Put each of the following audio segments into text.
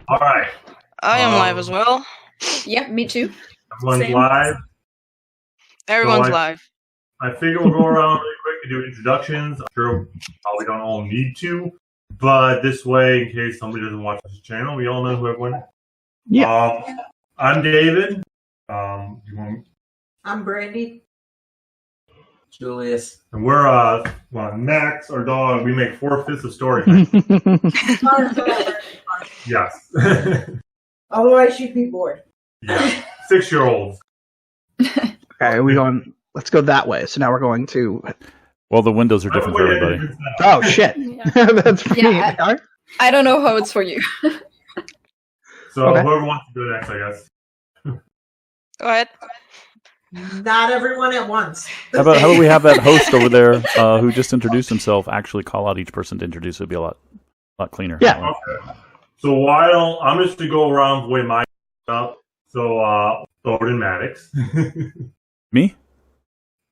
All right. I am live as well. Yep, me too. Everyone's Same. live. Everyone's live. I figure we'll go around really quick and do introductions. I'm sure probably don't all need to, but this way, in case somebody doesn't watch this channel, we all know who everyone is. Yeah. I'm David. I'm Brandy. Julius. And we're Max, our dog. We make 4/5 of story. Yes. Otherwise, she'd be bored. Yeah. 6-year-olds. Okay, let's go that way. So now we're going to. Well, the windows are different for everybody. Oh shit! That's for me. I don't know how it's for you. So Okay. whoever wants to go next, I guess. Go ahead. Not everyone at once. How about we have that host over there who just introduced himself actually call out each person to introduce? It'd be a lot cleaner. Yeah. Okay. So why don't I'm just to go around the way my up. So Broadened Maddox. Me?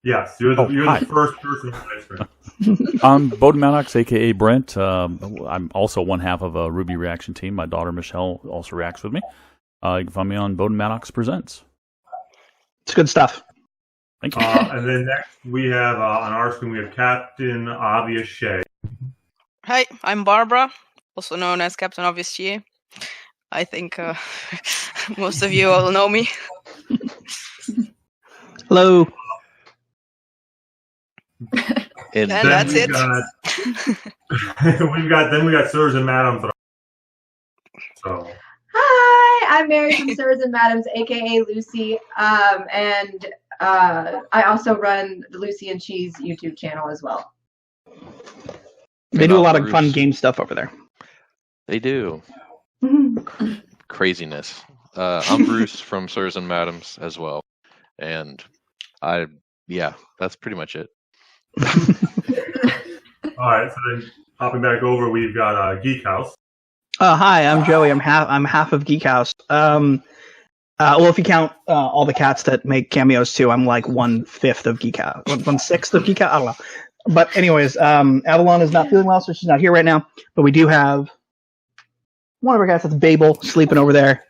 Yes, you're the hi. first person on my screen. I'm Bowden Maddox, a.k.a. Brent. I'm also one half of a RWBY reaction team. My daughter, Michelle, also reacts with me. You can find me on Bowden Maddox Presents. It's good stuff. Thank you. And then next we have, on our screen, we have Captain Obvious Shay. Hi, I'm Barbara, also known as Captain Obvious GA. I think most of you all know me. Hello. And that's it. We got Sirs and Madams. So. Hi, I'm Mary from Sirs and Madams, aka Lucy, and I also run the Lucy and Cheese YouTube channel as well. They do a lot of fun game stuff over there. They do. Craziness. I'm Bruce from Sirs and Madams as well, and that's pretty much it. All right, so then hopping back over, we've got Geek House. Hi, I'm Joey. I'm half of Geek House. Well, if you count all the cats that make cameos too, I'm like 1/5 of Geek House, 1/6 of Geek House. I don't know. But anyways, Avalon is not feeling well, so she's not here right now. But we do have one of our guys, that's Babel, sleeping over there,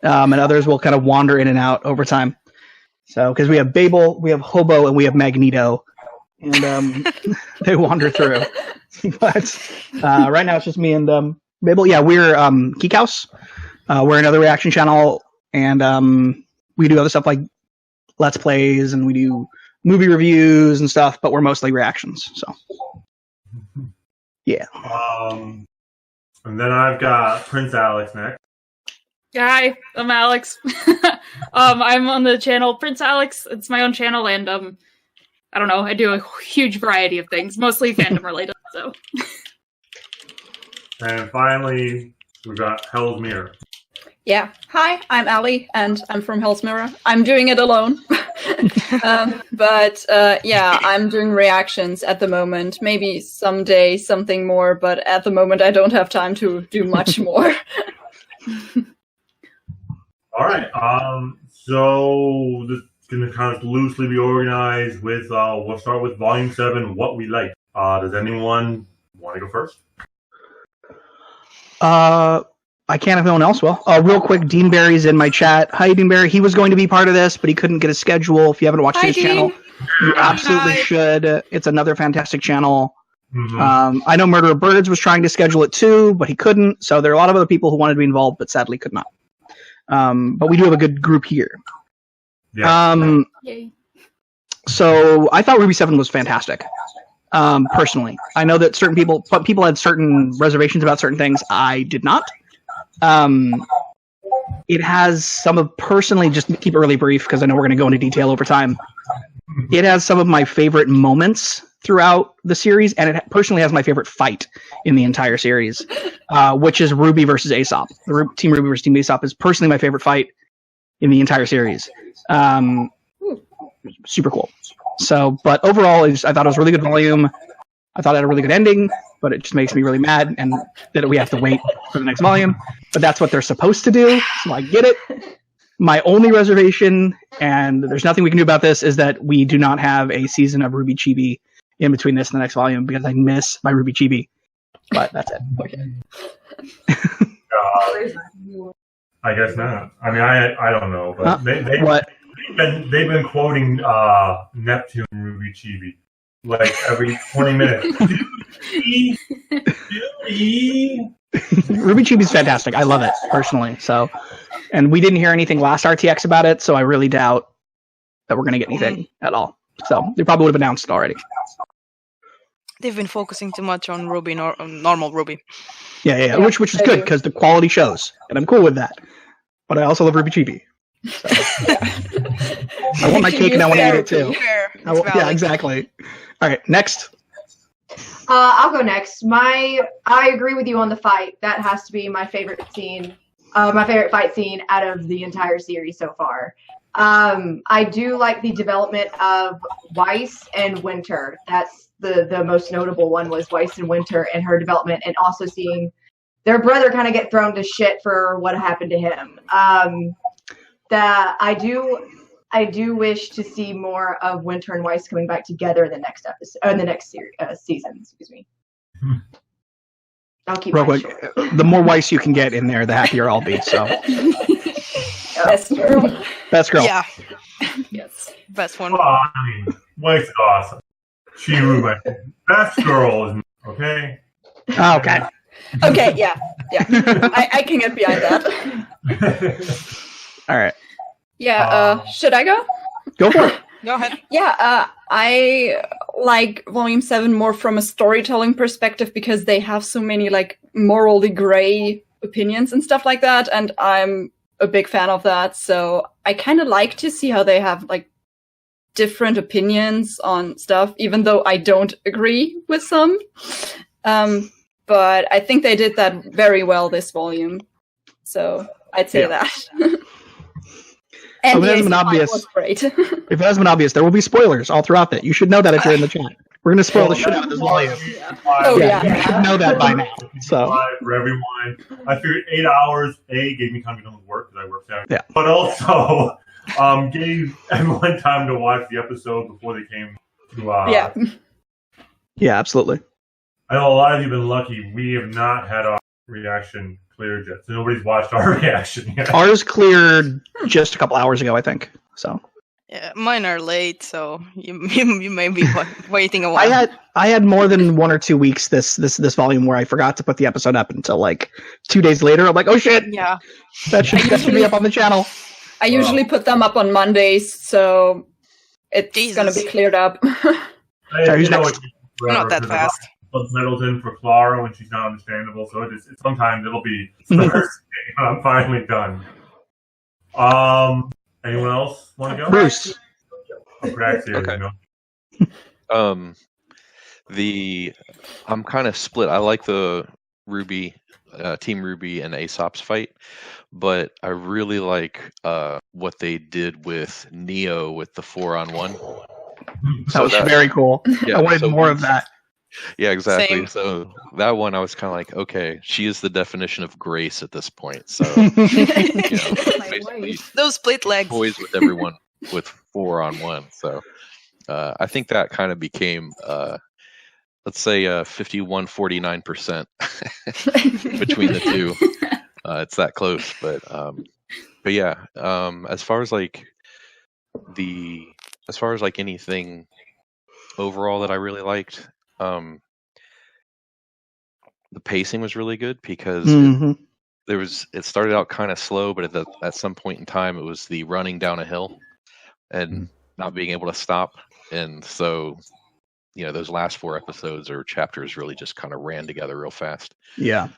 and others will kind of wander in and out over time. So because we have Babel, we have Hobo, and we have Magneto, and they wander through. But right now it's just me and Babel. Yeah, we're Geek House. We're another reaction channel, and we do other stuff like Let's Plays, and we do movie reviews and stuff, but we're mostly reactions. So, yeah. And then I've got Prince Alex next. Hi, I'm Alex. I'm on the channel Prince Alex. It's my own channel, and I don't know, I do a huge variety of things, mostly fandom related. So. And finally, we've got Hell's Mirror. Yeah. Hi, I'm Allie, and I'm from Hell's Mirror. I'm doing it alone. But I'm doing reactions at the moment. Maybe someday something more, but at the moment I don't have time to do much more. All right. So this is going to kind of loosely be organized with, we'll start with Volume 7, What We Like. Does anyone want to go first? I can't if no one else will. Real quick, Dean Barry's in my chat. Hi, Dean Barry. He was going to be part of this, but he couldn't get a schedule. If you haven't watched his channel, you absolutely should. It's another fantastic channel. Mm-hmm. I know Murder of Birds was trying to schedule it too, but he couldn't. So there are a lot of other people who wanted to be involved, but sadly could not. But we do have a good group here. Yeah. So I thought RWBY 7 was fantastic. Personally, I know that people had certain reservations about certain things. I did not. It has some of, personally, just to keep it really brief because I know we're going to go into detail over time. It has some of my favorite moments throughout the series, and it personally has my favorite fight in the entire series, which is RWBY versus Aesop. Team RWBY versus Team Aesop is personally my favorite fight in the entire series. Super cool. So, but overall, I thought it was a really good volume. I thought it had a really good ending, but it just makes me really mad and that we have to wait for the next volume. But that's what they're supposed to do, so I get it. My only reservation, and there's nothing we can do about this, is that we do not have a season of RWBY Chibi in between this and the next volume because I miss my RWBY Chibi. But that's it. Okay. I guess not. I mean, I don't know, but they've been quoting Neptune Ruby Chibi like every 20 minutes. Ruby Chibi's fantastic. I love it personally. So, and we didn't hear anything last RTX about it, so I really doubt that we're going to get anything at all. So they probably would have announced it already. They've been focusing too much on Ruby, normal Ruby. Yeah, which is good because the quality shows, and I'm cool with that. But I also love Ruby Chibi. So. I want my cake and I want to eat it too. Yeah, exactly. All right, next. I'll go next. I agree with you on the fight. That has to be my favorite scene, my favorite fight scene out of the entire series so far. I do like the development of Weiss and Winter. That's the most notable one was Weiss and Winter and her development, and also seeing their brother kind of get thrown to shit for what happened to him. That I do wish to see more of Winter and Weiss coming back together in the next episode, in the next season. Excuse me. I'll keep real quick. The more Weiss you can get in there, the happier I'll be. So. Best girl. Best girl. Yeah. Yes. Best one. Well, I mean, Weiss is awesome. Chiru, best girl is okay. Oh, okay. Okay, yeah. I can get behind that. All right. Yeah, should I go? Go for it. Go ahead. Yeah, I like Volume 7 more from a storytelling perspective because they have so many, like, morally gray opinions and stuff like that, and I'm a big fan of that, so I kind of like to see how they have, like, different opinions on stuff, even though I don't agree with some. But I think they did that very well this volume, so I'd say that. And if it hasn't been obvious, was great. If it hasn't been obvious, there will be spoilers all throughout that. You should know that if you're in the chat. We're going to spoil the shit out of this volume. You should know that by now. So for everyone, I figured 8 hours gave me time to go to work because I work Saturday. Yeah. But also gave everyone time to watch the episode before they came to. Yeah, absolutely. I know a lot of you have been lucky. We have not had our reaction cleared yet, so nobody's watched our reaction yet. Ours cleared just a couple hours ago, I think. So. Yeah, mine are late, so you may be waiting a while. I had more than 1 or 2 weeks this volume where I forgot to put the episode up until like 2 days later. I'm like, oh shit! Yeah, that should be up on the channel. I usually put them up on Mondays, so it's gonna be cleared up. Not that fast. Subtitles in for Clara when she's not understandable, so sometimes it'll be Thursday when I'm finally done. Anyone else want to go? Bruce. Okay. I'm kind of split. I like the Ruby, Team Ruby and Aesop's fight, but I really like what they did with Neo with the 4-on-1. That was very cool. Yeah, I wanted more of that. Yeah, exactly. Same. So that one, I was kind of like, okay, she is the definition of grace at this point. So basically, those split legs, toys with everyone with 4-on-1. So I think that kind of became, let's say, 51-49% between the two. It's that close, but yeah. As far as anything overall that I really liked. The pacing was really good because it started out kind of slow, but at some point in time it was the running down a hill and not being able to stop, and so those last 4 episodes or chapters really just kind of ran together real fast. Yeah.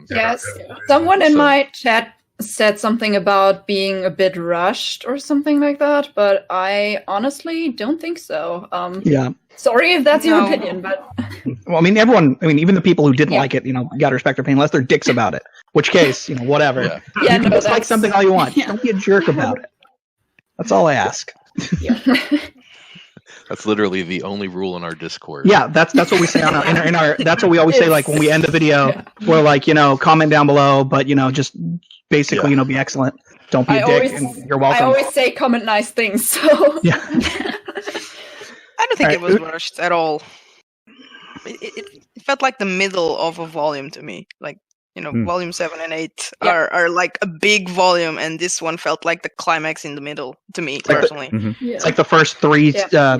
Yes. Someone in my chat said something about being a bit rushed or something like that, but I honestly don't think so. Yeah. Sorry if that's your opinion, but well, even the people who didn't like it, you gotta respect their opinion, unless they're dicks about it. Which case, whatever. Yeah, you can dislike something all you want. Don't be a jerk about it. That's all I ask. Yeah. That's literally the only rule in our Discord. Yeah, that's what we say in our that's what we always say, like when we end a video. We're like, comment down below, but just basically, be excellent. Don't be a dick, and you're welcome. I always say comment nice things, so yeah. I don't think it was rushed at all. It felt like the middle of a volume to me. Like volume 7 and 8 are like a big volume, and this one felt like the climax in the middle to me personally. It's like the first 3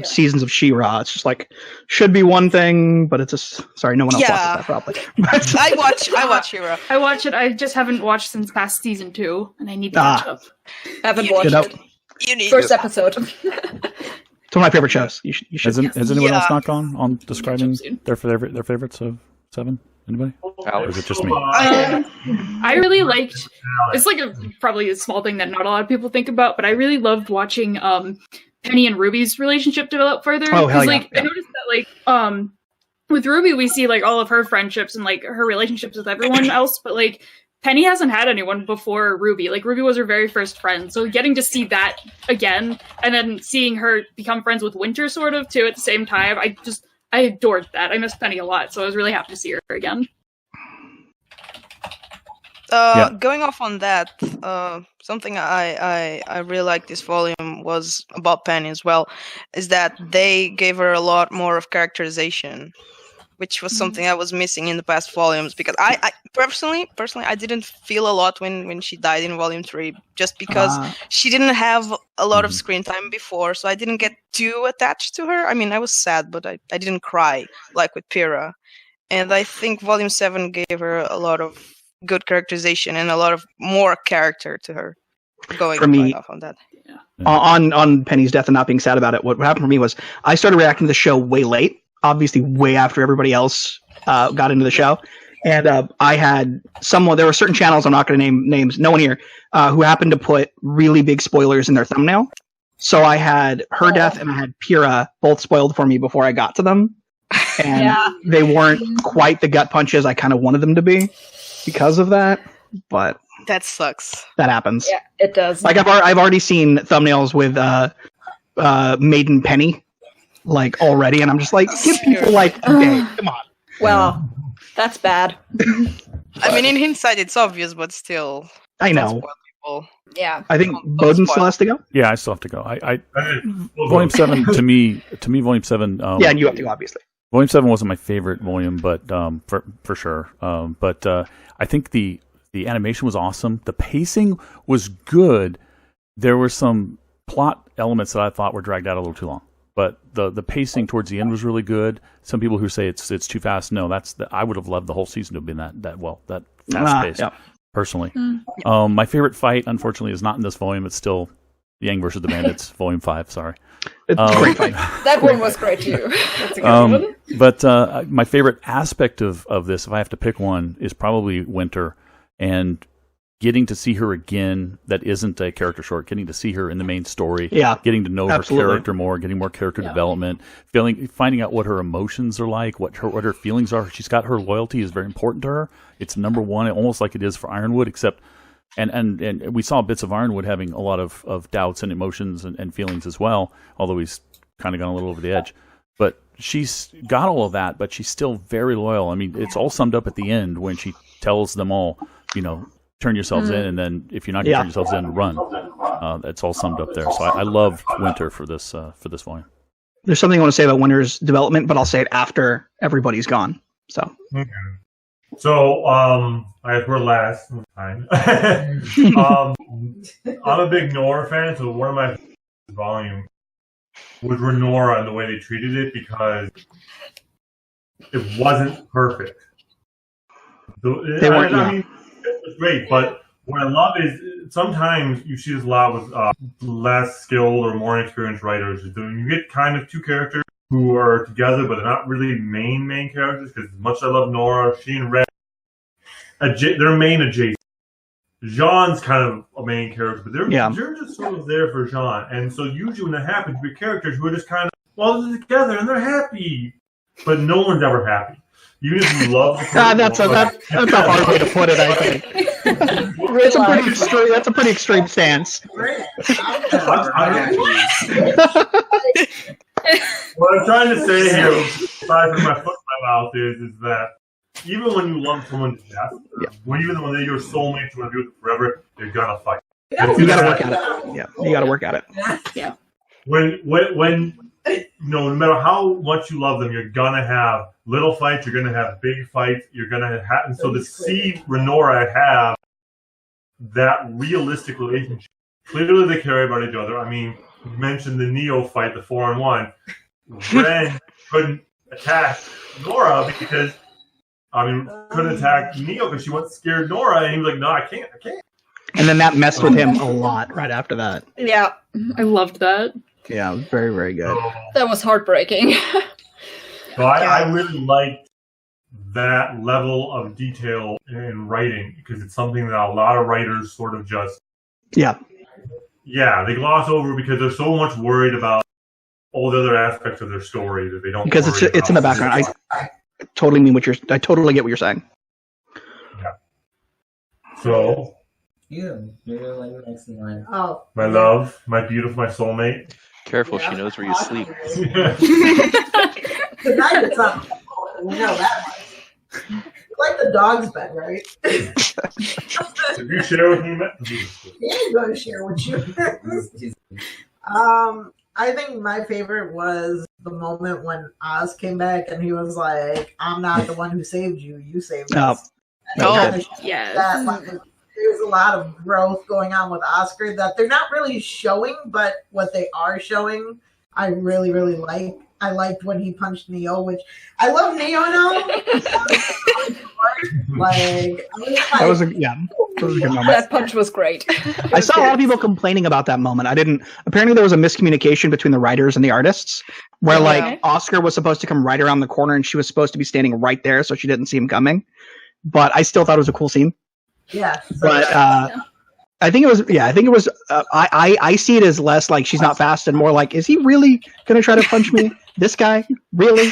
seasons of She-Ra. It's just like should be one thing, but it's just sorry, no one else watches that probably. I watch She-Ra. I watch it. I just haven't watched since past season 2, and I need to catch up. Haven't watched it. You need First episode. It's one of my favorite shows. You should. Has anyone else not gone on describing their favorites of 7? Anybody? Or is it just me? I really liked. It's like probably a small thing that not a lot of people think about, but I really loved watching Penny and Ruby's relationship develop further. Oh, hell yeah. I noticed that with Ruby we see like all of her friendships and like her relationships with everyone else, but like Penny hasn't had anyone before Ruby. Like Ruby was her very first friend, so getting to see that again, and then seeing her become friends with Winter sort of too at the same time, I adored that. I missed Penny a lot, so I was really happy to see her again. Going off on that, something I really liked this volume was about Penny as well, is that they gave her a lot more of characterization, which was something I was missing in the past volumes, because I personally I didn't feel a lot when she died in volume 3, just because she didn't have a lot of screen time before, so I didn't get too attached to her. I mean, I was sad, but I didn't cry like with Pyrrha. And I think volume 7 gave her a lot of good characterization and a lot of more character to her. Going off on that. On Penny's death and not being sad about it, what happened for me was I started reacting to the show way late, obviously way after everybody else got into the show. And I had there were certain channels, I'm not going to name names, no one here, who happened to put really big spoilers in their thumbnail. So I had her death and I had Pyrrha both spoiled for me before I got to them. And they weren't quite the gut punches I kind of wanted them to be because of that. But that sucks. That happens. Yeah, it does. Like I've already seen thumbnails with Maiden Penny like already, and I'm just like, give people like a day. Come on. Well, that's bad. I mean, in hindsight, it's obvious, but still. I know. Yeah. I think Bowden still has to go. Yeah, I still have to go. Volume 7 to me, Volume 7. Yeah, and you have to go, obviously. Volume 7 wasn't my favorite volume, but for sure. But I think the animation was awesome. The pacing was good. There were some plot elements that I thought were dragged out a little too long. But the pacing towards the end was really good. Some people who say it's too fast. No, I would have loved the whole season to have been that fast paced. Yeah. Personally, my favorite fight, unfortunately, is not in this volume. It's still Yang versus the Bandits, Volume 5. Sorry, it's a great fight. That one was great too. That's a good one. But my favorite aspect of this, if I have to pick one, is probably Winter, and getting to see her again. That isn't a character short. Getting to see her in the main story. Getting to know her character more. Getting more character development. Finding out what her emotions are like. What her feelings are. She's got her loyalty is very important to her. It's number one, almost like it is for Ironwood, except and we saw bits of Ironwood having a lot of doubts and emotions and feelings as well, although he's kind of gone a little over the edge. But she's got all of that, but she's still very loyal. I mean, it's all summed up at the end when she tells them all, turn yourselves in, and then if you're not going to turn yourselves in, run. It's all summed up there. So I love Winter for this volume. There's something I want to say about Winter's development, but I'll say it after everybody's gone. So. Okay. So, I guess we're last. Fine. I'm a big Nora fan, so one of my volumes was Renora and the way they treated it, because it wasn't perfect. I mean, it was great, but what I love is sometimes you see this a lot with less skilled or more inexperienced writers. You get kind of two characters who are together, but they're not really main characters, because as much as I love Nora, she and Red, they're main adjacent. Jean's kind of a main character, but they're just sort of there for Jean. And so usually when that happens, you get characters who are just kind of, they're together and they're happy. But no one's ever happy. Even if you love the character. That's a hard way to put it, I think. That's a pretty extreme stance. What I'm trying to say here, aside from my foot in my mouth, is that even when you love someone to death, even when they're your soulmate, you want to be with them forever, you're gonna fight. You gotta work at it. Yeah, you gotta work at it. Yeah. When no matter how much you love them, you're gonna have little fights. You're gonna have big fights. You're gonna have, and so to see Renora have that realistic relationship. Clearly, they care about each other. I mean, you mentioned the Neo fight, the 4-on-1. Ren couldn't attack Nora because, couldn't attack Neo because she wasn't scared Nora, and he was like, "No, I can't." And then that messed with him a lot right after that. Yeah, I loved that. Yeah, it was very, very good. that was heartbreaking. So I really liked that level of detail in writing because it's something that a lot of writers sort of just they gloss over because they're so much worried about all the other aspects of their story that they don't. Because it's in the background. I totally get what you're saying. Yeah. So. You're like next in line. Oh, my love, my beautiful, my soulmate. Careful, she knows where you sleep. Tonight it's up. We know that much. Like the dog's bed, right? Did you share with me, Matt? Yeah, I'm going to share with you. I think my favorite was the moment when Oz came back and he was like, "I'm not the one who saved you. You saved us." Yeah. There's a lot of growth going on with Oscar that they're not really showing, but what they are showing, I really, really like. I liked when he punched Neo, which I love Neo now. That was a good moment. That punch was great. I saw a lot of people complaining about that moment. Apparently there was a miscommunication between the writers and the artists where like Oscar was supposed to come right around the corner and she was supposed to be standing right there so she didn't see him coming. But I still thought it was a cool scene. Yeah. But I think it was I see it as less like she's not fast and more like, is he really gonna try to punch me? This guy? Really?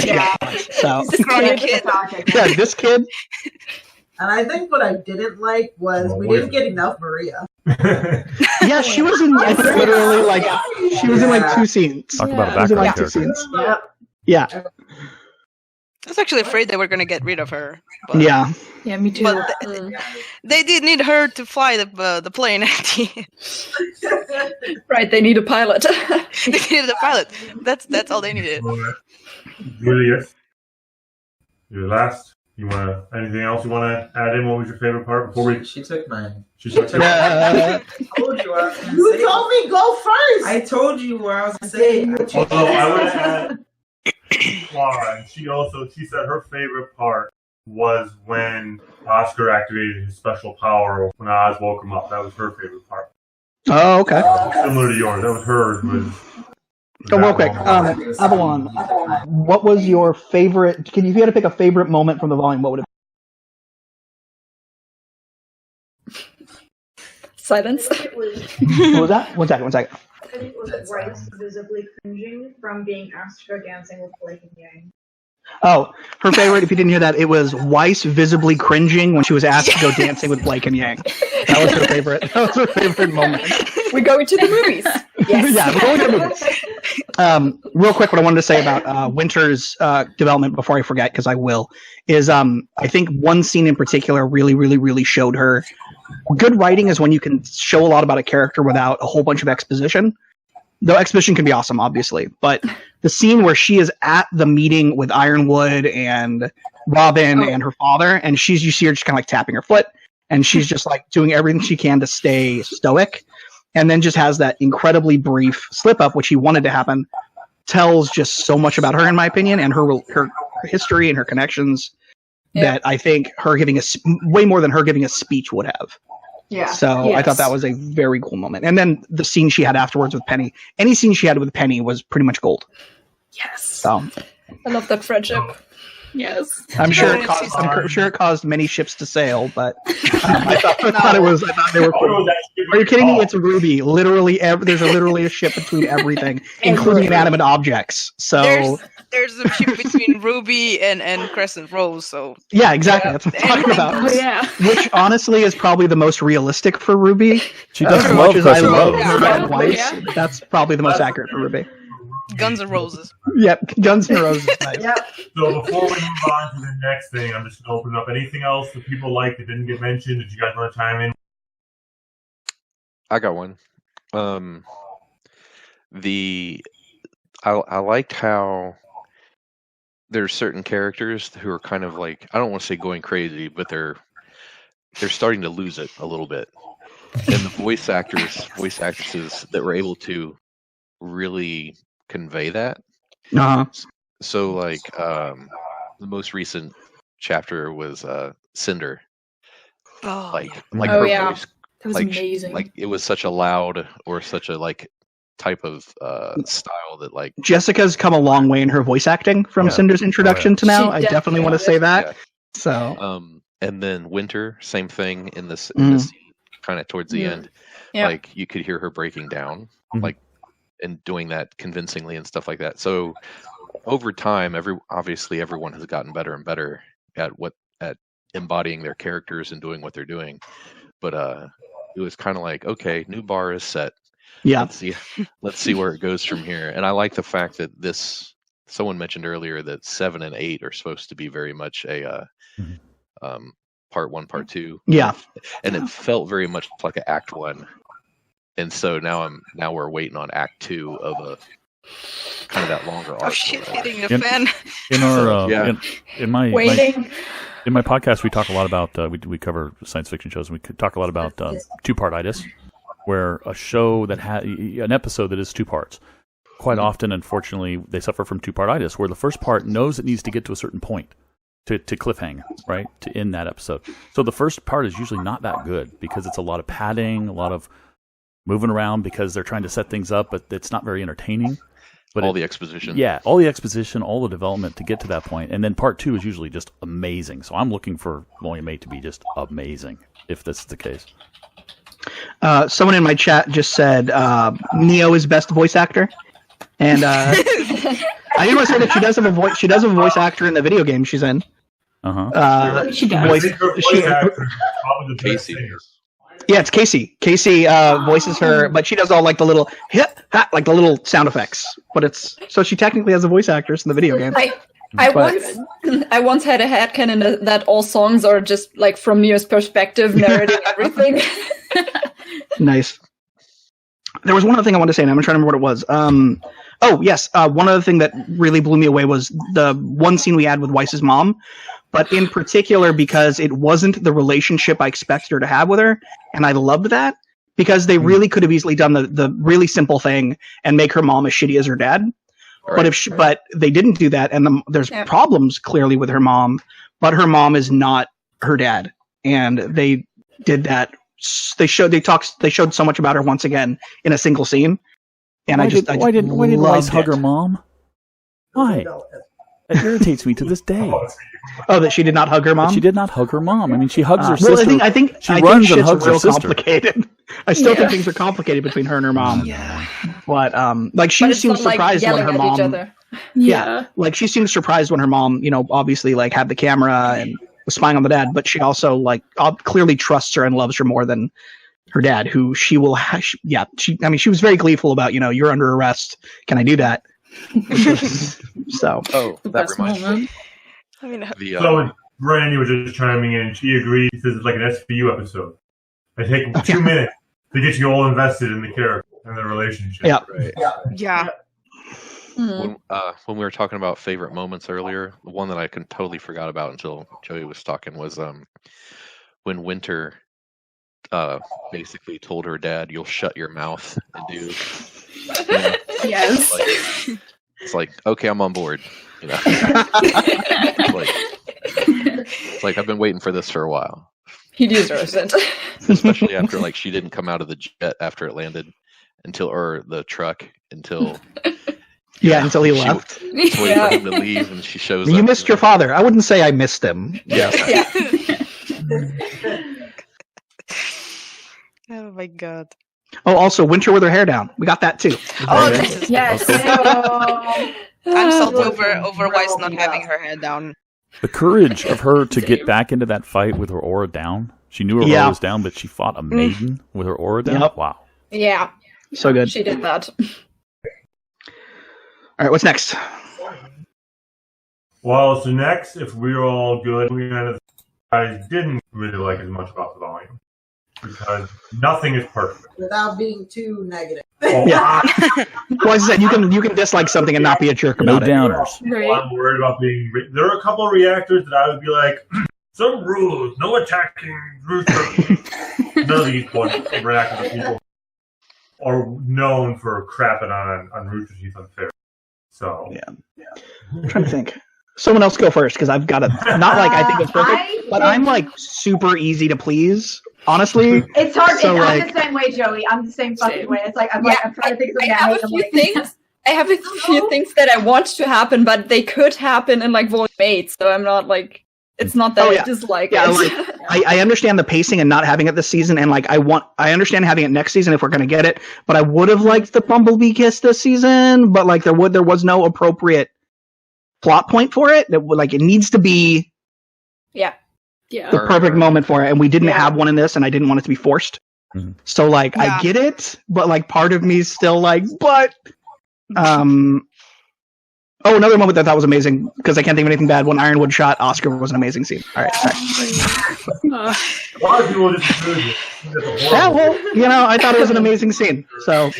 Yeah. So this kid. And I think what I didn't like was we didn't get enough Maria. Yeah, she was in literally like she was in like 2 scenes. Talk about a background character. Yep. Yeah. I was actually afraid they were going to get rid of her. But, yeah, me too. But they did need her to fly the plane. Right, they need a pilot. They needed a pilot. That's all they needed. Julius, you're last. Anything else you want to add in? What was your favorite part before we? She took mine. She took I told you I was gonna You say told me go first. I told you where I was going to say. Although I would add Clara, and she said her favorite part was when Oscar activated his special power when Oz woke him up. That was her favorite part. Oh, okay. Similar to yours. That was hers. So real quick, Avalon, what was your favorite? If you had to pick a favorite moment from the volume, what would it be? Silence. What was that? One second. I think it was Bryce visibly cringing from being asked to go dancing with Blake and Yang. Oh, her favorite, if you didn't hear that, it was Weiss visibly cringing when she was asked to go dancing with Blake and Yang. That was her favorite. That was her favorite moment. We're going to the movies. Yes. Yeah, we're going to the movies. Real quick, what I wanted to say about Winter's development before I forget, because I will, is I think one scene in particular really, really, really showed her. Good writing is when you can show a lot about a character without a whole bunch of exposition. Though exposition can be awesome, obviously. But the scene where she is at the meeting with Ironwood and Robin and her father, and you see her just kind of like tapping her foot, and she's just like doing everything she can to stay stoic, and then just has that incredibly brief slip up, which he wanted to happen, tells just so much about her, in my opinion, and her history and her connections that I think her giving way more than her giving a speech would have. Yeah. So I thought that was a very cool moment. And then the scene she had afterwards with Penny, any scene she had with Penny was pretty much gold. Yes. So I love that friendship. Yes. I'm sure it caused many ships to sail, but I thought they were cool. Are you kidding me? It's RWBY. Literally, there's literally a ship between everything, including inanimate objects. So there's a ship between RWBY and Crescent Rose. So yeah, exactly. That's what I'm talking about. Oh, yeah. Which honestly is probably the most realistic for RWBY. She does as love much as I Crescent love Rose. her Weiss, that's probably the most accurate for RWBY. Guns N' Roses. Yep, Guns N' Roses. Nice. Yep. So before we move on to the next thing, I'm just going to open up anything else that people like that didn't get mentioned. Did you guys want to chime in? I got one. I liked how there's certain characters who are kind of like, I don't want to say going crazy, but they're starting to lose it a little bit. And the voice actresses that were able to really convey that. Uh-huh. So like the most recent chapter was Cinder. Like Oh, her yeah. voice, That was amazing. like it was such a loud or such a like type of style that like Jessica's come a long way in her voice acting from Cinder's introduction to now. I definitely want to say that. Yeah. So and then Winter, same thing in this scene, kind of towards the end. Yeah. Like you could hear her breaking down, like and doing that convincingly and stuff like that. So over time, obviously everyone has gotten better and better at embodying their characters and doing what they're doing. But it was kind of like, okay, new bar is set. Yeah. Let's see where it goes from here. And I like the fact that someone mentioned earlier that 7 and 8 are supposed to be very much a part 1, part 2. Yeah. And it felt very much like an act 1. And so now we're waiting on act 2 of a kind of that longer arc. Oh shit, hitting the fan. In our in my Waiting. in my podcast, we talk a lot about we cover science fiction shows, and we could talk a lot about two-partitis, where a show that an episode that is 2 parts. Quite often, unfortunately, they suffer from two-partitis, where the first part knows it needs to get to a certain point to cliffhang, right, to end that episode. So the first part is usually not that good because it's a lot of padding, a lot of moving around because they're trying to set things up, but it's not very entertaining. But all the exposition. Yeah, all the exposition, all the development to get to that point. And then part 2 is usually just amazing. So I'm looking for Volume 8 to be just amazing, if this is the case. Someone in my chat just said Neo is best voice actor. And I did want to say that she does have a voice. She does have a voice actor in the video game she's in. She does. Casey. Yeah, it's Casey. Casey voices her, but she does all like the little like the little sound effects. But it's so she technically has a voice actress in the video game. I once had a headcanon that all songs are just like from Neo's perspective, narrating everything. Nice. There was one other thing I wanted to say, and I'm trying to remember what it was. Oh, yes. One other thing that really blew me away was the one scene we had with Weiss's mom, but in particular because it wasn't the relationship I expected her to have with her, and I loved that because they really could have easily done the really simple thing and make her mom as shitty as her dad. Right. But they didn't do that, and there's problems clearly with her mom, but her mom is not her dad, and they did that. They showed so much about her once again in a single scene, and why did Weiss hug her mom? Why? It irritates me to this day. Oh, that she did not hug her mom? She did not hug her mom. I mean, she hugs her sister. I think she runs and hugs her sister. Complicated. I still think things are complicated between her and her mom. Yeah. But like she seemed surprised when her mom. Yeah. Like she seemed surprised when her mom, obviously like had the camera and was spying on the dad, but she also like clearly trusts her and loves her more than her dad, who she will. She was very gleeful about you're under arrest. Can I do that? So. Oh, that reminds me. So Brandy was just chiming in. She agrees this is like an SVU episode. They take 2 minutes to get you all invested in the character and the relationship. Yeah. Right. Yeah. When we were talking about favorite moments earlier, the one that I totally forgot about until Joey was talking was when Winter basically told her dad, "You'll shut your mouth and do." Yes. It's like, okay, I'm on board. It's like I've been waiting for this for a while. He deserves it. Especially after she didn't come out of the jet after it landed or the truck until. Until he left. Waiting for him to leave, and she shows up. You missed your father. I wouldn't say I missed him. Yeah. Oh my god. Oh, also Winter with her hair down. We got that too. Oh, yes. I'm salty over Weiss not having her hair down. The courage of her to get back into that fight with her aura down. She knew her aura was down, but she fought a maiden with her aura down. Yep. Wow. Yeah. So good. She did that. All right, what's next? Well, so next, if we're all good, I didn't really like as much about the volume. because nothing is perfect. Without being too negative. Yeah. Well, as I said, you can dislike something and not be a jerk about it. No downers. Right. Well, I'm worried about being. There are a couple of reactors that I would be like, some rules, no attacking roosters. None of these reactor people are known for crapping on roosters. He's unfair. So yeah. I'm trying to think. Someone else go first because I've got not like I think it's perfect, but I'm like super easy to please. Honestly, it's hard. So, I'm the same way, Joey. I'm the same fucking way. It's like I'm trying to think of something. I have a few things. I have a few things that I want to happen, but they could happen in like volume 8. So I'm not like it's not that I dislike it. Like, I understand the pacing and not having it this season, and like I understand having it next season if we're gonna get it. But I would have liked the Bumblebee kiss this season, but like there was no appropriate plot point for it. That like it needs to be the perfect moment for it, and we didn't have one in this, and I didn't want it to be forced. Mm-hmm. So like I get it, but like part of me is still like, but oh, another moment that I thought was amazing because I can't think of anything bad. When Ironwood shot Oscar was an amazing scene. All right, a lot of people disagree. Yeah, well, I thought it was an amazing scene. So,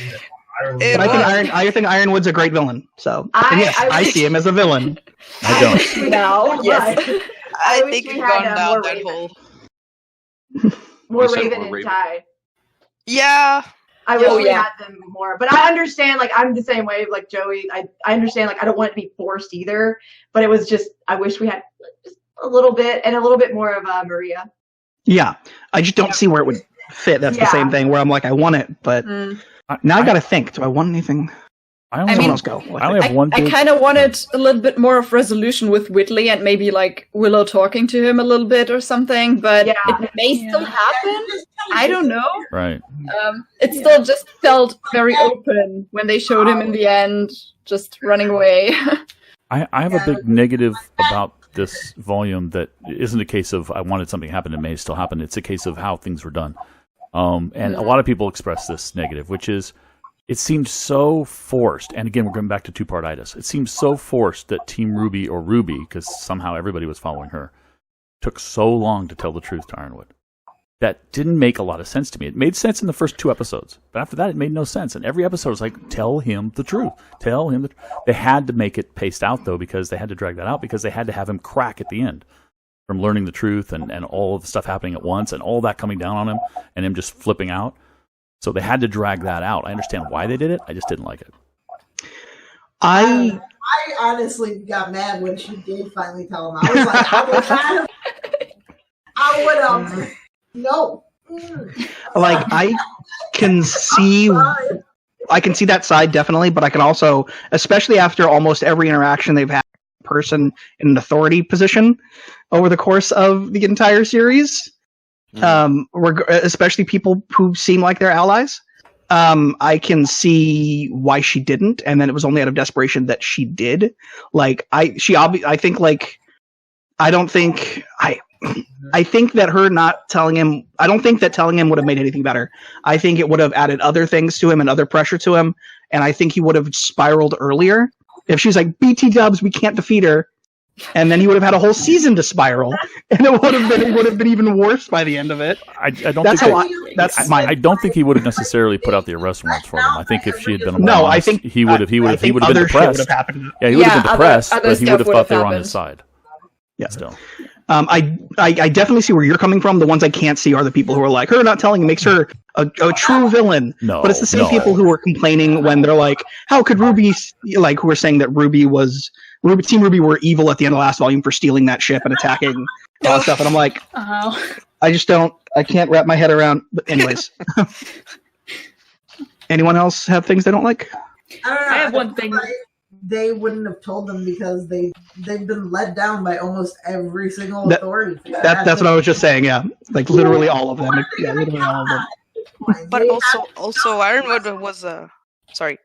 but I think Ironwood's a great villain. So, I see him as a villain. I don't. No, yes. I think we've gone down that hole. More Raven and Ty. Yeah. I wish we had them more. But I understand, like, I'm the same way, like Joey. I understand, like, I don't want it to be forced either. But it was just, I wish we had just a little bit, and a little bit more of Maria. Yeah. I just don't see where it would fit. That's the same thing where I'm like, I want it, but now I got to think. Do I want anything? Someone else go. I only have one thing. I kind of wanted a little bit more of resolution with Whitley and maybe like Willow talking to him a little bit or something, but it may still happen. I don't know. Right. It still just felt very open when they showed him in the end, just running away. I have a big negative about this volume that isn't a case of I wanted something to happen and may still happen. It's a case of how things were done. And a lot of people express this negative, which is it seemed so forced. And again, we're going back to two-partitis. It seemed so forced that Team RWBY or RWBY, because somehow everybody was following her, took so long to tell the truth to Ironwood. That didn't make a lot of sense to me. It made sense in the first 2 episodes, but after that, it made no sense. And every episode was like, tell him the truth. Tell him They had to make it paced out, though, because they had to drag that out, because they had to have him crack at the end from learning the truth and all of the stuff happening at once and all that coming down on him and him just flipping out. So they had to drag that out. I understand why they did it. I just didn't like it. I honestly got mad when she did finally tell him. I was like, I would no. Like I can see that side definitely, but I can also, especially after almost every interaction they've had with a person in an authority position over the course of the entire series, especially people who seem like they're allies, I can see why she didn't, and then it was only out of desperation that she did. Like I think that her not telling him, I don't think that telling him would have made anything better. I think it would have added other things to him and other pressure to him, and I think he would have spiraled earlier. If she's like, BT dubs, we can't defeat her, and then he would have had a whole season to spiral, and it would have been even worse by the end of it. I don't think he would have necessarily put out the arrest warrants for them. I think if she had been I think he would have been depressed. Yeah, he would have been depressed, but he would have thought they were on his side. Yeah, still. I definitely see where you're coming from. The ones I can't see are the people who are like, her not telling makes her a true villain. No, but it's the same people who are complaining when they're like, how could RWBY, like, who are saying that Team RWBY were evil at the end of the last volume for stealing that ship and attacking all that stuff. And I'm like, I can't wrap my head around. But anyways, anyone else have things they don't like? I have one thing. They wouldn't have told them because they've been let down by almost every single authority. That's what I was just saying. Yeah, like literally all of them. Yeah, literally all of them. But also Ironwood was sorry.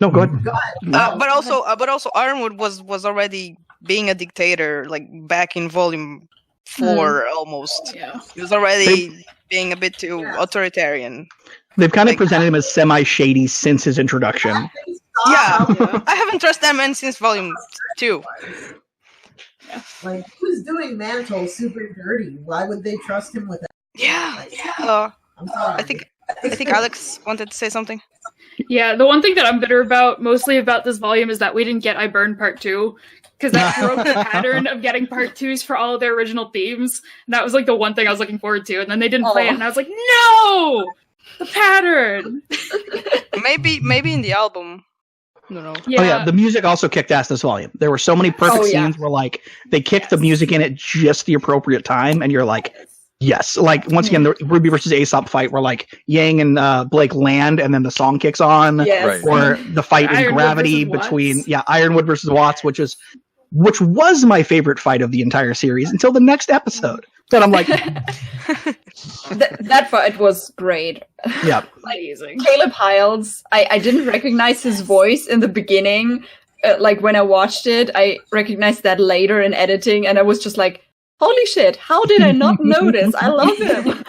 No, go ahead. But also Ironwood was already being a dictator, like back in volume 4 almost. Yeah. He was already being a bit too authoritarian. They've kind of presented him as semi-shady since his introduction. Yeah, I haven't trusted that man since volume 2. Like, he was doing Mantle super dirty. Why would they trust him with that? Yeah. I'm sorry. I think Alex wanted to say something. Yeah, the one thing that I'm bitter about, mostly about this volume, is that we didn't get I Burn Part 2. Because that broke the pattern of getting Part 2s for all of their original themes. And that was like the one thing I was looking forward to. And then they didn't play it, and I was like, no! The pattern! Maybe in the album. No. Yeah. Oh yeah, the music also kicked ass this volume. There were so many perfect scenes where like they kicked the music in at just the appropriate time, and you're like, yes. Like once again, the RWBY versus Aesop fight where like Yang and Blake land, and then the song kicks on. Yes. Or the fight in Gravity between Ironwood versus Watts, which was my favorite fight of the entire series until the next episode. But I'm like, that fight was great. Yeah, amazing. Caleb Hyles, I didn't recognize his voice in the beginning. Like when I watched it, I recognized that later in editing, and I was just like, holy shit, how did I not notice? I love him.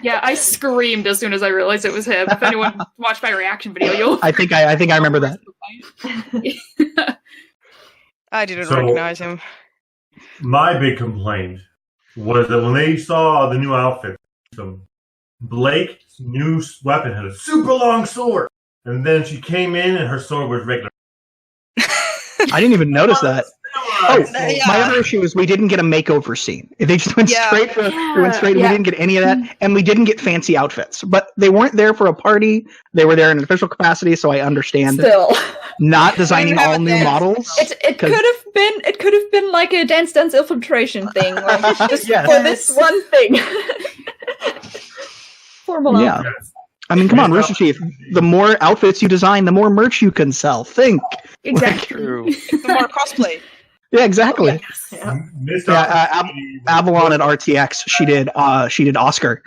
Yeah, I screamed as soon as I realized it was him. If anyone watched my reaction video, you'll... I think I remember that. I didn't recognize him. My big complaint was that when they saw the new outfit, Blake's new weapon had a super long sword. And then she came in and her sword was regular. I didn't even notice that. Oh, my other issue is we didn't get a makeover scene. They just went straight for We didn't get any of that, and we didn't get fancy outfits. But they weren't there for a party. They were there in an official capacity, so I understand not designing all new models. It could have been like a Dance Dance Infiltration thing, like just for this one thing. Formal outfits. I mean, come on, Rooster Teeth. The more outfits you design, the more merch you can sell. Think. Exactly. The more cosplay. Yeah, exactly. Yeah. Avalon at RTX, she did Oscar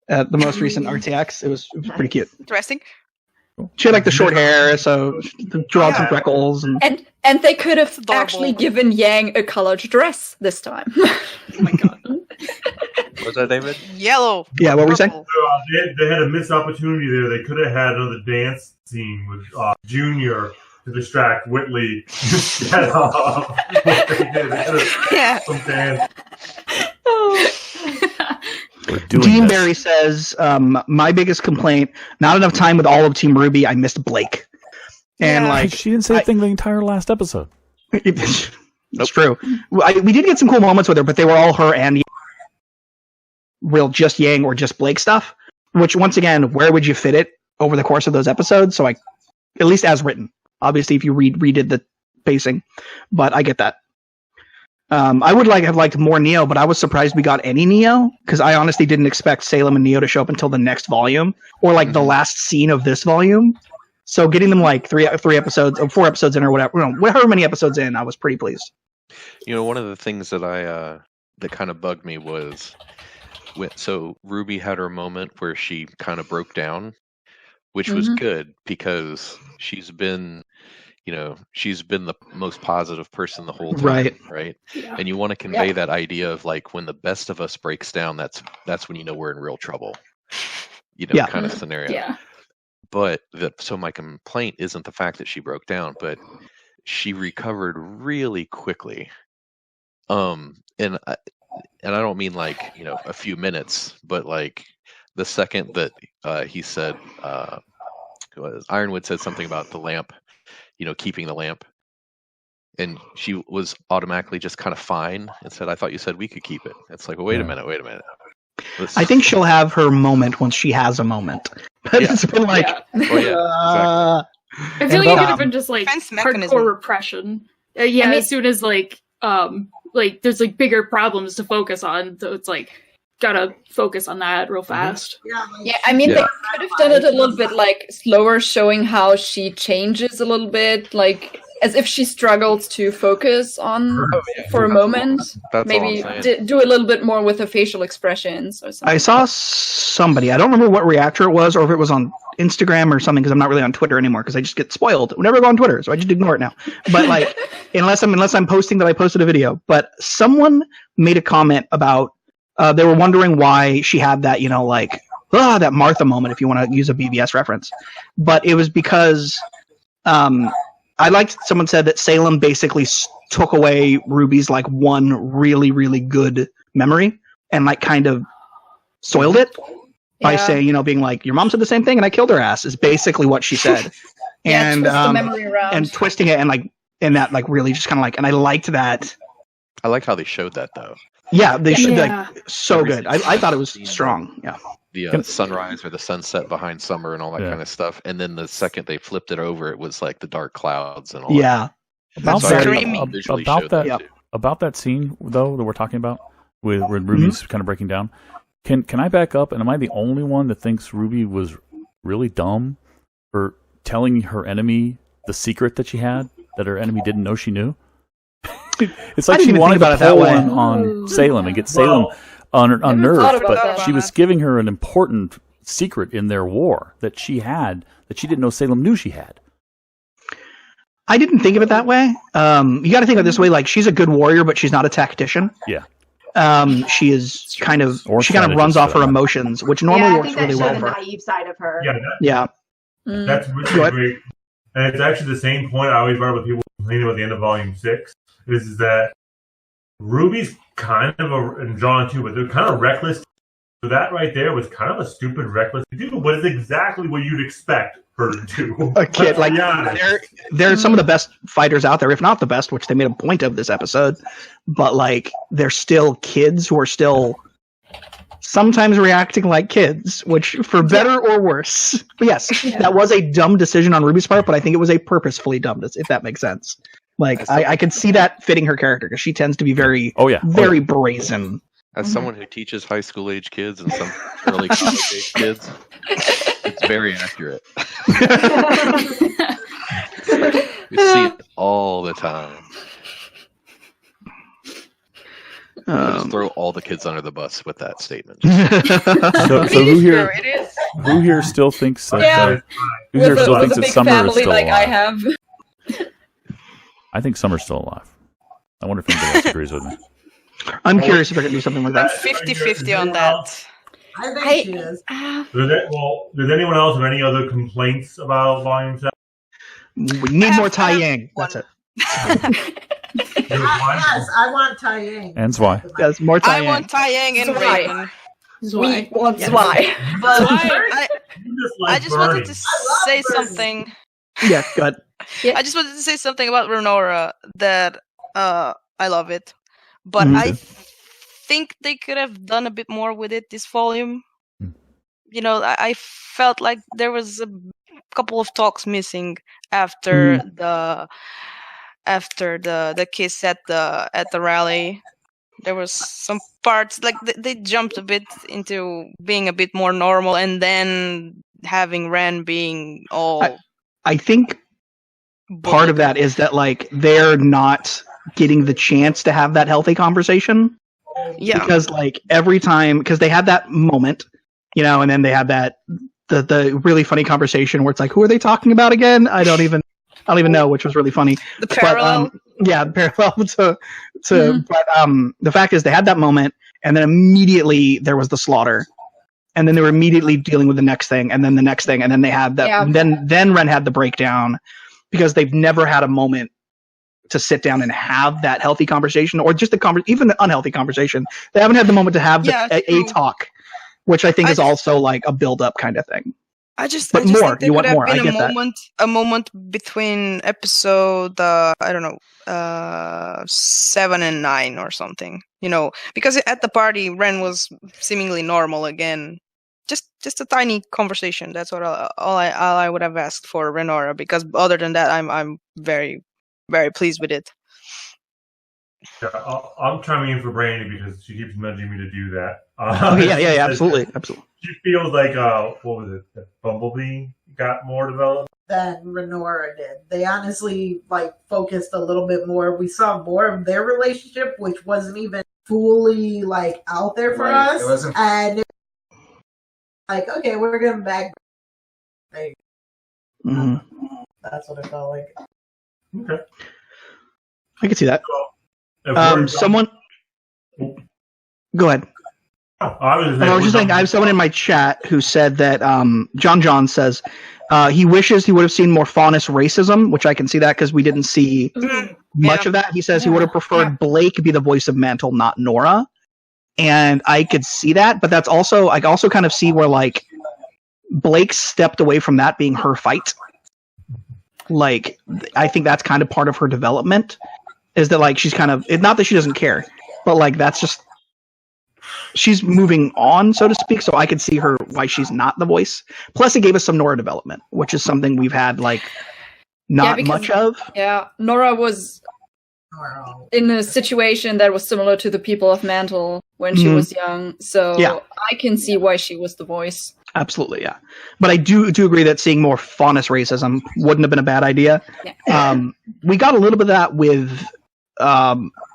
at the most recent RTX. It was pretty cute. Interesting. She had like the short hair, so draw some freckles, and they could have actually given Yang a colored dress this time. Oh my god. Was that David? Yellow. Yeah, what were we saying? They had a missed opportunity there. They could have had another dance scene with Junior to distract Whitley. They could have some dance. Dean Barry says, my biggest complaint, not enough time with all of Team RWBY. I missed Blake. And like she didn't say a thing the entire last episode. It's true. We did get some cool moments with her, but they were all her and real just Yang or just Blake stuff. Which once again, where would you fit it over the course of those episodes? So at least as written. Obviously, if you redid the pacing, but I get that. I would have liked more Neo, but I was surprised we got any Neo because I honestly didn't expect Salem and Neo to show up until the next volume or like the last scene of this volume. So getting them like 4 episodes in or whatever, however many episodes in, I was pretty pleased. You know, one of the things that that kind of bugged me was so RWBY had her moment where she kind of broke down, which was good because she's been the most positive person the whole time, right? Yeah. And you want to convey that idea of like when the best of us breaks down, that's when you know we're in real trouble, kind of scenario. Yeah. But so my complaint isn't the fact that she broke down, but she recovered really quickly. And I don't mean like a few minutes, but like the second that he said, Ironwood said something about the lamp. Keeping the lamp. And she was automatically just kind of fine and said, I thought you said we could keep it. It's like, well, wait a minute. I think she'll have her moment once she has a moment. But it's been like... Exactly. I feel like it could have been just like hardcore repression. As soon as like there's like bigger problems to focus on. So it's like, gotta focus on that real fast. Yeah, I mean, they could have done it a little bit like slower, showing how she changes a little bit, like as if she struggles to focus on for a moment. That's maybe do a little bit more with her facial expressions or something. I saw somebody, I don't remember what reactor it was or if it was on Instagram or something because I'm not really on Twitter anymore because I just get spoiled whenever I go on Twitter, so I just ignore it now. But like, unless I'm posting that I posted a video, but someone made a comment about they were wondering why she had that, that Martha moment, if you want to use a BVS reference. But it was because someone said that Salem basically took away RWBY's like one really, really good memory and like kind of soiled it. by saying, being like, your mom said the same thing and I killed her ass is basically what she said. Yeah, twist the memory around. And twisting it and that really just kind of and I liked that. I like how they showed that though. Yeah, they should so good. I thought it was strong. Yeah. The sunrise or the sunset behind Summer and all that kind of stuff. And then the second they flipped it over, it was like the dark clouds and all that. About that scene though that we're talking about with Ruby's kind of breaking down. Can I back up? And am I the only one that thinks Ruby was really dumb for telling her enemy the secret that she had that her enemy didn't know she knew? It's like she wanted to pull on Salem and get Salem unnerved, but she was giving her an important secret in their war that she had that she didn't know Salem knew she had. I didn't think of it that way. You got to think of it this way: like she's a good warrior, but she's not a tactician. Yeah. She is kind of runs off her emotions, which normally works really well for her. The naive side of her. Yeah. That's really great. And it's actually the same point I always brought up with people complaining about the end of Volume 6, is that Ruby's kind of and John too, but they're kind of reckless. So that right there was kind of a stupid, reckless to do, but it's exactly what you'd expect her to do. A kid, they're some of the best fighters out there, if not the best, which they made a point of this episode. But they're still kids who are still sometimes reacting like kids, which for better or worse. But yes, that was a dumb decision on Ruby's part, but I think it was a purposefully dumb, if that makes sense. I could see that fitting her character because she tends to be very brazen. As someone who teaches high school age kids and some early college age kids, it's very accurate. You see it all the time. Just throw all the kids under the bus with that statement. So who here still thinks that? Who here still thinks that Summer is still alive? I have. I think Summer's still alive. I wonder if anybody else agrees with me. I'm curious if I can do something like that. I'm 50-50 on that. I think she is. Does anyone else have any other complaints about Volume 7? We need more Tai Yang. That's it. Yes, I want Tai Yang. And Zwei. Yes, more Tai Yang. I want Tai Yang and Raven. We want Zwei. But I just wanted to say something. Yeah, go ahead. I just wanted to say something about Renora that I love it. But I think they could have done a bit more with it this volume. I felt like there was a couple of talks missing after the kiss at the rally. There was some parts they jumped a bit into being a bit more normal, and then having Ren being all. I think part of that is that they're not getting the chance to have that healthy conversation. Yeah. Because every time, because they had that moment, and then they had that the really funny conversation where it's who are they talking about again? I don't even know, which was really funny. The parallel. The parallel to but the fact is they had that moment, and then immediately there was the slaughter. And then they were immediately dealing with the next thing, and then the next thing, and then they had that. Yeah. Then Ren had the breakdown because they've never had a moment to sit down and have that healthy conversation, or just even the unhealthy conversation. They haven't had the moment to have a talk, which I think is also a build-up kind of thing. But more. Think there you want more. Been I get a moment between episode 7 and 9 or something. Because at the party Ren was seemingly normal again. Just a tiny conversation. That's what all I would have asked for Renora. Because other than that, I'm very, very pleased with it. Yeah, I'm chiming in for Brandy because she keeps nudging me to do that. Absolutely. She feels like what was it? That Bumblebee got more developed than Renora did. They honestly focused a little bit more. We saw more of their relationship, which wasn't even fully out there for us. It wasn't, and it was okay, we're getting back. That's what it felt like. Okay, I can see that. Someone, go ahead. I was just saying, I have someone in my chat who said that John says he wishes he would have seen more Faunus racism, which I can see that because we didn't see much of that. He says he would have preferred Blake be the voice of Mantle, not Nora. and I could see that, but that's also I also kind of see where like Blake stepped away from that being her fight. Like, I think that's kind of part of her development, is that like she's kind of, not that she doesn't care, but like that's just, she's moving on, so to speak. So I could see her why she's not the voice. Plus, it gave us some Nora development, which is something we've had like not much of. Yeah, Nora was in a situation that was similar to the people of Mantle when she was young. So I can see why she was the voice. Absolutely, yeah. But I do agree that seeing more Faunus racism wouldn't have been a bad idea. Yeah. We got a little bit of that with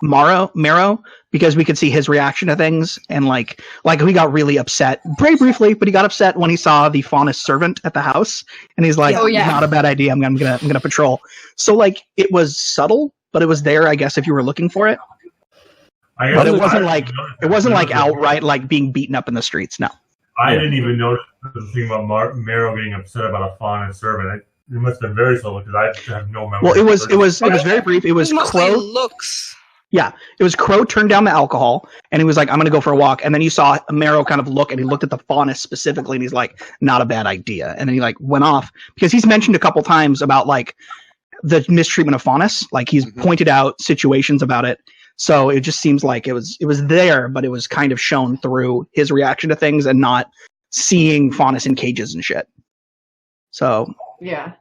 Marrow, because we could see his reaction to things, and like he got really upset, very briefly, but he got upset when he saw the Faunus servant at the house, and he's like, not a bad idea, I'm gonna patrol. So like, it was subtle, but it was there, I guess, if you were looking for it. But it wasn't like outright like being beaten up in the streets, no. I didn't even notice the thing about Marrow being upset about a Faunus servant. It must have been very subtle because I have no memory. Well, it was very brief. It was Crow. Looks. Yeah, it was Crow turned down the alcohol, and he was like, "I'm going to go for a walk." And then you saw Marrow kind of look, and he looked at the Faunus specifically, and he's like, "Not a bad idea." And then he like went off because he's mentioned a couple times about like the mistreatment of Faunus. Like he's pointed out situations about it. So it just seems like it was there, but it was kind of shown through his reaction to things and not seeing Faunus in cages and shit. So yeah.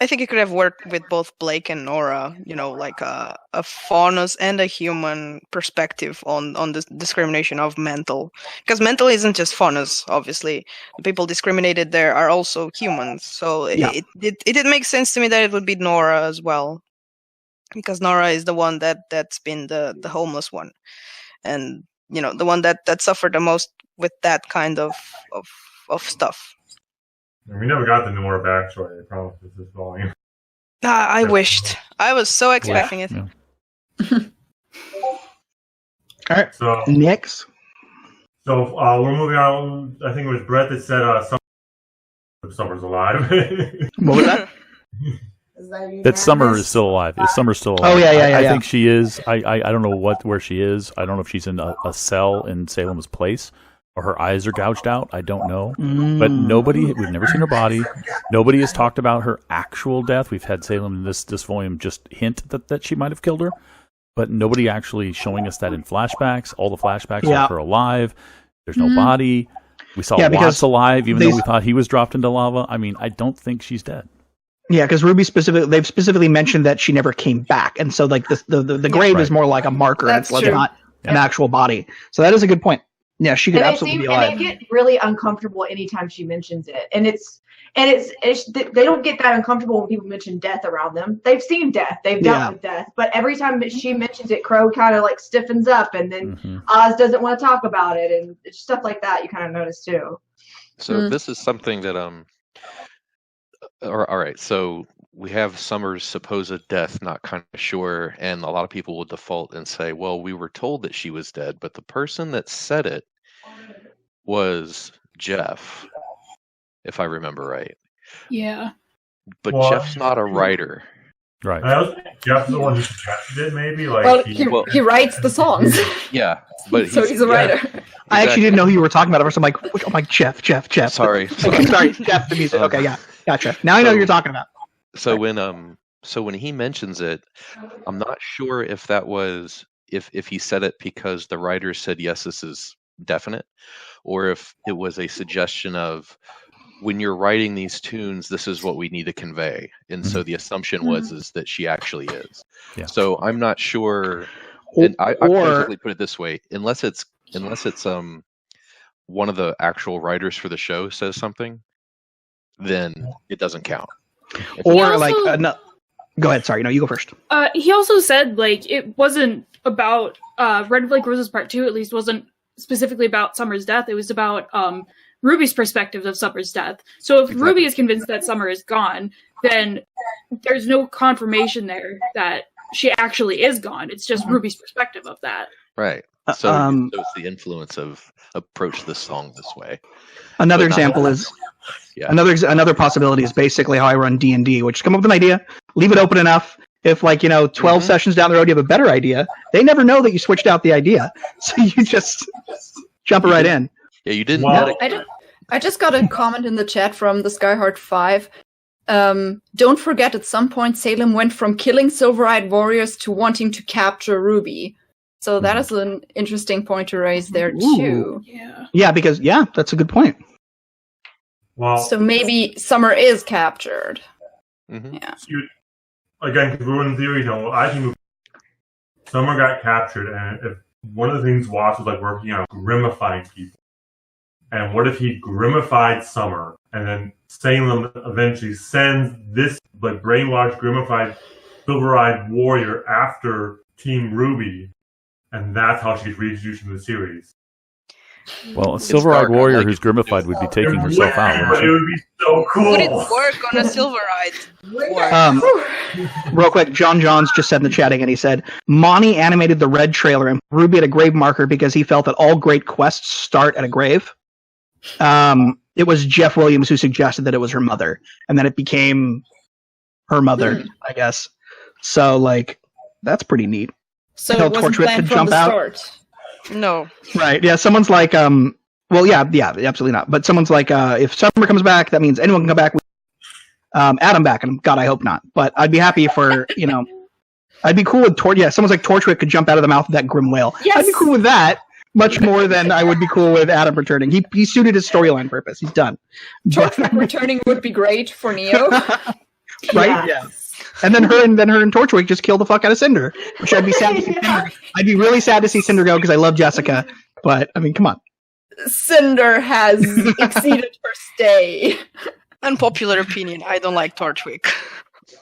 I think it could have worked with both Blake and Nora. You know, like a Faunus and a human perspective on the discrimination of Mantle, because Mantle isn't just Faunus. Obviously, the people discriminated there are also humans. So it did make sense to me that it would be Nora as well. Because Nora is the one that's been the homeless one, and you know, the one that suffered the most with that kind of stuff. We never got the Nora backstory. I promise this volume. I wished. I was so expecting it. Yeah. All right. So next. So we're moving on. I think it was Brett that said Summer's alive. What was that? That Summer is still alive. Is Summer still alive? Oh yeah. I think she is. I don't know where she is. I don't know if she's in a cell in Salem's Place or her eyes are gouged out. I don't know. But we've never seen her body. Nobody has talked about her actual death. We've had Salem in this volume just hint that she might have killed her, but nobody actually showing us that in flashbacks. All the flashbacks are her alive. There's no body. We saw Watts alive, even though we thought he was dropped into lava. I mean, I don't think she's dead. Yeah, because RWBY they've specifically mentioned that she never came back, and so like the grave is more like a marker. It's like not an actual body. So that is a good point. Yeah, she could absolutely be alive. And they get really uncomfortable anytime she mentions it, and it's they don't get that uncomfortable when people mention death around them. They've seen death, they've dealt with death, but every time that she mentions it, Crow kind of like stiffens up, and then Oz doesn't want to talk about it, and stuff like that. You kind of notice too. So this is something that all right, so we have Summer's supposed death, not kind of sure, and a lot of people will default and say, well, we were told that she was dead, but the person that said it was Jeff, if I remember right. Yeah. But Jeff's not a writer. Right. I also think Jeff's the one who suggested it, maybe. Like he writes the songs. Yeah, but so he's a writer. Exactly. I actually didn't know who you were talking about at first. I'm like Jeff. Sorry. Okay, sorry, Jeff, the music. Okay, yeah. Gotcha. Now I know who you're talking about. So when he mentions it, I'm not sure if that was if he said it because the writer said yes, this is definite, or if it was a suggestion of when you're writing these tunes, this is what we need to convey. And so the assumption is that she actually is. Yeah. So I'm not sure. And I basically put it this way: unless it's one of the actual writers for the show says something, then it doesn't count. Or go ahead. Sorry, no, you go first. He also said like it wasn't about Red Flake Roses Part 2. At least wasn't specifically about Summer's death. It was about RWBY's perspective of Summer's death. So if RWBY is convinced that Summer is gone, then there's no confirmation there that she actually is gone. It's just RWBY's perspective of that. Right. So it's the influence of approach this song this way. Another example is another possibility is basically how I run D&D, which is come up with an idea, leave it open enough, If 12 sessions down the road you have a better idea, they never know that you switched out the idea, so you just jump right in. Yeah, you didn't. I just got a comment in the chat from the Skyheart 5. Don't forget, at some point Salem went from killing Silver-Eyed warriors to wanting to capture RWBY. So that is an interesting point to raise there too. Yeah, because that's a good point. Well, so maybe Summer is captured. Yeah. Again, because we're in theory, I think Summer got captured, and if one of the things Watts was working on grimifying people, and what if he grimified Summer, and then Salem eventually sends this brainwashed, grimified, silver-eyed warrior after Team RWBY, and that's how she gets reintroduced into the series. Well, a silver-eyed warrior who's grimified would be taking herself out. But it would be so cool. Would it work on a silver-eyed warrior? Real quick, John Johns just said in the chatting, and he said, Monty animated the Red trailer and RWBY at a grave marker because he felt that all great quests start at a grave. It was Jeff Williams who suggested that it was her mother, and then it became her mother, I guess. So, that's pretty neat. So it wasn't planned from the start. No. Right. Yeah. Someone's like, absolutely not. But someone's like, if Summer comes back, that means anyone can come back. Adam back, and God, I hope not. But I'd be happy for I'd be cool with someone's like Torchwick could jump out of the mouth of that grim whale. Yes! I'd be cool with that much more than I would be cool with Adam returning. He suited his storyline purpose. He's done. Torchwick returning would be great for Neo. Right? Yeah. And then her and Torchwick just kill the fuck out of Cinder, which I'd be sad to see Cinder. I'd be really sad to see Cinder go because I love Jessica, but I mean, come on. Cinder has exceeded her stay. Unpopular opinion. I don't like Torchwick.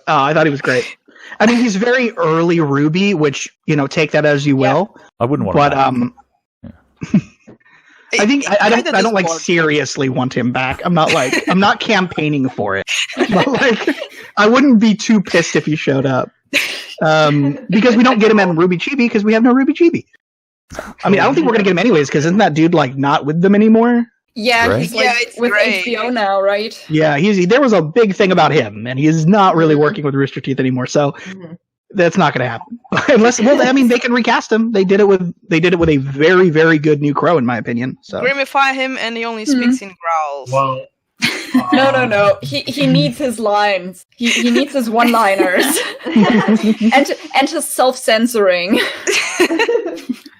Oh, I thought he was great. I mean, he's very early RWBY, which take that as you will. I wouldn't want. But I think I don't seriously want him back. I'm not campaigning for it. But I wouldn't be too pissed if he showed up. Because we don't get him in RWBY Chibi because we have no RWBY Chibi. I mean, I don't think we're gonna get him anyways because isn't that dude not with them anymore? Yeah, right? he's with HBO now, right? Yeah, there was a big thing about him, and he's not really working with Rooster Teeth anymore. So that's not going to happen. Unless, they can recast him. They did it with a very, very good new Crow, in my opinion. So grimify him, and he only speaks in growls. Well, no. He needs his lines. He needs his one-liners, and his self-censoring.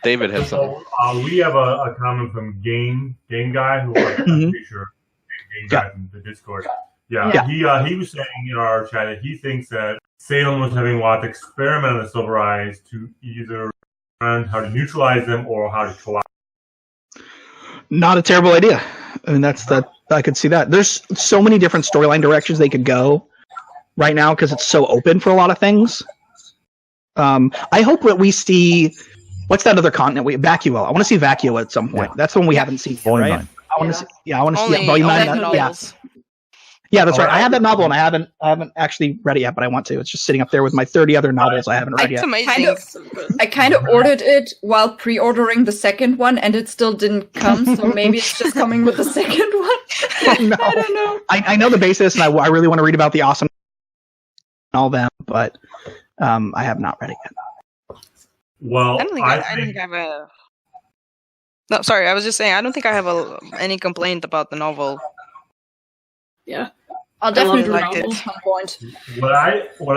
David has something. So, we have a comment from Game Guy, who I'm pretty sure Game Guy from the Discord. Yeah. He was saying in our chat that he thinks that Salem was having Watts experiment on the Silver Eyes to either learn how to neutralize them or how to collide. Not a terrible idea. I mean, I could see that. There's so many different storyline directions they could go right now because it's so open for a lot of things. I hope that we see. What's that other continent? Vacuo. I want to see Vacuo at some point. That's the one we haven't seen. Volume right? 9. I want to see. Yeah, I want to see Volume 9. Yeah, that's right. I have that novel, and I haven't actually read it yet, but I want to. It's just sitting up there with my 30 other novels I haven't read yet. Amazing. I kind of ordered it while pre-ordering the second one, and it still didn't come. So maybe it's just coming with the second one. No. I don't know. I know the basis, and I really want to read about the awesome and all them, but I have not read it yet. Well, I don't think I have a. No, sorry. I was just saying I don't think I have any complaint about the novel. Yeah, I'll definitely like it it. at some point. What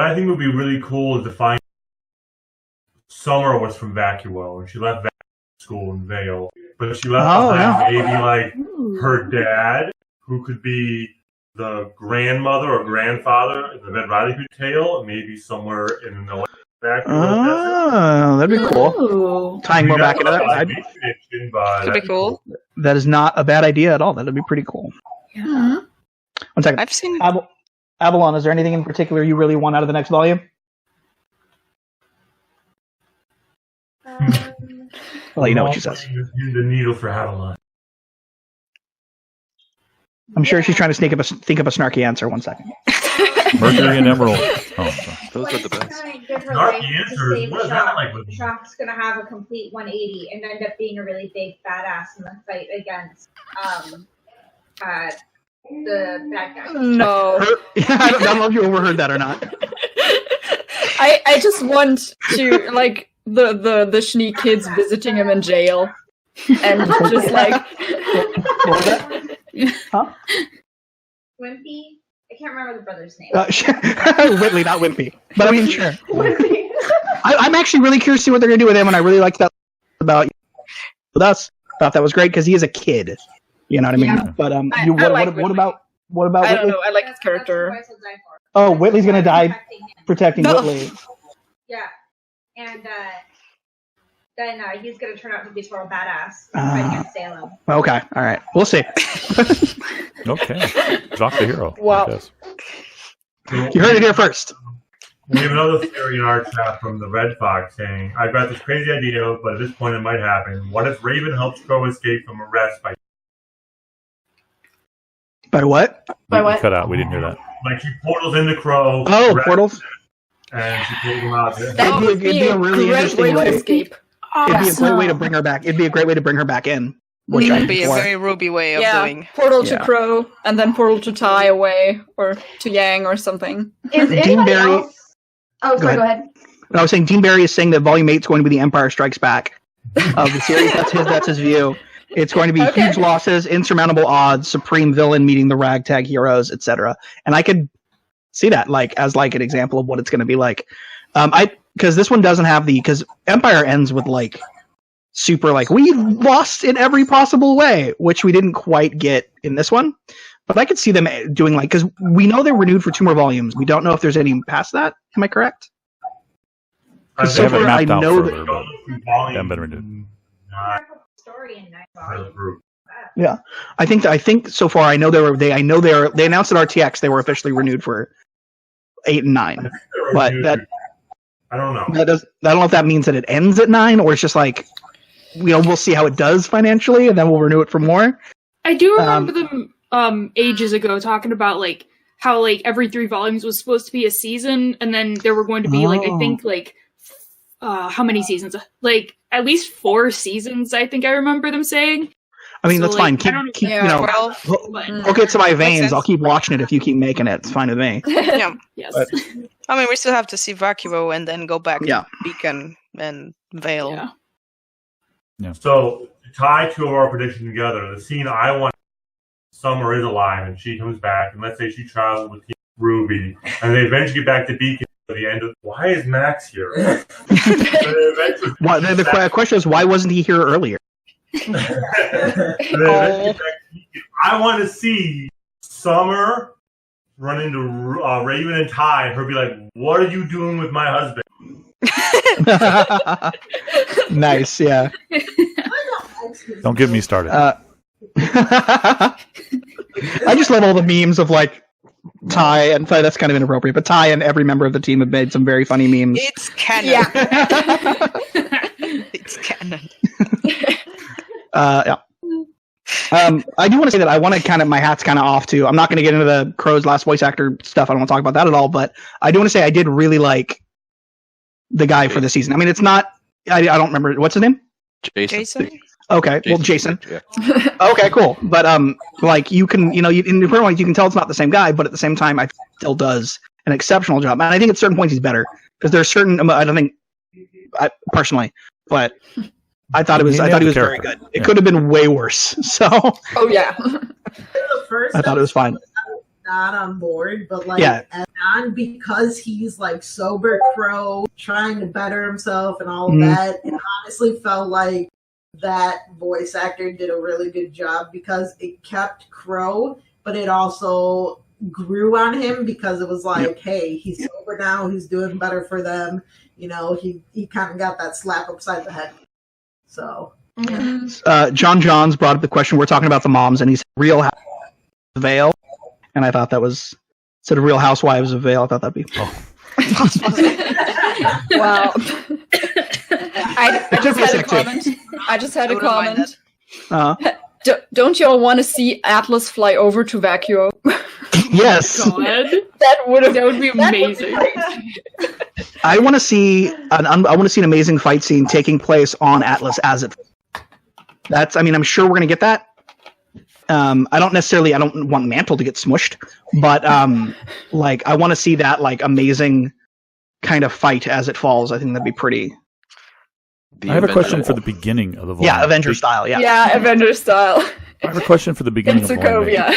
I think would be really cool is to find Summer was from Vacuo, and she left school in Vale, but she left behind maybe her dad, who could be the grandmother or grandfather in the Red Riding Hood tale, maybe somewhere in the Vacuo. Oh, that'd be cool. Ooh. Tying more back into that. Could be cool. That is not a bad idea at all. That'd be pretty cool. Yeah. 1 second. I've seen Avalon. Is there anything in particular you really want out of the next volume? I'll let you know what she says. The needle for Avalon. I'm sure she's trying to think up a snarky answer. 1 second. Mercury and Emerald. Oh, sorry. Those are the best. Snarky answers. What is that like? Shock's gonna have a complete 180 and end up being a really big badass in the fight against the bad guy. No. I don't know if you overheard that or not. I just want to like the Schnee kids visiting him in jail, and just like. What was that? Huh? Wimpy? I can't remember the brother's name. Whitley, not Wimpy. But I mean, sure. I'm actually really curious to see what they're going to do with him, and I really liked that about with us. Thought that was great because he is a kid. You know what I mean? Yeah. But what about I don't Whitley? know. I like his character. Oh, Whitley's going to die protecting Whitley. Yeah, and then he's gonna turn out to be a total badass fight against Salem. Okay, all right. We'll see. Okay. Drop the hero. Wow. I guess. You heard it here first. We have another theory in our chat from the Red Fox saying, I've got this crazy idea, but at this point it might happen. What if Raven helps Crow escape from arrest by... By what? By what? Cut out. We didn't hear that. Like she portals into Crow. Oh, arrests portals? him, and she pulls him out. That would It'd be a really great interesting way to way. escape. It'd be a great way to bring her back. It'd be a great way to bring her back in. Which It I'm would be a for. very RWBY way of doing. Portal to Yeah. Crow, and then portal to Tai away, or to Yang or something. Is Dean anybody Barry- else? Oh, sorry. Go ahead. I was saying Dean Barry is saying that Volume 8 is going to be the Empire Strikes Back of the series. That's his view. It's going to be Okay. huge losses, insurmountable odds, supreme villain meeting the ragtag heroes, etc. And I could see that as an example of what it's going to be like. Because this one doesn't have because Empire ends with super we lost in every possible way, which we didn't quite get in this one. But I could see them doing because we know they're renewed for 2 more volumes. We don't know if there's any past that. Am I correct? I So haven't far, I mapped out know further, that. but haven't been renewed. Story in 9 volumes. Yeah, I think so far I know they announced at RTX they were officially renewed for 8 and 9. But that I don't know. I don't know if that means that it ends at 9 or it's just we'll see how it does financially and then we'll renew it for more. I do remember them ages ago talking about how every 3 volumes was supposed to be a season, and then there were going to be I think how many seasons? At least 4 seasons. I think I remember them saying. I mean, So, that's fine. I don't- Keep 12. hook it to my veins. I'll keep watching it if you keep making it. It's fine with me. Yeah. Yes. But- I mean, we still have to see Vacuo and then go back Yeah. to Beacon and Vale. Yeah. So, to tie 2 of our predictions together, the scene I want, Summer is alive and she comes back, and let's say she travels with RWBY, and they eventually get back to Beacon at the end of, why is Max here? The question is, why wasn't he here earlier? I want to see Summer run into Raven and Ty, and her be like, what are you doing with my husband? Nice, yeah. Don't get me started. I just love all the memes of Ty and that's kind of inappropriate, but Ty and every member of the team have made some very funny memes. It's canon. Yeah. It's canon. Yeah. I do want to say that I want to my hat's kind of off too. I'm not going to get into the Crow's last voice actor stuff. I don't want to talk about that at all, but I do want to say I did really like the guy for the season. I mean, it's not, I don't remember, what's his name? Jason? Okay, well, Jason. Yeah. Okay, cool. But you can, in the current one, you can tell it's not the same guy, but at the same time, I still does an exceptional job. And I think at certain points he's better because there's certain. I don't think, personally, but I thought it was. I thought he was very good. It could have been way worse. So. Oh yeah. I thought it was fine. Not on board, but Yeah. as on because he's sober Crow, trying to better himself and all of that. It honestly felt like that voice actor did a really good job because it kept Crow, but it also grew on him because it was hey, he's sober now, he's doing better for them. He kind of got that slap upside the head. So John Johns brought up the question. We're talking about the moms, and he said Real Housewives of Vale, and I thought that was instead of Real Housewives of Vale. I thought that'd be. Wow. I just had a comment. I just had a comment. Don't you all want to see Atlas fly over to Vacuo? Yes. God. That would be amazing. I want to see an amazing fight scene taking place on Atlas as it. I'm sure we're gonna get that. I don't want Mantle to get smushed, but I want to see that amazing kind of fight as it falls. I think that'd be pretty. I have a question for the beginning of the volume. Yeah, Avenger style. Yeah. Yeah, Avenger style. I have a question for the beginning of the volume. Yeah.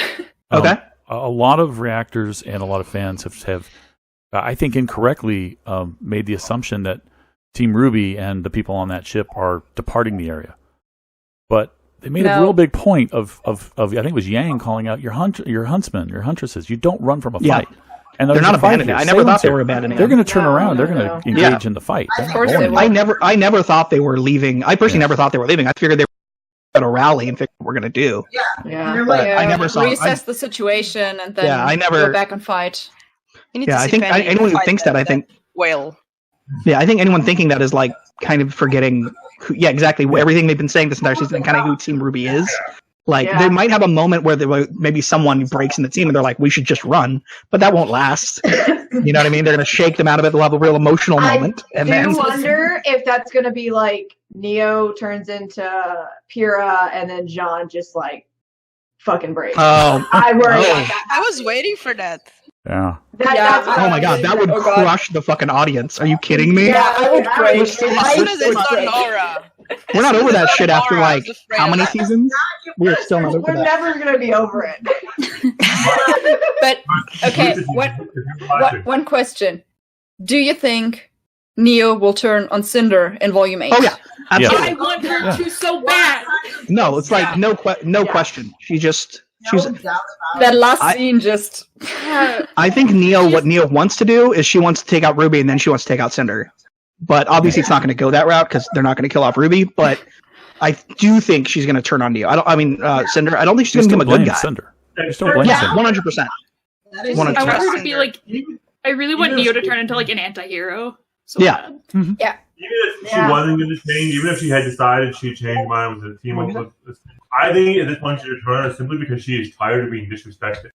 Okay. A lot of reactors and a lot of fans have I think incorrectly, made the assumption that Team RWBY and the people on that ship are departing the area. But they made a real big point of I think it was Yang calling out your huntsmen, your huntresses. You don't run from a fight. And they're not abandoning it. I never thought they were abandoning it. They're going to turn around. They're going to engage in the fight. Of course they will. I never thought they were leaving. I personally never thought they were leaving. I figured they were going to rally and figure what we're going to do. Yeah. But I never saw. Reassess the situation and then go back and fight. I think anyone who thinks that, I think. Whale. Yeah, I think anyone thinking that is like kind of forgetting. Exactly. Everything they've been saying this entire season and kind of who Team RWBY is. Like, they might have a moment where maybe someone breaks in the team and they're like, we should just run. But that won't last. You know what I mean? They're going to shake them out of it. They'll have a real emotional moment. I do wonder if that's going to be like Neo turns into Pyrrha and then Jean just like fucking breaks. Oh. I worry about that. I was waiting for that. Yeah. Oh my god, that would crush the fucking audience. Are you kidding me? Yeah, I would break. As soon as I saw Nora. We're not over that shit after like how many seasons? We're still not over We're that. never going to be over it. But okay, one question: do you think Neo will turn on Cinder in Volume 8? Oh yeah, absolutely. I want her to so bad. No, it's like no question. She's that last scene just. I think what Neo wants to do is she wants to take out RWBY and then she wants to take out Cinder. But obviously, it's not going to go that route because they're not going to kill off RWBY. But I do think she's going to turn on Neo. Cinder. I don't think she's going to give him a good guy. Cinder. Yeah, 100%. I want her to be like. I really want Neo to turn into like an anti-hero. So yeah. Mm-hmm. Yeah. Even if she wasn't going to change, even if she had decided she changed mind with the team, I think at this point she should turn her simply because she is tired of being disrespected.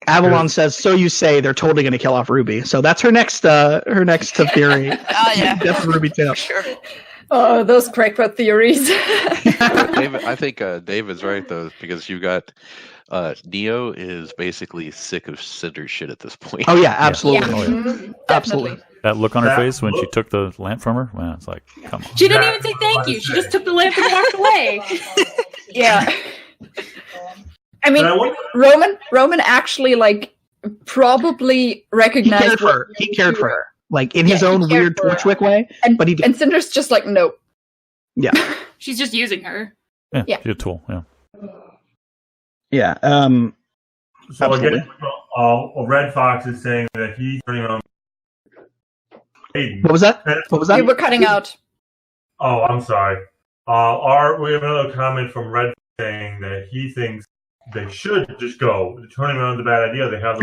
Avalon says, "So you say they're totally going to kill off RWBY." So that's her next theory. Oh yeah, that's RWBY too. Sure. Oh, those crackpot theories. David, I think David's right though, because you got Neo is basically sick of Cinder shit at this point. Oh yeah, absolutely. Yeah. Oh, yeah. Absolutely. That look on her face when she took the lamp from her, man, it's like, come on. She didn't even say thank you. She just took the lamp and walked away. Yeah. I mean, Roman actually like probably recognized he cared for her, like in his own weird Torchwick way. But he did. And Cinder's just like, no. Yeah. She's just using her. Yeah. She's a tool. Yeah. Yeah. So again, Red Fox is saying that he's turning on Aiden. What was that? You were cutting out. Oh, I'm sorry. We have another comment from Red saying that he thinks they should just go. Turning around is a bad idea. They have the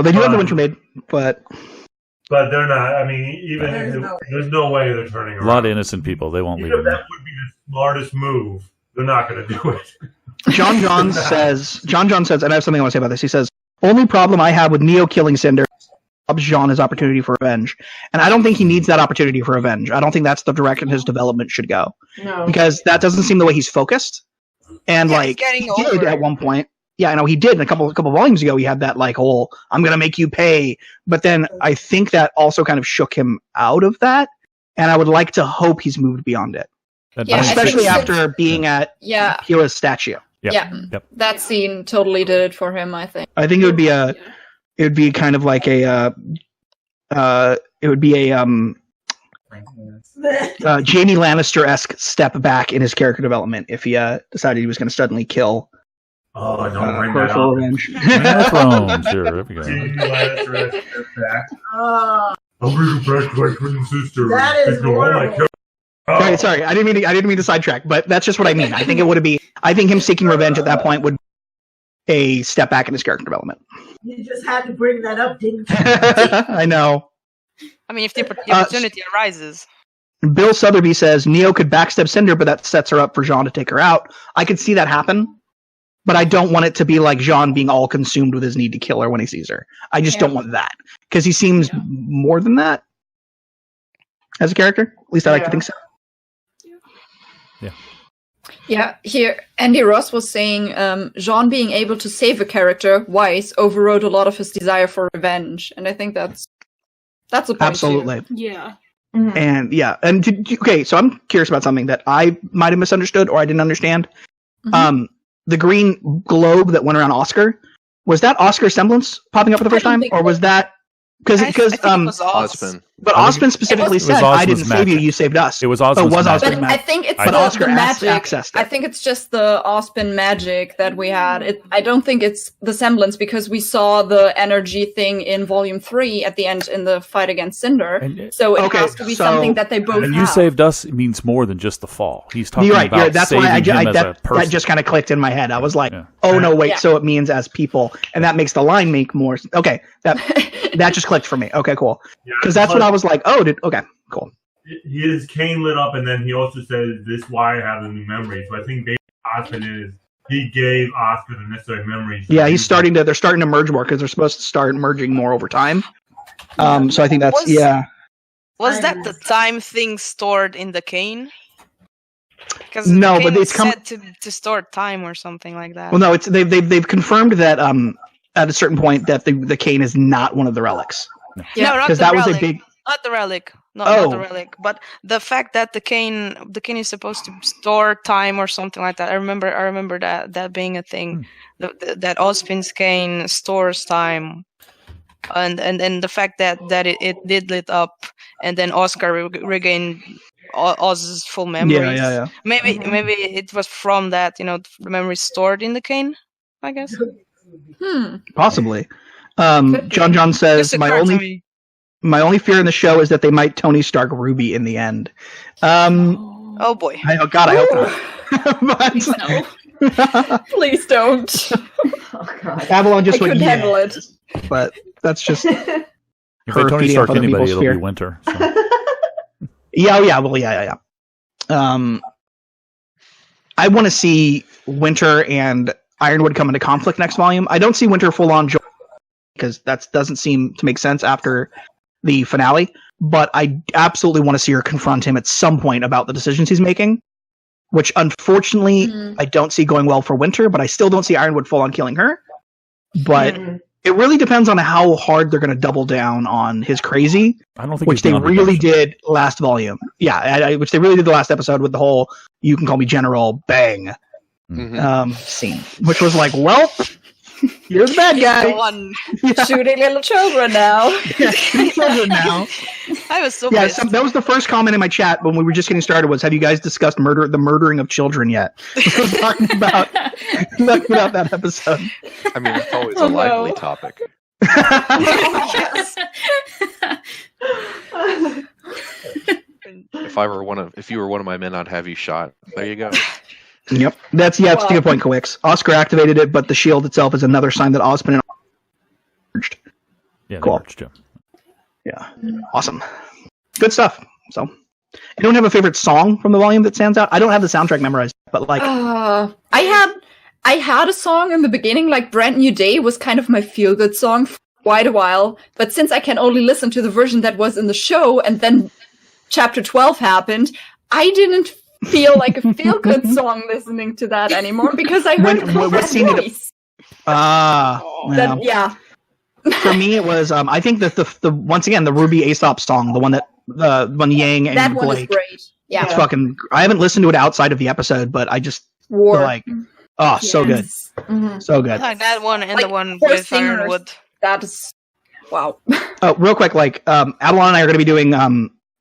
they do have the Winter Maid, but they're not. I mean, there's no way they're turning around. A lot of innocent people. They won't leave. That would be the smartest move. They're not going to do it. John says, and I have something I want to say about this. He says, only problem I have with Neo killing Cinder robs Jean his opportunity for revenge. And I don't think he needs that opportunity for revenge. I don't think that's the direction his development should go. No. Because that doesn't seem the way he's focused. And he did at one point. Yeah, I know he did. And a couple volumes ago, he had that like whole, I'm going to make you pay. But then I think that also kind of shook him out of that. And I would like to hope he's moved beyond it. Yeah, especially after being at Kira's statue. Yep. That scene totally did it for him, I think. I think it would be kind of like Jamie Lannister-esque step back in his character development if he decided he was going to suddenly kill. Oh, don't bring that up. Revenge. Sure, there we go. Jamie Lannister step back. I'll bring you back to my twin sister. That is horrible. Sorry, I didn't mean to sidetrack, but that's just what I mean. I think it would be. I think him seeking revenge at that point would be a step back in his character development. You just had to bring that up, didn't you? I know. I mean, if the opportunity arises. Bill Sotheby says Neo could backstab Cinder, but that sets her up for Jean to take her out. I could see that happen, but I don't want it to be like Jean being all consumed with his need to kill her when he sees her. I just don't want that because he seems more than that as a character. At least I like to think so. Yeah, here Andy Ross was saying Jean being able to save a character, Weiss, overrode a lot of his desire for revenge, and I think that's a point Absolutely. too. Yeah. Mhm. And yeah, and okay, so I'm curious about something that I might have misunderstood or I didn't understand. The green globe that went around Oscar, was that Oscar semblance popping up for the first time, or was that because Osman. But Osman specifically said, "I didn't save you; you saved us." It was Oh, Osman's it was magic. Osman's But I magic. think it's But the Oscar magic. accessed it. I think it's just the Ospen magic that we had. I don't think it's the semblance because we saw the energy thing in Volume 3 at the end in the fight against Cinder. So it has to be something that they both And have. you saved us means more than just the fall. He's talking You're right. about That's saving why him as a person. that just kind of clicked in my head. I was like, "Oh no, wait!" Yeah. So it means as people, and that makes the line make more. Okay, that just clicked for me. Okay, cool. Because that's what I was like. Oh, okay, cool. His cane lit up, and then he also said, "This is why I have the new memories." So I think basically Oscar is he gave Oscar the necessary memories. Yeah, they're starting to merge more because they're supposed to start merging more over time. So I think that's Was that the time thing stored in the cane? Because No, the cane but it's said to store time or something like that. Well, no, it's they've confirmed that at a certain point that the cane is not one of the relics. No, not because the that relic. was a big. Not the relic. Not Oh. the relic. But the fact that the cane is supposed to store time or something like that. I remember that being a thing. That Ospin's cane stores time. And the fact that it did lit up and then Oscar regained Oz's full memories. Yeah. Maybe it was from that, the memories stored in the cane, I guess. Possibly. John says Just occurred to me. my only fear in the show is that they might Tony Stark Ruby in the end. Oh boy. I hope not. Please don't. Avalon just I went, couldn't yeah. handle it. But that's just If they Tony feeding Stark off other anybody, people's it'll fear. be Winter. Yeah. I want to see Winter and Ironwood come into conflict next volume. I don't see Winter full on joy because that doesn't seem to make sense after the finale. But I absolutely want to see her confront him at some point about the decisions he's making, which unfortunately I don't see going well for Winter. But I still don't see Ironwood full on killing her. But it really depends on how hard they're going to double down on his crazy. I don't think which they really did last volume. Yeah, which they really did the last episode with the whole "you can call me General" bang scene, which was like, well, you're the bad guy. Shooting little children now. Shooting children now. I was so pissed. That was the first comment in my chat when we were just getting started was, have you guys discussed the murdering of children yet? We were talking about that episode. I mean, it's always a lively topic. If you were one of my men, I'd have you shot. There you go. Yep. That's a good point, Coix. Oscar activated it, but the shield itself is another sign that Osman and merged. Yeah, cool. Merged, yeah. Awesome. Good stuff. So, anyone have a favorite song from the volume that stands out? I don't have the soundtrack memorized, but like I had a song in the beginning, like Brand New Day was kind of my feel-good song for quite a while, but since I can only listen to the version that was in the show, and then Chapter 12 happened, I didn't feel like a feel-good song listening to that anymore, because I heard Cobra's voice. Yeah. For me, it was, I think that the once again, the RWBY Aesop song, the one that, when Yang and that one Blake. is great. Yeah. It's fucking, I haven't listened to it outside of the episode, but I just feel like, so good. Mm-hmm. So good. I like that one and Like, the one for with singers, Ironwood. That is, wow. Oh, real quick, like, Avalon and I are going to be doing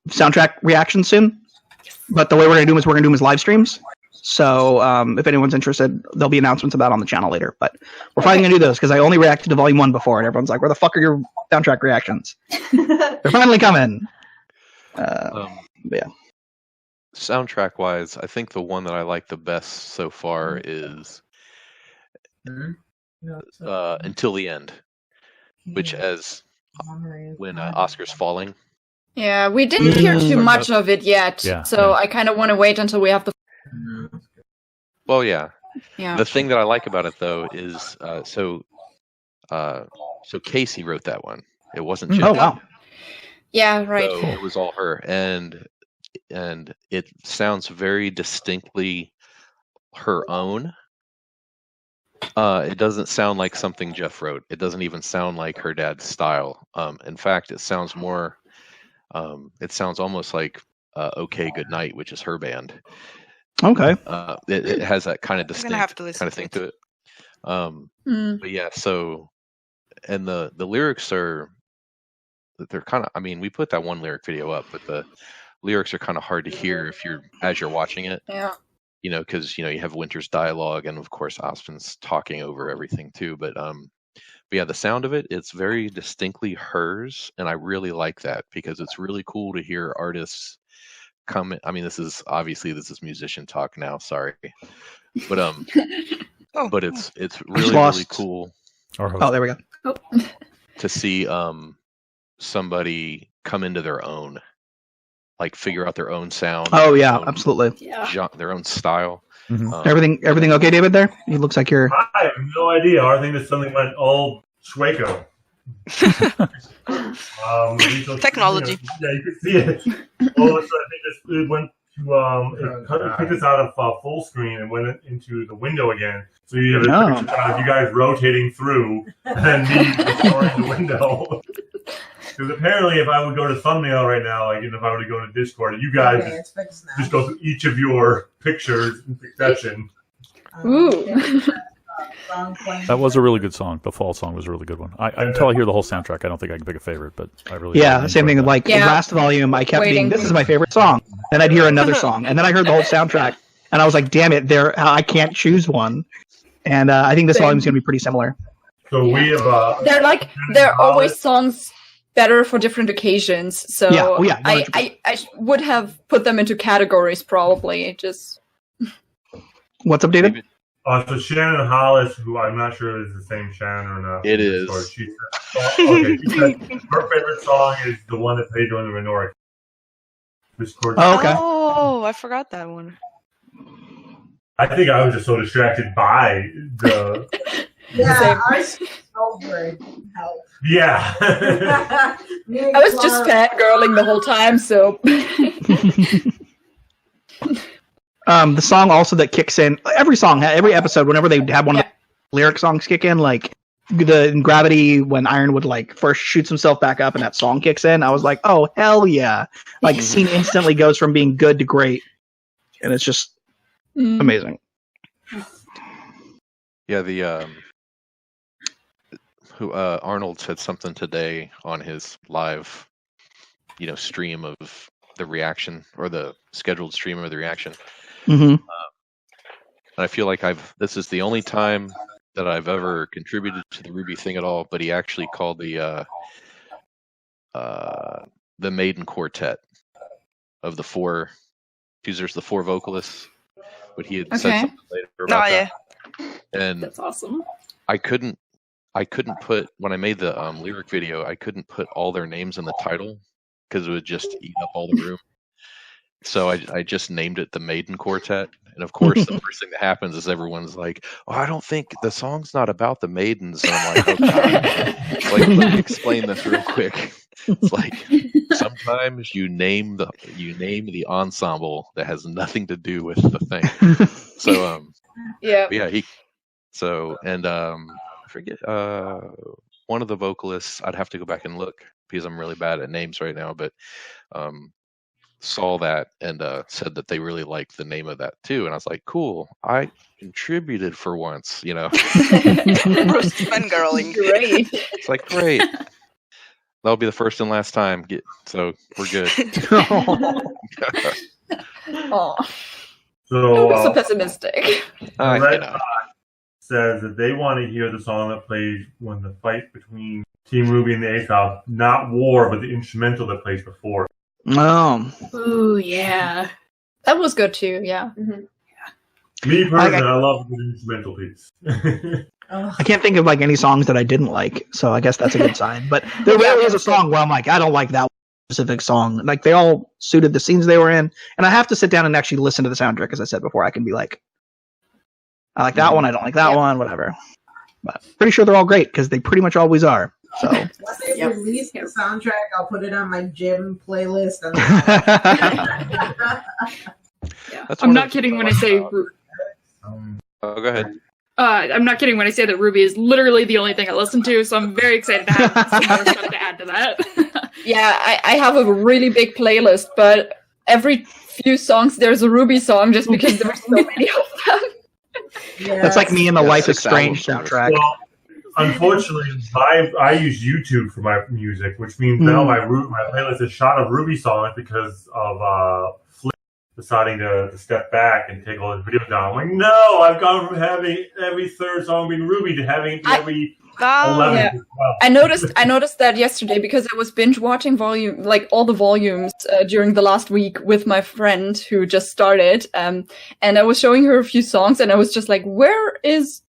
soundtrack reactions soon, but the way we're going to do them is we're going to do them as live streams. So if anyone's interested, there'll be announcements of that on the channel later. But we're finally going to do those because I only reacted to Volume 1 before, and everyone's like, where the fuck are your soundtrack reactions? They're finally coming. Yeah. Soundtrack wise, I think the one that I like the best so far is Until the End, which as when Oscar's falling. Yeah, we didn't hear too much of it yet, so I kind of want to wait until we have the. Well, yeah. Yeah. The thing that I like about it though is so Casey wrote that one. It wasn't just wow. Yeah, right. So it was all her, and it sounds very distinctly her own, it doesn't sound like something Jeff wrote. It doesn't even sound like her dad's style. In fact, it sounds more. It sounds almost like "Okay Goodnight," which is her band. Okay. It has that kind of distinct kind of thing to it. But yeah, so and the lyrics they're kind of. I mean, we put that one lyric video up, but the lyrics are kind of hard to hear as you're watching it. Yeah. Because you have Winter's dialogue, and of course Osmond's talking over everything too. But yeah, the sound of it's very distinctly hers, and I really like that because it's really cool to hear artists come. I mean, this is musician talk now. Sorry, but but it's really cool. Oh, there we go. To see somebody come into their own. Like figure out their own sound. Oh yeah, absolutely. Their own style. Mm-hmm. Everything okay, David? There, it looks like you're. I have no idea. I think that something went all Schwaco. Technology. Yeah, you can see it. All of a sudden, I think it went to it picked us out of full screen and went into the window again. So you have a picture shot of you guys rotating through and me restoring the window. Because apparently, if I would go to thumbnail right now, like if I were to go to Discord, you guys just go through each of your pictures in succession. Ooh. That was a really good song. The fall song was a really good one. Until I hear the whole soundtrack, I don't think I can pick a favorite, but I really same thing. Like the last volume, I kept being, this is my favorite song. Then I'd hear another song, and then I heard the whole soundtrack, and I was like, damn it, I can't choose one. And I think this volume's going to be pretty similar. So we have they're always songs better for different occasions. So I would have put them into categories probably. Just what's up, David? So Shannon Hollis, who I'm not sure is the same Shannon or not. It is. She said her favorite song is the one that played during the Renoric. Oh, okay. Oh, I forgot that one. Oh, I think I was just so distracted by the. Yeah, I over help. Yeah. I was just fangirling the whole time, so. The song also that kicks in every episode, whenever they have one of the lyric songs kick in, like in Gravity when Ironwood like first shoots himself back up and that song kicks in, I was like, oh hell yeah! Like the scene instantly goes from being good to great, and it's just amazing. Yeah, the Arnold said something today on his live, stream of the reaction or the scheduled stream of the reaction. Mm-hmm. And I feel like this is the only time that I've ever contributed to the RWBY thing at all, but he actually called the maiden quartet of the four, because there's the four vocalists, but he had said something later about that. And that's awesome. I couldn't put, when I made the lyric video, I couldn't put all their names in the title because it would just eat up all the room. So I just named it the Maiden Quartet. And of course, the first thing that happens is everyone's like, oh, I don't think the song's not about the maidens. And I'm like, oh, God. Like, let me explain this real quick. It's like sometimes you name the ensemble that has nothing to do with the thing. So I forget one of the vocalists, I'd have to go back and look because I'm really bad at names right now, but saw that and said that they really liked the name of that too, and I was like, cool, I contributed for once, Fangirling. Great. It's like, great, that'll be the first and last time, so we're good. So pessimistic. Red says that they want to hear the song that plays when the fight between Team RWBY and the A-Style, not War, but the instrumental that plays before. Oh. Ooh, yeah. That was good too, yeah. Mm-hmm. Me personally, I love the instrumental piece. I can't think of like any songs that I didn't like, so I guess that's a good sign. But there really is a song where I'm like, I don't like that specific song. Like they all suited the scenes they were in, and I have to sit down and actually listen to the soundtrack, as I said before. I can be like, I like that one, I don't like that one, whatever. But pretty sure they're all great because they pretty much always are. So once they release the soundtrack, I'll put it on my gym playlist. I'm not kidding when I say Oh, go ahead. I'm not kidding when I say that RWBY is literally the only thing I listen to, so I'm very excited to have some more stuff to add to that. Yeah, I have a really big playlist, but every few songs there's a RWBY song just because there's so many of them. Yeah. That's like me and the Life is 6 Strange albums. soundtrack. Well, unfortunately, I use YouTube for my music, which means now my playlist is shot of RWBY songs because of Flip deciding to step back and take all his videos down. I'm like, no, I've gone from having every third song being RWBY to having every 11. Yeah. I noticed that yesterday because I was binge watching all the volumes during the last week with my friend who just started, and I was showing her a few songs, and I was just like, "Where is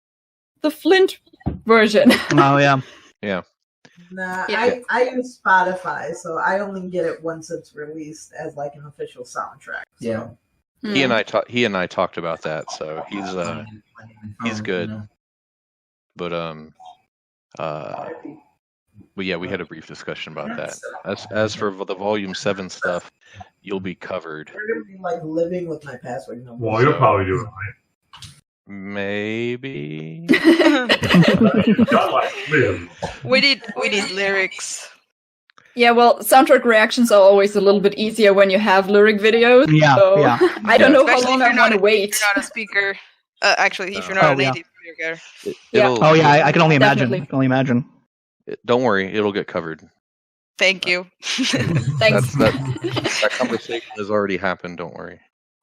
the Flint version?" Oh yeah. Yeah. Nah, Yeah. I use Spotify, so I only get it once it's released as like an official soundtrack. So. Yeah. He and I talked about that, so he's good. But yeah, we had a brief discussion about that. As for the Volume 7 stuff, you'll be covered. We're gonna be like living with my password number. Well, you'll probably do it right. Maybe. We did lyrics. Yeah, well, soundtrack reactions are always a little bit easier when you have lyric videos. Yeah, so yeah. I don't know Especially how long if I you're want to not wait. If you're not a speaker. Actually, if you're not a native speaker. Oh yeah, I can only imagine. Definitely. I can only imagine. Don't worry, it'll get covered. Thank you. Thanks. That conversation has already happened. Don't worry.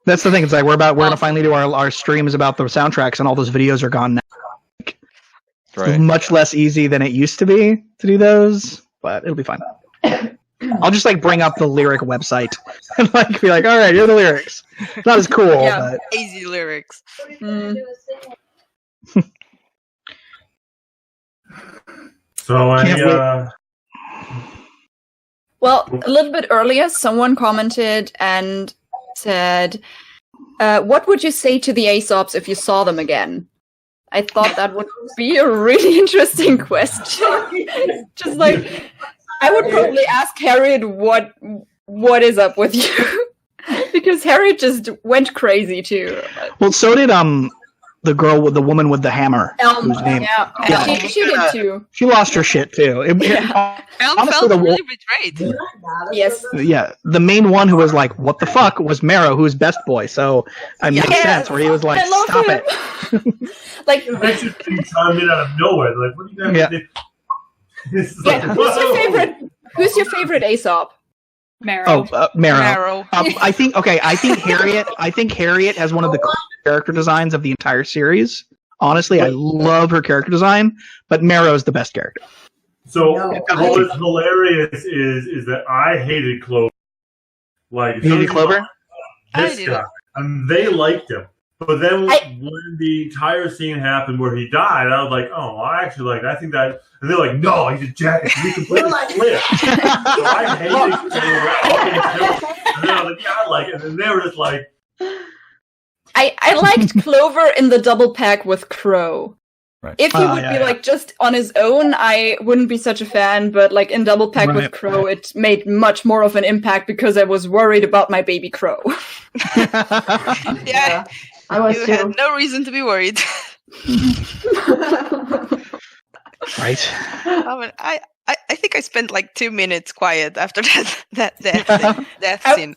That's the thing. It's like we're gonna finally do our streams about the soundtracks, and all those videos are gone now. Right. It's much less easy than it used to be to do those, but it'll be fine. I'll just like bring up the lyric website and like be like, all right, here are the lyrics. It's not as cool, but Easy lyrics. So Well, a little bit earlier, someone commented and said, what would you say to the Aesops if you saw them again? I thought that would be a really interesting question. Just like, I would probably ask Harriet what is up with you? Because Harriet just went crazy too. well, so did the woman with the hammer. Whose name? Yeah. She did too. She lost her shit too. Elm honestly, felt really betrayed. Yes. Yeah, the main one who was like, "What the fuck?" was Marrow, who's best boy. So it makes sense where he was like, "Stop it!" Like, that's just being chimed in out of nowhere. Like, what do you guys do? Who's your favorite Aesop? Marrow. Oh, Marrow. I think Harriet. I think Harriet has one of the coolest character designs of the entire series. Honestly, I love her character design, but Marrow is the best character. So what was hilarious is that I hated Clover. Like, you hated Clover? This guy, and they liked him. But then when the entire scene happened where he died, I was like, oh, I actually like. I think that. And they're like, no, he's a jackass. We completely split. So I hated Clover. And then I was like, yeah, I like it. And then they were just like. I liked Clover in the double pack with Crow. Right. If he would be like just on his own, I wouldn't be such a fan. But like in double pack with Crow, it made much more of an impact because I was worried about my baby Crow. Yeah, I was you too. had no reason to be worried. Right. I think I spent like 2 minutes quiet after that scene.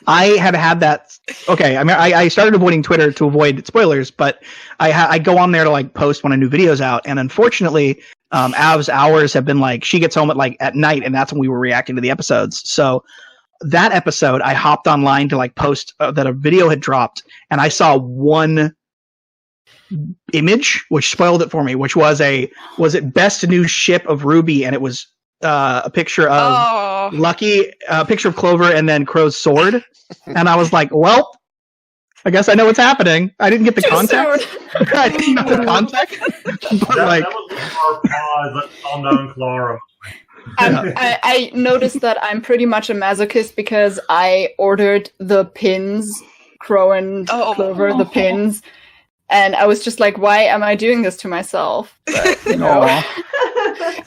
I had that. Okay, I mean, I started avoiding Twitter to avoid spoilers, but I go on there to like post when a new video's out, and unfortunately, Av's hours have been like she gets home at night, and that's when we were reacting to the episodes. So that episode, I hopped online to like post that a video had dropped, and I saw one image which spoiled it for me, which was it best new ship of RWBY, and it was a picture of Lucky, a picture of Clover, and then Crow's sword. And I was like, well, I guess I know what's happening. I didn't get the context. I didn't know the context. But that was our pause. Let's calm down, Clara. I noticed that I'm pretty much a masochist because I ordered the pins, Crow and Clover, the pins. And I was just like, why am I doing this to myself? But, you know.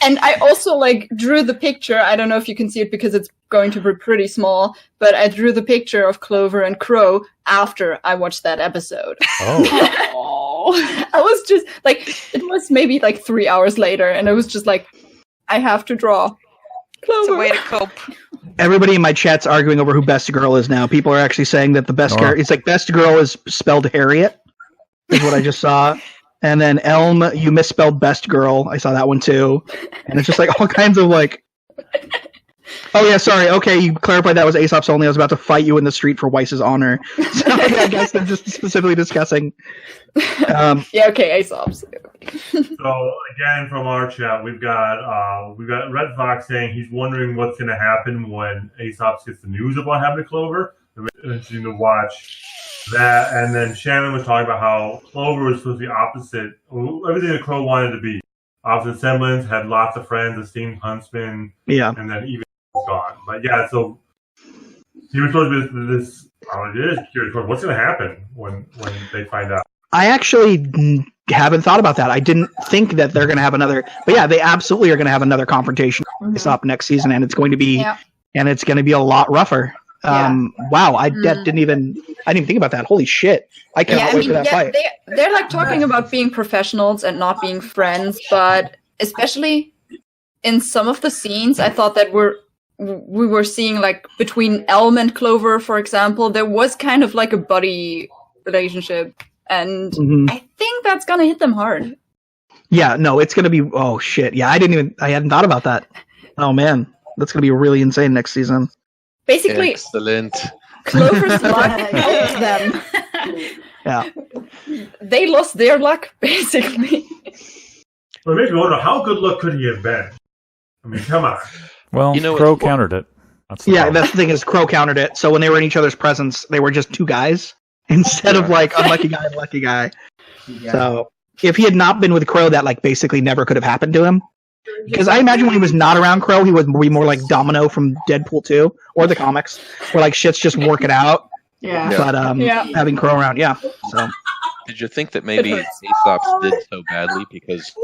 And I also like drew the picture. I don't know if you can see it because it's going to be pretty small, but I drew the picture of Clover and Crow after I watched that episode. Oh. I was just like, it was maybe like 3 hours later, and I was just like, I have to draw Clover. It's a way to cope. Everybody in my chat's arguing over who best girl is now. People are actually saying that the best it's like best girl is spelled Harriet, is what I just saw. And then Elm, you misspelled best girl. I saw that one too. And it's just like all kinds of like, oh yeah, sorry. Okay, you clarified that was Aesop's only. I was about to fight you in the street for Weiss's honor. So I guess they're just specifically discussing. Yeah, okay, Aesop's. So again, from our chat, we've got Red Fox saying he's wondering what's going to happen when Aesop gets the news of what happened to Clover. It was interesting to watch that. And then Shannon was talking about how Clover was supposed to be opposite everything that Crow wanted to be. Opposite semblance, had lots of friends, esteemed huntsman, and then even was gone. But yeah, so he was supposed to be this. It is curious. What's going to happen when they find out? I actually haven't thought about that. I didn't think that they're going to have another, but yeah, they absolutely are going to have another confrontation up next season, and it's going to be, and it's going to be a lot rougher. Wow, I didn't even think about that. Holy shit! I can't wait for that fight. They're like talking about being professionals and not being friends, but especially in some of the scenes, I thought that we were seeing like between Elm and Clover, for example, there was kind of like a buddy relationship. And I think that's gonna hit them hard. Yeah, no, it's gonna be. Oh shit! Yeah, I hadn't thought about that. Oh man, that's gonna be really insane next season. Basically, excellent. Clover's luck helped them. Yeah, they lost their luck basically. Well, it makes me wonder how good luck could he have been. I mean, come on. Well, Crow countered it. That's the thing is, Crow countered it. So when they were in each other's presence, they were just two guys. Instead of like unlucky guy and lucky guy. Yeah. So if he had not been with Crow, that like basically never could have happened to him. Because I imagine when he was not around Crow, he would be more like Domino from Deadpool 2 or the comics, where like shit's just working out. Yeah. But having Crow around, So did you think that maybe Aesop's did so badly because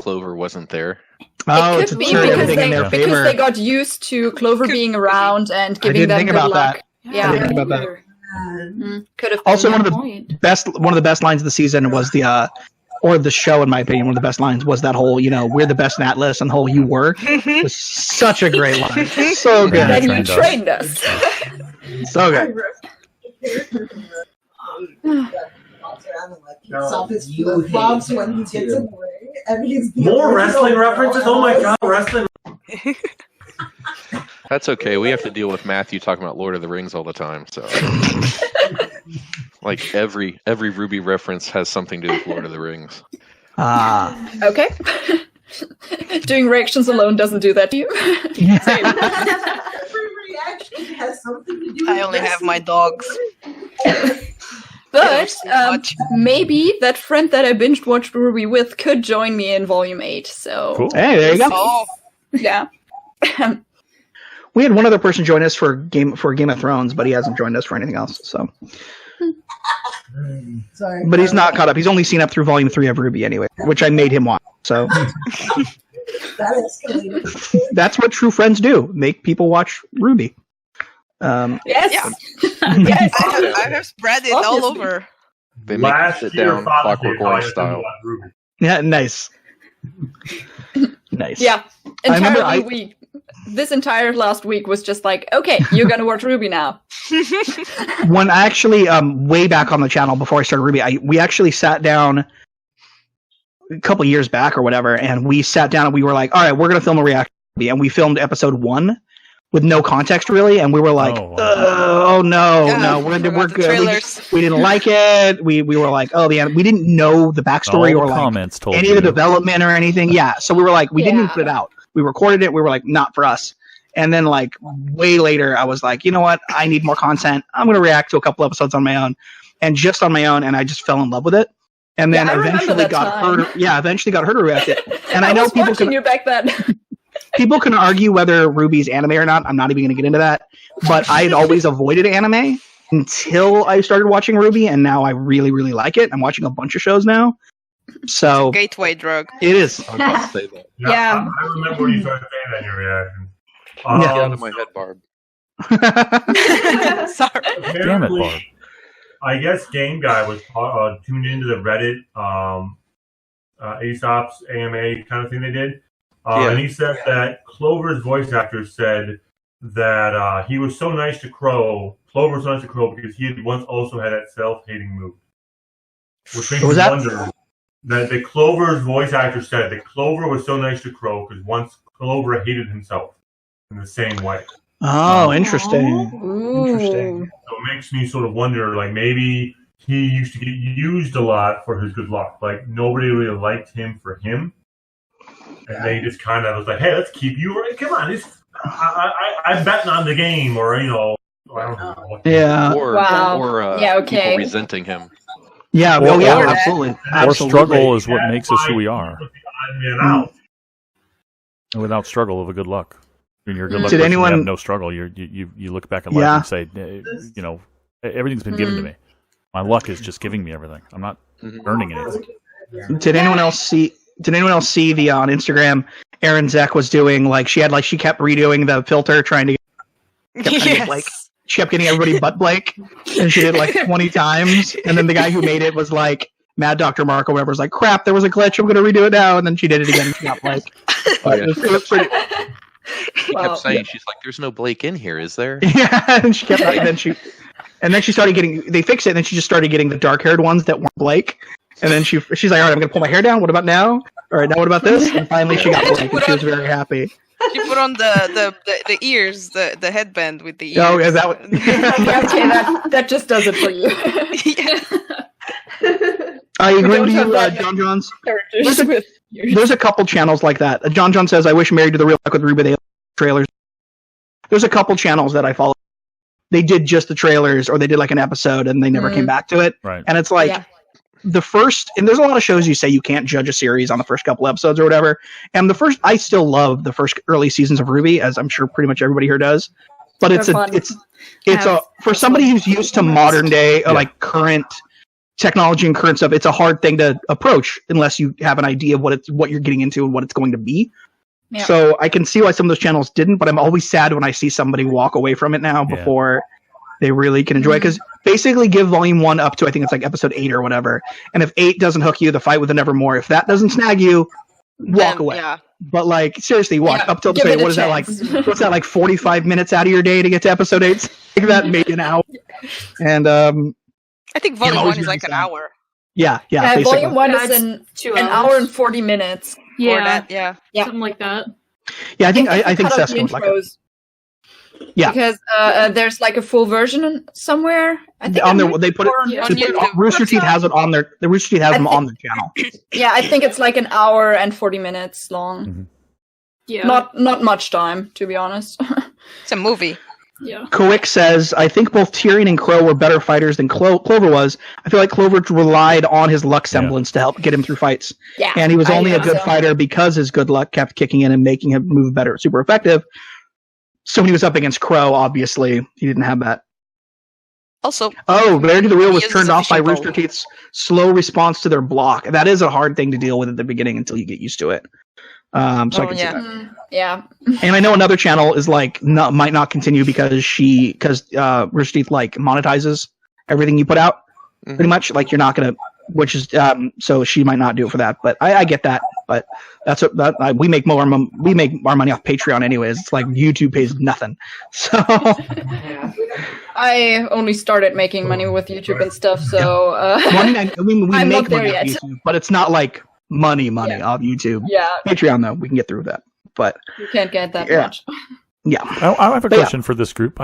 Clover wasn't there? Oh, it's because they got used to Clover being around and giving them good luck. That. Yeah. I didn't think about that. Could have also one of the best lines of the season was or the show, in my opinion, one of the best lines was that whole, we're the best in Atlas, and the whole "you were" was such a great line. So good. And you trained us. So good. More wrestling references. Oh my god, wrestling. That's okay. We have to deal with Matthew talking about Lord of the Rings all the time. So, like every RWBY reference has something to do with Lord of the Rings. Okay. Doing reactions alone doesn't do that to you. Every reaction has something to do with I only have my dogs. But maybe that friend that I binge watched RWBY with could join me in Volume 8. So cool. Hey, there you go. Oh. Yeah. We had one other person join us for Game of Thrones, but he hasn't joined us for anything else. So, sorry, but he's not caught up. He's only seen up through Volume 3 of RWBY anyway, which I made him watch. So that's what true friends do: make people watch RWBY. Yes, yes, I have spread it all over. They make you sit down, Clockwork Orange style. Yeah, nice. Nice. Yeah, entirely this entire last week was just like, okay, you're gonna watch RWBY now. When I actually, way back on the channel before I started RWBY, we actually sat down a couple years back or whatever, and we sat down and we were like, all right, we're gonna film a reaction, and we filmed episode 1 with no context really, and we were like, no, we're good. We didn't like it. We were like, we didn't know the backstory or like any of the development or anything. Yeah, so we were like, we didn't even put it out. We recorded it. We were like, not for us. And then like way later, I was like, you know what? I need more content. I'm going to react to a couple episodes on my own, and just on my own. And I just fell in love with it. And then eventually got her. Yeah, eventually got her to react it. And I know people can you back then. People can argue whether RWBY's anime or not. I'm not even going to get into that. But I'd always avoided anime until I started watching RWBY, and now I really, really like it. I'm watching a bunch of shows now. So gateway drug. It is. I was about to say that. Yeah. I remember when you started saying that in your reaction. Get out of my head, Barb. Sorry. Damn it, Barb. I guess Game Guy was tuned into the Reddit Aesop's AMA kind of thing they did. And he said that Clover's voice actor said that he was so nice to Crow. Clover was so nice to Crow because he had once also had that self-hating move. Which makes me wonder that the Clover's voice actor said that Clover was so nice to Crow because once Clover hated himself in the same way. Oh, interesting. Interesting. So it makes me sort of wonder, like, maybe he used to get used a lot for his good luck. Like, nobody really liked him for him. And they just kind of was like, hey, let's keep you. Come on, I'm betting on the game, or, I don't know. Yeah. Or okay. people resenting him. Yeah, absolutely. Or struggle is what makes us who we are. Out. And without struggle of a good luck. When you're a good luck Did person, anyone- you have no struggle. You look back at life and say, everything's been given to me. My luck is just giving me everything. I'm not earning anything. Did anyone else see the on Instagram? Aaron Zek was doing she kept redoing the filter, trying to get Blake. She kept getting everybody but Blake, and she did 20 times. And then the guy who made it was like, Mad Dr. Mark or whatever was like, crap, there was a glitch. I'm going to redo it now. And then she did it again and she got Blake. It was pretty. She kept saying, she's like, there's no Blake in here, is there? Yeah, and she kept, and then she started getting, they fixed it, and then she just started getting the dark-haired ones that weren't Blake. And then she's like, all right, I'm going to pull my hair down. What about now? All right, now what about this? And finally she got Blake, and she was very happy. She put on the ears, the headband with the ears. Oh, is that what? Okay, that just does it for you. I agree with you, John Johns. There's a couple channels like that. John John says, I wish Married to the Real Life with RWBY, they trailers. There's a couple channels that I follow. They did just the trailers, or they did an episode, and they never came back to it. Right. And it's the first, and there's a lot of shows you say you can't judge a series on the first couple episodes or whatever. And I still love the first early seasons of RWBY, as I'm sure pretty much everybody here does. But for somebody who's used to modern day, current technology and current stuff, it's a hard thing to approach unless you have an idea of what you're getting into and what it's going to be. Yeah. So I can see why some of those channels didn't, but I'm always sad when I see somebody walk away from it now before they really can enjoy it. Because basically give volume 1 up to, I think it's episode 8 or whatever. And if 8 doesn't hook you, the fight with the Nevermore. If that doesn't snag you, walk away. Yeah. But seriously, watch up till episode 8. What is that what's that 45 minutes out of your day to get to episode 8? That maybe an hour. And I think volume 1 is an hour. Yeah. Volume 1 is an hour and 40 minutes. Yeah, something like that. Yeah, I think Cesca would like it. Yeah, because there's a full version somewhere. I think they put it. Rooster Teeth has it on their. The Rooster Teeth has them on their channel. Yeah, I think it's an hour and 40 minutes long. Mm-hmm. Yeah, not much time, to be honest. It's a movie. Yeah. Kowick says, I think both Tyrion and Crow were better fighters than Clover was. I feel like Clover relied on his luck semblance to help get him through fights. Yeah, and he was only a good fighter because his good luck kept kicking in and making him move better, super effective. So when he was up against Crow, obviously, he didn't have that. Also, Married to the Real was turned off by Rooster Teeth's slow response to their block. That is a hard thing to deal with at the beginning until you get used to it. I can see that. Yeah. And I know another channel is might not continue because Rooster Teeth monetizes everything you put out. Mm-hmm. Pretty much you're not gonna, which is so she might not do it for that. But I get that. But that's we make our money off Patreon anyways. It's YouTube pays nothing. So I only started making money with YouTube and stuff. So we I'm make not there money yet. off YouTube, but it's not money off YouTube. Yeah. Patreon though, we can get through that. But you can't get that much. Yeah. I have a question for this group.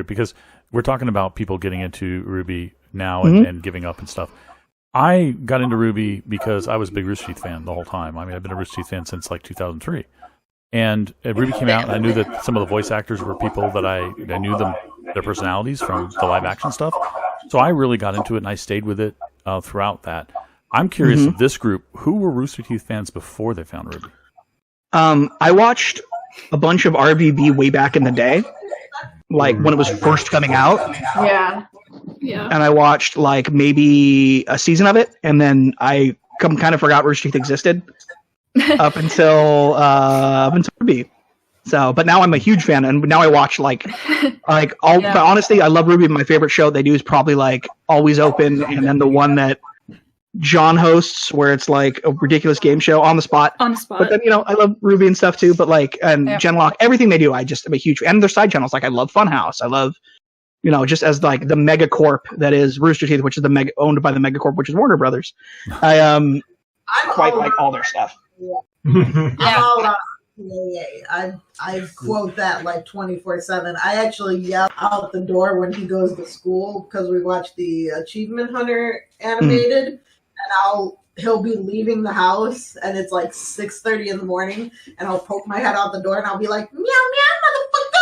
Because we're talking about people getting into RWBY now and giving up and stuff. I got into RWBY because I was a big Rooster Teeth fan the whole time. I mean, I've been a Rooster Teeth fan since 2003. And RWBY came out, and I knew that some of the voice actors were people that I knew their personalities from the live action stuff. So I really got into it, and I stayed with it throughout that. I'm curious of this group, who were Rooster Teeth fans before they found RWBY? I watched a bunch of RWBY way back in the day, when it was first coming out. Yeah. And I watched maybe a season of it, and then I kind of forgot Rooster Teeth existed up until RWBY. So, but now I'm a huge fan, and now I watch like all. But honestly, I love RWBY. My favorite show they do is probably like Always Open, and then the one that John hosts, where it's like a ridiculous game show on the spot. On the spot. But then I love RWBY and stuff too. But like and Genlock, everything they do, I'm a huge. And their side channels, like I love Funhouse. I love just as like the megacorp that is Rooster Teeth, which is owned by the megacorp, which is Warner Brothers. I quite like all their stuff. I'm all out. I quote that like 24/7. I actually yell out the door when he goes to school because we watch the Achievement Hunter animated, and he'll be leaving the house and it's like 6:30 in the morning, and I'll poke my head out the door and I'll be like, meow meow motherfucker.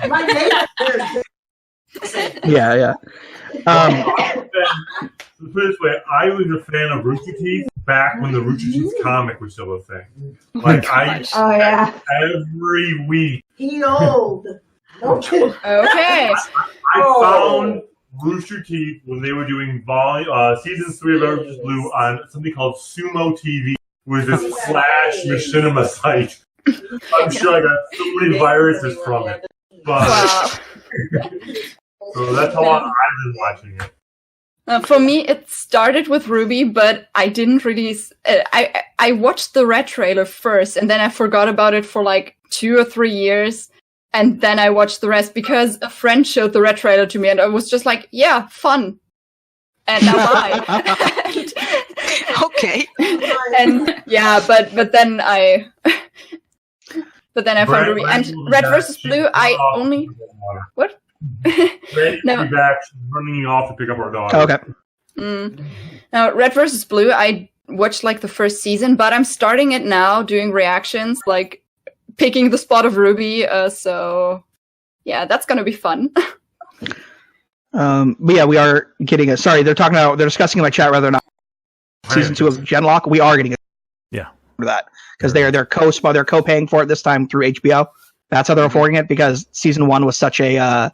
My neighbor. Yeah. Put it this way, I was a fan of Rooster Teeth back when the Rooster Teeth comic was still a thing. Like every week. He old. Okay. Okay. I found Rooster Teeth when they were doing season 3 of Red vs. Blue on something called Sumo TV, which is this Flash machinima site. I'm sure I got so many viruses from it. But so that's how long I've been watching it. For me, it started with RWBY, but I didn't really. I watched the Red trailer first, and then I forgot about it for like 2 or 3 years, and then I watched the rest because a friend showed the Red trailer to me, and I was just like, "Yeah, fun." And now Okay. And yeah, but then I found RWBY and Red versus Blue. I only what? No. Be back running off to pick up our dog. Okay. Now, Red versus Blue, I watched like the first season, but I'm starting it now, doing reactions, like picking the spot of RWBY. So, yeah, that's gonna be fun. But yeah, we are getting it. Sorry, they're discussing in my chat whether or not season 2 of Genlock. We are getting it. Yeah. For that because they're co-paying for it this time through HBO. That's how they're affording it because season 1 was such a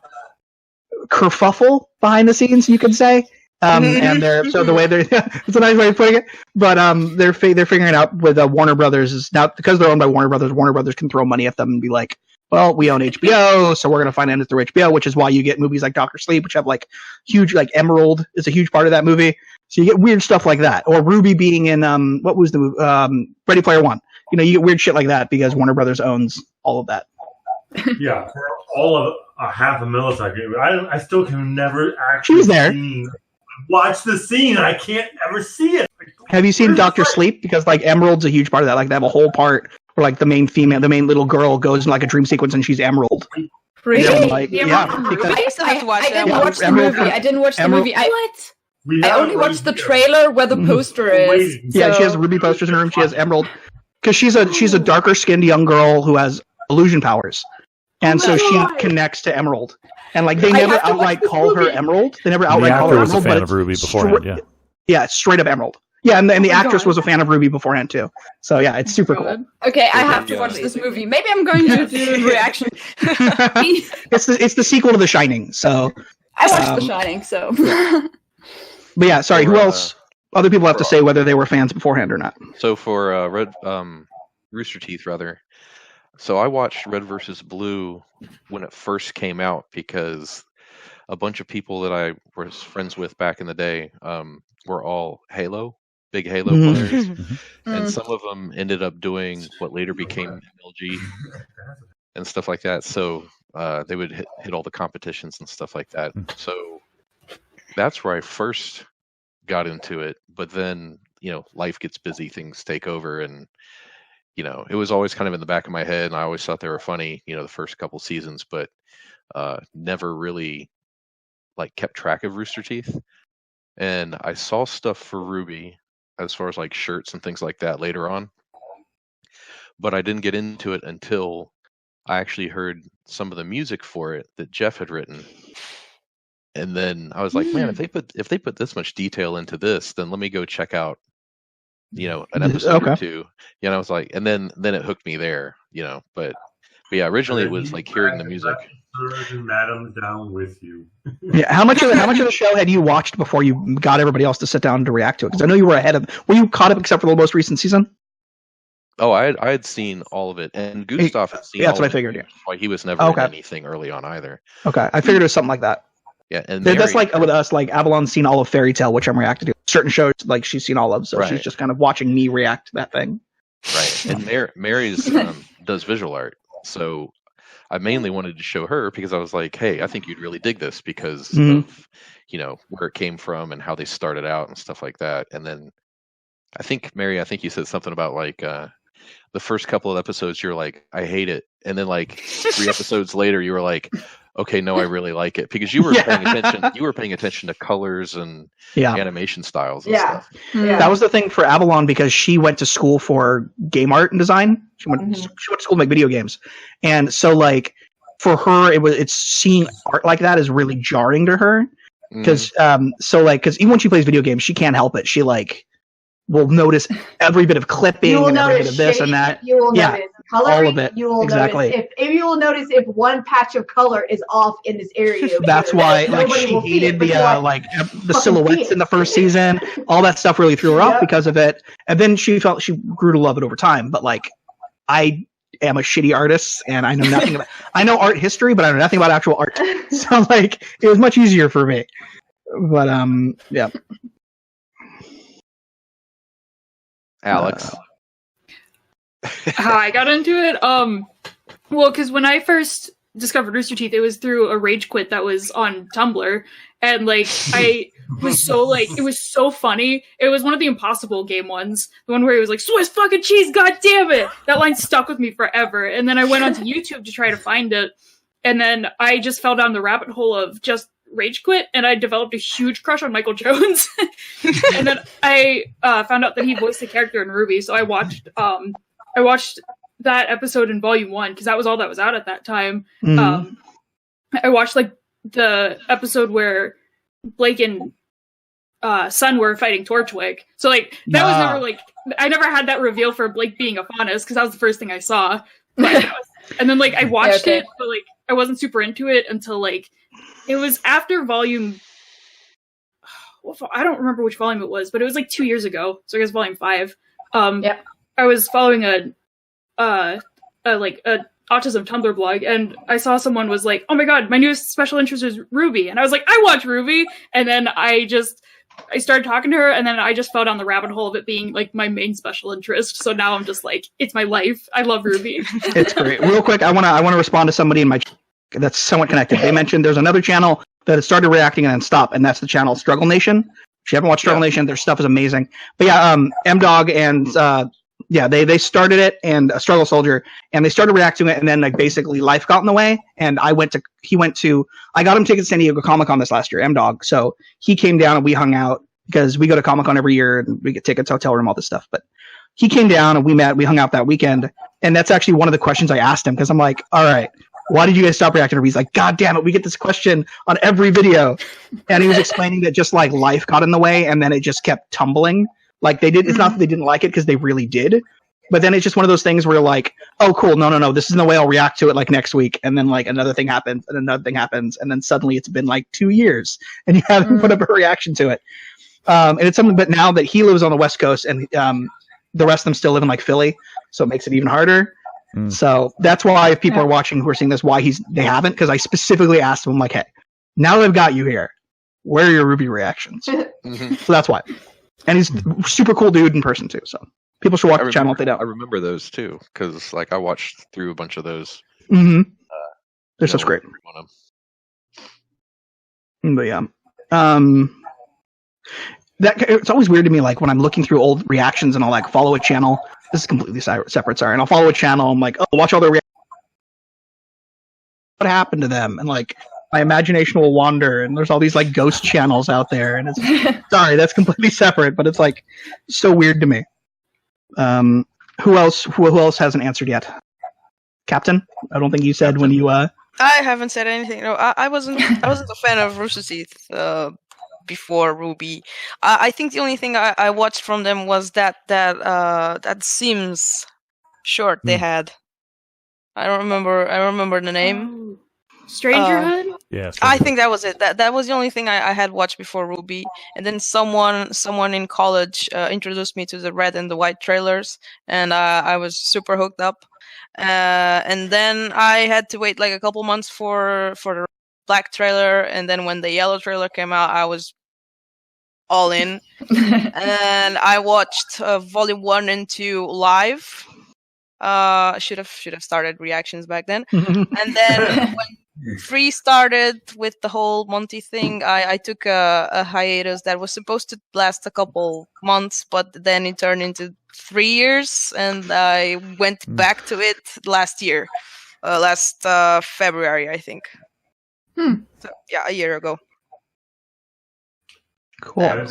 kerfuffle behind the scenes, you could say. And so the way it's a nice way of putting it. But they're figuring it out with Warner Brothers is now because they're owned by Warner Brothers. Warner Brothers can throw money at them and be like, well, we own HBO, so we're going to finance it through HBO, which is why you get movies like Dr. Sleep, which have like huge, like Emerald is a huge part of that movie. So you get weird stuff like that. Or RWBY being in what was the movie? Ready Player One. You get weird shit like that because Warner Brothers owns all of that. Yeah, for all of a half a millisecond. I still can never actually She's there. Watch the scene. I can't ever see it. Have you seen Dr. Sleep? Because like Emerald's a huge part of that. Like they have a whole part where like the main little girl goes in like a dream sequence and she's Emerald. Really? Because I still have to watch I that didn't one. watch the movie. I didn't watch the movie. I only watched the trailer where the poster is. Yeah, she has RWBY posters in her room. She has Emerald because she's a darker skinned young girl who has illusion powers. And so she connects to Emerald. And like they never outright call her Emerald. They never outright call her Emerald. The actor was a fan of RWBY beforehand, yeah, it's straight up Emerald. Yeah, and the actress was a fan of RWBY beforehand too. So yeah, it's super cool. Okay, I have to watch this movie. Maybe I'm going to do a reaction. It's the sequel to The Shining. So I watched The Shining. So. But yeah, sorry. Who else? Other people have to say whether they were fans beforehand or not. So for Rooster Teeth, rather. So I watched Red vs. Blue when it first came out because a bunch of people that I was friends with back in the day were all big Halo players. And some of them ended up doing what later became MLG and stuff like that. So they would hit all the competitions and stuff like that. So that's where I first got into it. But then, life gets busy, things take over, and it was always kind of in the back of my head, and I always thought they were funny, the first couple seasons, but never really kept track of Rooster Teeth. And I saw stuff for RWBY as far as shirts and things like that later on, but I didn't get into it until I actually heard some of the music for it that Jeff had written. And then I was like, man, if they put this much detail into this, then let me go check out an episode or two. I was like, and then it hooked me there, but yeah, originally it was hearing the music. Sirs and madams down with you. Yeah, how much of the show had you watched before you got everybody else to sit down to react to it? Because I know you were ahead of. Were you caught up except for the most recent season? Oh, I had seen all of it, and Gustav had seen. Yeah, that's all what of I figured. It, Yeah, why he was never in anything early on either. Okay, I figured it was something like that. Yeah, and that's like with us. Like Avalon's seen all of Fairy Tale, which I'm reacting to. Certain shows, like she's seen all of, so she's just kind of watching me react to that thing. Right, and Mary's does visual art, so I mainly wanted to show her because I was like, hey, I think you'd really dig this because of where it came from and how they started out and stuff like that. And then I think Mary, you said something about like the first couple of episodes you're like, I hate it, and then like 3 episodes later you were like, okay, no, I really like it, because you were paying attention. You were paying attention to colors and animation styles and stuff. That was the thing for Avalon, because she went to school for game art and design. She went to school to make video games, and so like for her, it's seeing art like that is really jarring to her, because even when she plays video games, she can't help it. She like will notice every bit of clipping and every bit of this and that. You will notice coloring. All of it. You will Exactly. notice if you will notice if one patch of color is off in this area. That's why like she hated the silhouettes in the first season. All that stuff really threw her off because of it. And then she felt she grew to love it over time. But like I am a shitty artist and I know nothing about I know art history, but I know nothing about actual art. So like it was much easier for me. But yeah. Alex. How I got into it? Well, because when I first discovered Rooster Teeth, it was through a rage quit that was on Tumblr, and like I was so like it was so funny. It was one of the Impossible game ones, the one where he was like Swiss fucking cheese, god damn it! That line stuck with me forever. And then I went onto YouTube to try to find it, and then I just fell down the rabbit hole of just rage quit, and I developed a huge crush on Michael Jones. And then I found out that he voiced the character in RWBY, so I watched that episode in volume 1 because that was all that was out at that time. I watched like the episode where Blake and Sun were fighting Torchwick, so like that was never like I never had that reveal for Blake being a Faunus because that was the first thing I saw. And then like I watched it, but like I wasn't super into it until like it was after volume. I don't remember which volume it was, but it was like 2 years ago. So I guess volume 5. I was following a autism Tumblr blog, and I saw someone was like, "Oh my god, my newest special interest is RWBY," and I was like, "I watch RWBY," and then I started talking to her, and then I just fell down the rabbit hole of it being like my main special interest. So now I'm just like, it's my life. I love RWBY. It's great. Real quick, I wanna respond to somebody in my that's somewhat connected. They mentioned there's another channel that has started reacting and then stopped, and that's the channel Struggle Nation. If you haven't watched Struggle Nation, their stuff is amazing. But yeah, M-Dog and they started it, and a Struggle Soldier, and they started reacting to it, and then like basically life got in the way, and I got him tickets to San Diego Comic-Con this last year, M-Dog. So he came down and we hung out because we go to Comic-Con every year and we get tickets, hotel room, all this stuff. But he came down and we hung out that weekend, and that's actually one of the questions I asked him, because I'm like, all right, why did you guys stop reacting to RWBY? He's like, God damn it, we get this question on every video. And he was explaining that just like life got in the way, and then it just kept tumbling. Like they did, it's not that they didn't like it, because they really did. But then it's just one of those things where you're like, oh, cool, no, this isn't the way I'll react to it like next week. And then like another thing happens, and another thing happens, and then suddenly it's been like 2 years, and you haven't put up a reaction to it. And it's something, but now that he lives on the West Coast, and the rest of them still live in like Philly, so it makes it even harder. So that's why if people are watching who are seeing this, why they haven't, because I specifically asked him, like, hey, now that I've got you here, where are your RWBY reactions? So that's why. And he's a super cool dude in person too, so people should watch the channel if they don't. I remember those too, because like I watched through a bunch of those. They're such great. But yeah, it's always weird to me, like when I'm looking through old reactions and I'll like follow a channel. This is completely separate, sorry. And I'll follow a channel. I'm like, oh, watch all their reactions. What happened to them? And like my imagination will wander, and there's all these like ghost channels out there. And it's sorry, that's completely separate, but it's like so weird to me. Who else hasn't answered yet? Captain? I don't think you said when you I haven't said anything. No, I wasn't a fan of Rooster Teeth before RWBY. I think the only thing I watched from them was that Sims short they had. I don't remember the name. Strangerhood? Yeah, I think that was it. That was the only thing I had watched before RWBY, and then someone in college introduced me to the red and the white trailers, and I was super hooked up. And then I had to wait like a couple months for the black trailer, and then when the yellow trailer came out, I was all in. And I watched volume 1 and 2 live. Should have started reactions back then. And then when 3 started with the whole Monty thing, I took a hiatus that was supposed to last a couple months, but then it turned into 3 years, and I went back to it last year, last February, I think. So yeah, a year ago. Cool. Yeah,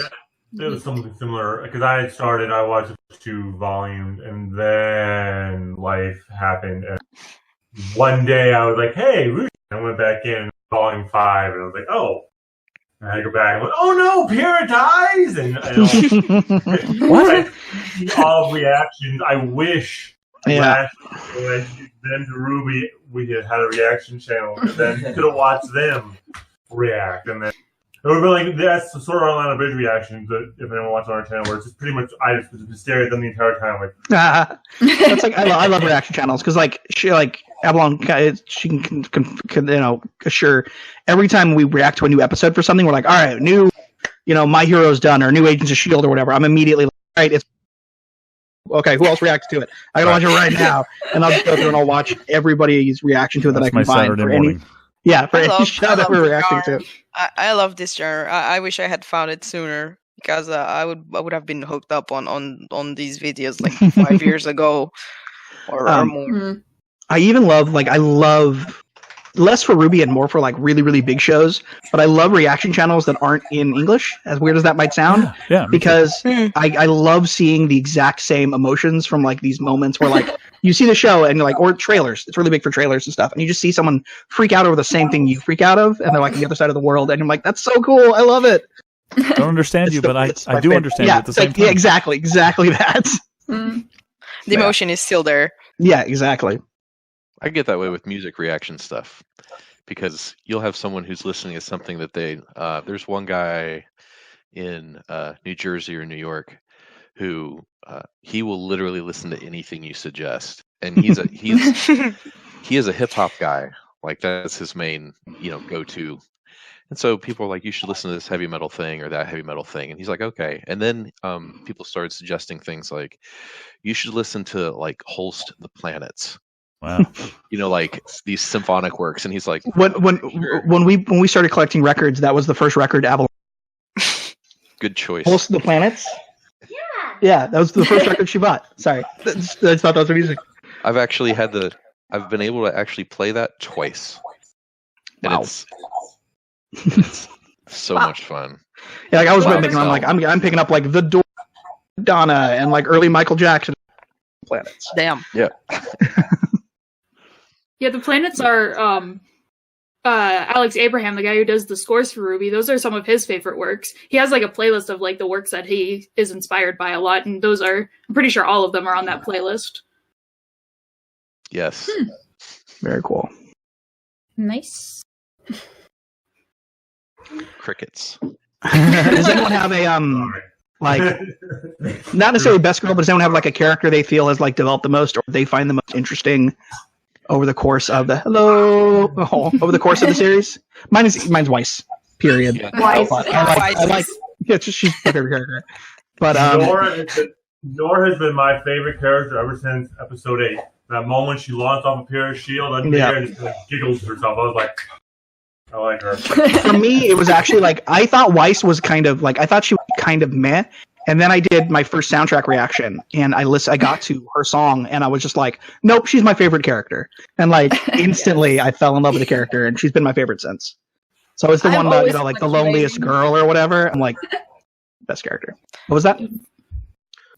it was something similar because I watched 2 volumes, and then life happened. And one day I was like, "Hey, Ruth," I went back in volume 5, and I was like, "Oh." And I had to go back and went, "Oh no, Pierre dies!" And what? All reactions. I wish last when I then to RWBY we had a reaction channel, and then you could have watched them react, and then. It would be like that's the sort of Orlando Bridge reaction that if anyone watches on our channel, where it's just pretty much I just stare at them the entire time. Like that's like I love reaction channels because like she like Avalon she can assure every time we react to a new episode for something we're like all right new My Hero's done or new Agents of S.H.I.E.L.D. or whatever. I'm immediately like all right it's okay. Who else reacts to it? I gotta watch it right now, and I'll just go through and I'll watch everybody's reaction to it that I can find for any. Yeah, for any show that we're reacting to. I love this genre. I wish I had found it sooner because I would have been hooked up on these videos like 5 years ago or more. I even love I love less for RWBY and more for like really really big shows, but I love reaction channels that aren't in English. As weird as that might sound, because I love seeing the exact same emotions from like these moments where like. You see the show and you're like, or trailers. It's really big for trailers and stuff. And you just see someone freak out over the same thing you freak out of, and they're like on the other side of the world, and you're like, that's so cool. I love it. I don't understand you, but I do understand you at the same time. Yeah, exactly that. The emotion is still there. Yeah, exactly. I get that way with music reaction stuff because you'll have someone who's listening to something that they. There's one guy in New Jersey or New York who he will literally listen to anything you suggest, and he is a hip hop guy. Like that's his main go to. And so people are like, you should listen to this heavy metal thing or that heavy metal thing, and he's like, okay. And then people started suggesting things like, you should listen to like Holst the Planets. Wow. Like these symphonic works, and he's like, when we started collecting records, that was the first record Avalon. Good choice. Holst the Planets. Yeah, that was the first record she bought. Sorry, I just thought that was amazing. I've been able to actually play that twice, and it's so much fun. Yeah, like I was I'm picking up like the Door, Donna, and like early Michael Jackson planets. Damn. Yeah. Yeah, the planets are Alex Abraham, the guy who does the scores for RWBY. Those are some of his favorite works. He has like a playlist of like the works that he is inspired by a lot, and those are I'm pretty sure all of them are on that playlist. Yes. Very cool. Nice. Crickets. Does anyone have a like not necessarily best girl, but does anyone have like a character they feel has like developed the most or they find the most interesting over the course of the over the course of the series? Mine's Weiss. Period. Yeah. Weiss. I like she's my favorite character. But Nora has been my favorite character ever since episode 8. That moment she launched off a pair of shield and just like, giggles to herself. I was like, I like her. For me, it was actually like I thought Weiss was kind of like I thought she was kind of meh, and then I did my first soundtrack reaction, and I got to her song, and I was just like, nope, she's my favorite character, and like instantly I fell in love with the character, and she's been my favorite since. So it's the one about like the loneliest girl or whatever. I'm like, best character. What was that?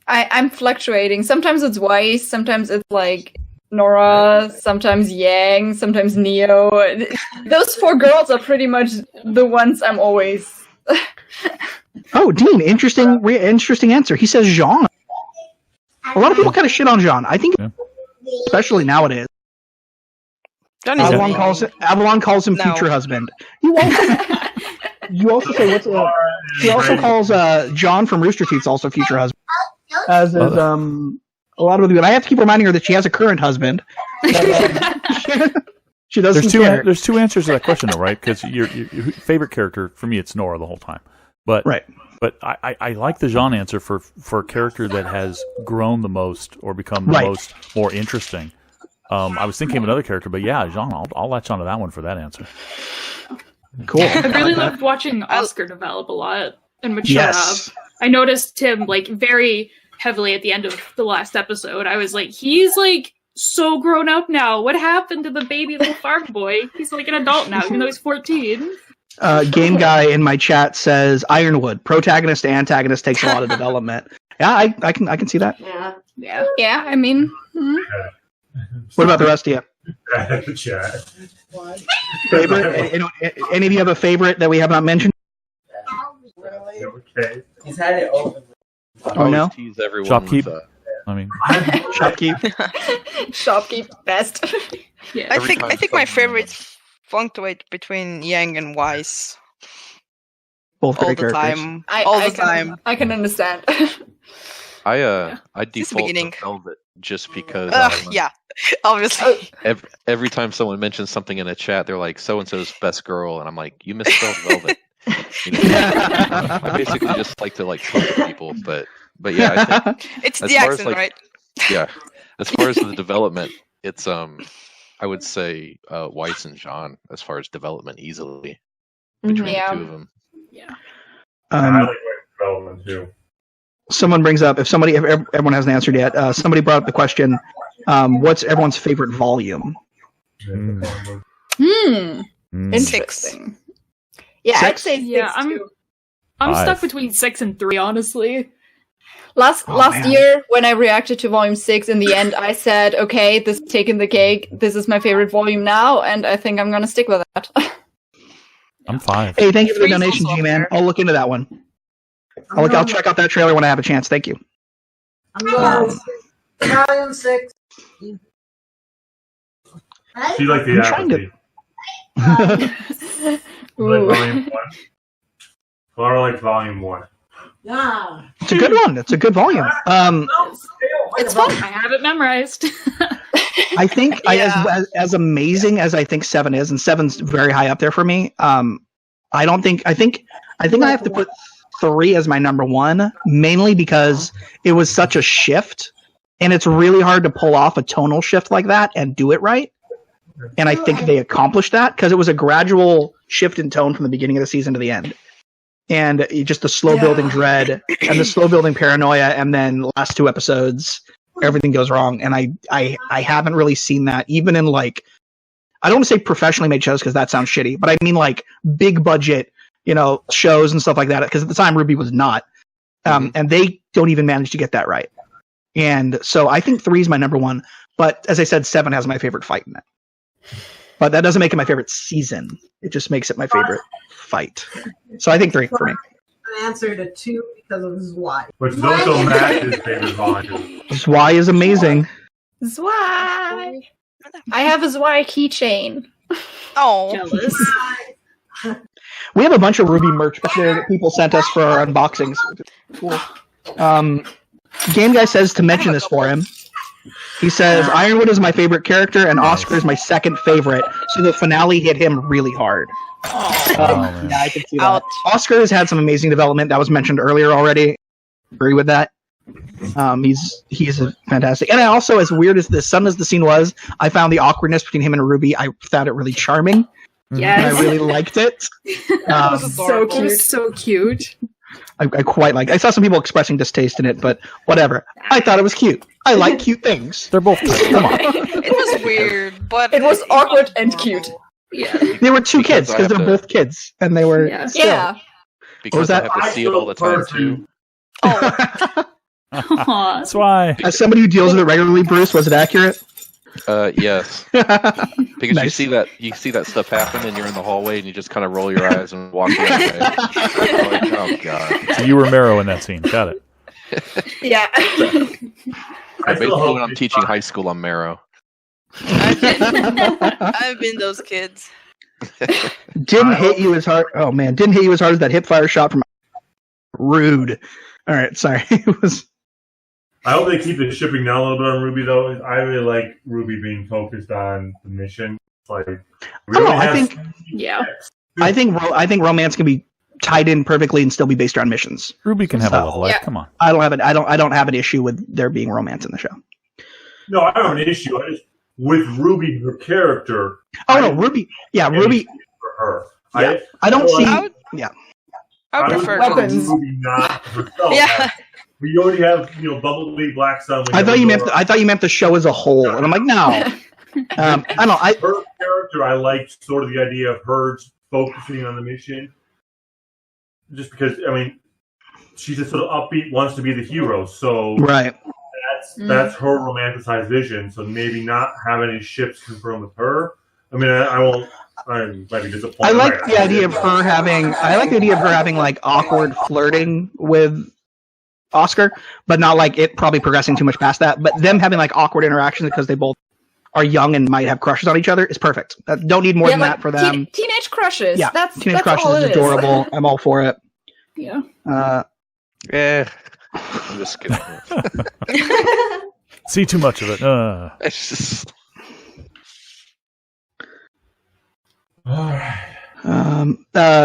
I'm fluctuating. Sometimes it's Weiss, sometimes it's like Nora, sometimes Yang, sometimes Neo. Those 4 girls are pretty much the ones I'm always. Oh, Dean, interesting answer. He says Jean. A lot of people kind of shit on Jean. I think, especially nowadays. Johnny's Avalon calls him No. future husband. You also say what's he also calls John from Rooster Teeth's also future husband. As is a lot of the. I have to keep reminding her that she has a current husband. She doesn't care. There's two answers to that question, though, right? Because your favorite character for me, it's Nora the whole time. But right. But I like the Jean answer for a character that has grown the most or become the most more interesting. I was thinking of another character, but yeah, Jean, I'll latch onto that one for that answer. Cool. I really loved watching Oscar develop a lot and mature Yes. up. I noticed him like very heavily at the end of the last episode. I was like, he's like so grown up now. What happened to the baby little farm boy? He's like an adult now, even though he's 14. Game guy in my chat says Ironwood, protagonist to antagonist takes a lot of development. Yeah, I can see that. Yeah. I mean, What about the rest of you? Chat. Favorite? Any of you have a favorite that we have not mentioned? Okay. He's had it over. Oh no. Tease everyone Shopkeep. with, I mean, Shopkeep. Shopkeep best. Yeah. I Every think time my someone- favorite fluctuate between Yang and Weiss Both all great the characters. time. All the time. I can understand. I Since the default beginning. to Velvet just because Yeah, obviously. every time someone mentions something in a chat, they're like, "So and so's best girl," and I'm like, "You misspelled Velvet." You know, I basically just like to poke at people, but yeah, I think It's as the far as, accent, right? yeah, as far as the development, it's I would say Weiss and Jean as far as development easily between Yeah. the two of them. Yeah. I like development too. Someone brings up if everyone hasn't answered yet. Somebody brought up the question: what's everyone's favorite volume? Interesting. Yeah, I'd Six? say Yeah, six too. I'm Five. stuck between 6 and 3, honestly. Last man. year, when I reacted to Volume 6, in the end, I said, okay, this is taking the cake. This is my favorite volume now, and I think I'm going to stick with that. I'm 5. Hey, thank you for the Three's donation, also G-Man. up I'll look into that one. I'll check out that trailer when I have a chance. Thank you. I'm going Volume 6. She like the I'm trying to- apathy. Like volume 1. Clara likes volume 1. Yeah. It's a good one. It's a good volume. It's fun. I have it memorized. I think Yeah. as amazing as I think 7 is, and 7's very high up there for me. I think I have to put 3 as my number 1, mainly because it was such a shift, and it's really hard to pull off a tonal shift like that and do it right. And I think they accomplished that because it was a gradual shift in tone from the beginning of the season to the end. And just the slow building dread and the slow building paranoia, and then the last 2 episodes, everything goes wrong. And I haven't really seen that even in I don't want to say professionally made shows because that sounds shitty, but I mean big budget, shows and stuff like that. Because at the time RWBY was not, and they don't even manage to get that right. And so I think 3 is my number 1. But as I said, 7 has my favorite fight in it. But that doesn't make it my favorite season. It just makes it my favorite fight. So I think 3 for me. An answer to 2 because of his wife. Which is also Max's favorite volume. Zwei is amazing. Zwei! I have a Zwei keychain. Oh, Jealous. We have a bunch of RWBY merch back there that people sent us for our unboxings. Cool. Game Guy says to mention this for him. He says, Ironwood is my favorite character, and Oscar is my second favorite, so the finale hit him really hard. man. Yeah, I can see that. Ouch. Oscar has had some amazing development. That was mentioned earlier already. Agree with that. He's fantastic. And I also, as weird as the scene was, I found the awkwardness between him and RWBY. I found it really charming. Yes. I really liked it. That was so cute. It was so cute. I quite like. I saw some people expressing distaste in it, but whatever. I thought it was cute. I like cute things. They're both cute. Come on. it was weird, but It was awkward and cute. Yeah. They were 2 kids I because have they're to- both kids, and they were. Yeah. still. Yeah. Because that? I have to see it all the time too. Aw. That's why. As somebody who deals with it regularly, Bruce, was it accurate? Yes, because Nice. you see that stuff happen, and you're in the hallway, and you just kind of roll your eyes and walk away. Like, oh god! So you were Marrow in that scene. Got it. Yeah. I still Basically, hope when I'm she's teaching fine. high school, I'm Marrow. I've been those kids. Didn't hit you as hard. Oh man, didn't hit you as hard as that hip fire shot from. Rude. All right, sorry. It was. I hope they keep the shipping down a little bit on RWBY though. I really like RWBY being focused on the mission. Like, I think romance can be tied in perfectly and still be based around missions. RWBY can have a love life. Come on. I don't have an issue with there being romance in the show. No, I don't have an issue. With RWBY, her character. RWBY. Yeah, RWBY. For her. Yeah. I don't see. I would prefer weapons. RWBY not herself. Yeah. We already have, Bumblebee, Black Sun. I thought you meant the show as a whole, and I'm like, no. I don't know. Her character, I liked sort of the idea of her focusing on the mission, just because she's just sort of upbeat, wants to be the hero. So right. That's her romanticized vision. So maybe not have any ships confirmed with her. I mean, I might be disappointed. I like the idea of her having. I like the idea of her having like awkward flirting with Oscar, but not like it probably progressing too much past that. But them having like awkward interactions because they both are young and might have crushes on each other is perfect. Don't need more than that for them. Teenage crushes. Yeah, teenage crushes all is adorable. I'm all for it. Yeah. I'm just kidding. See too much of it. It's just.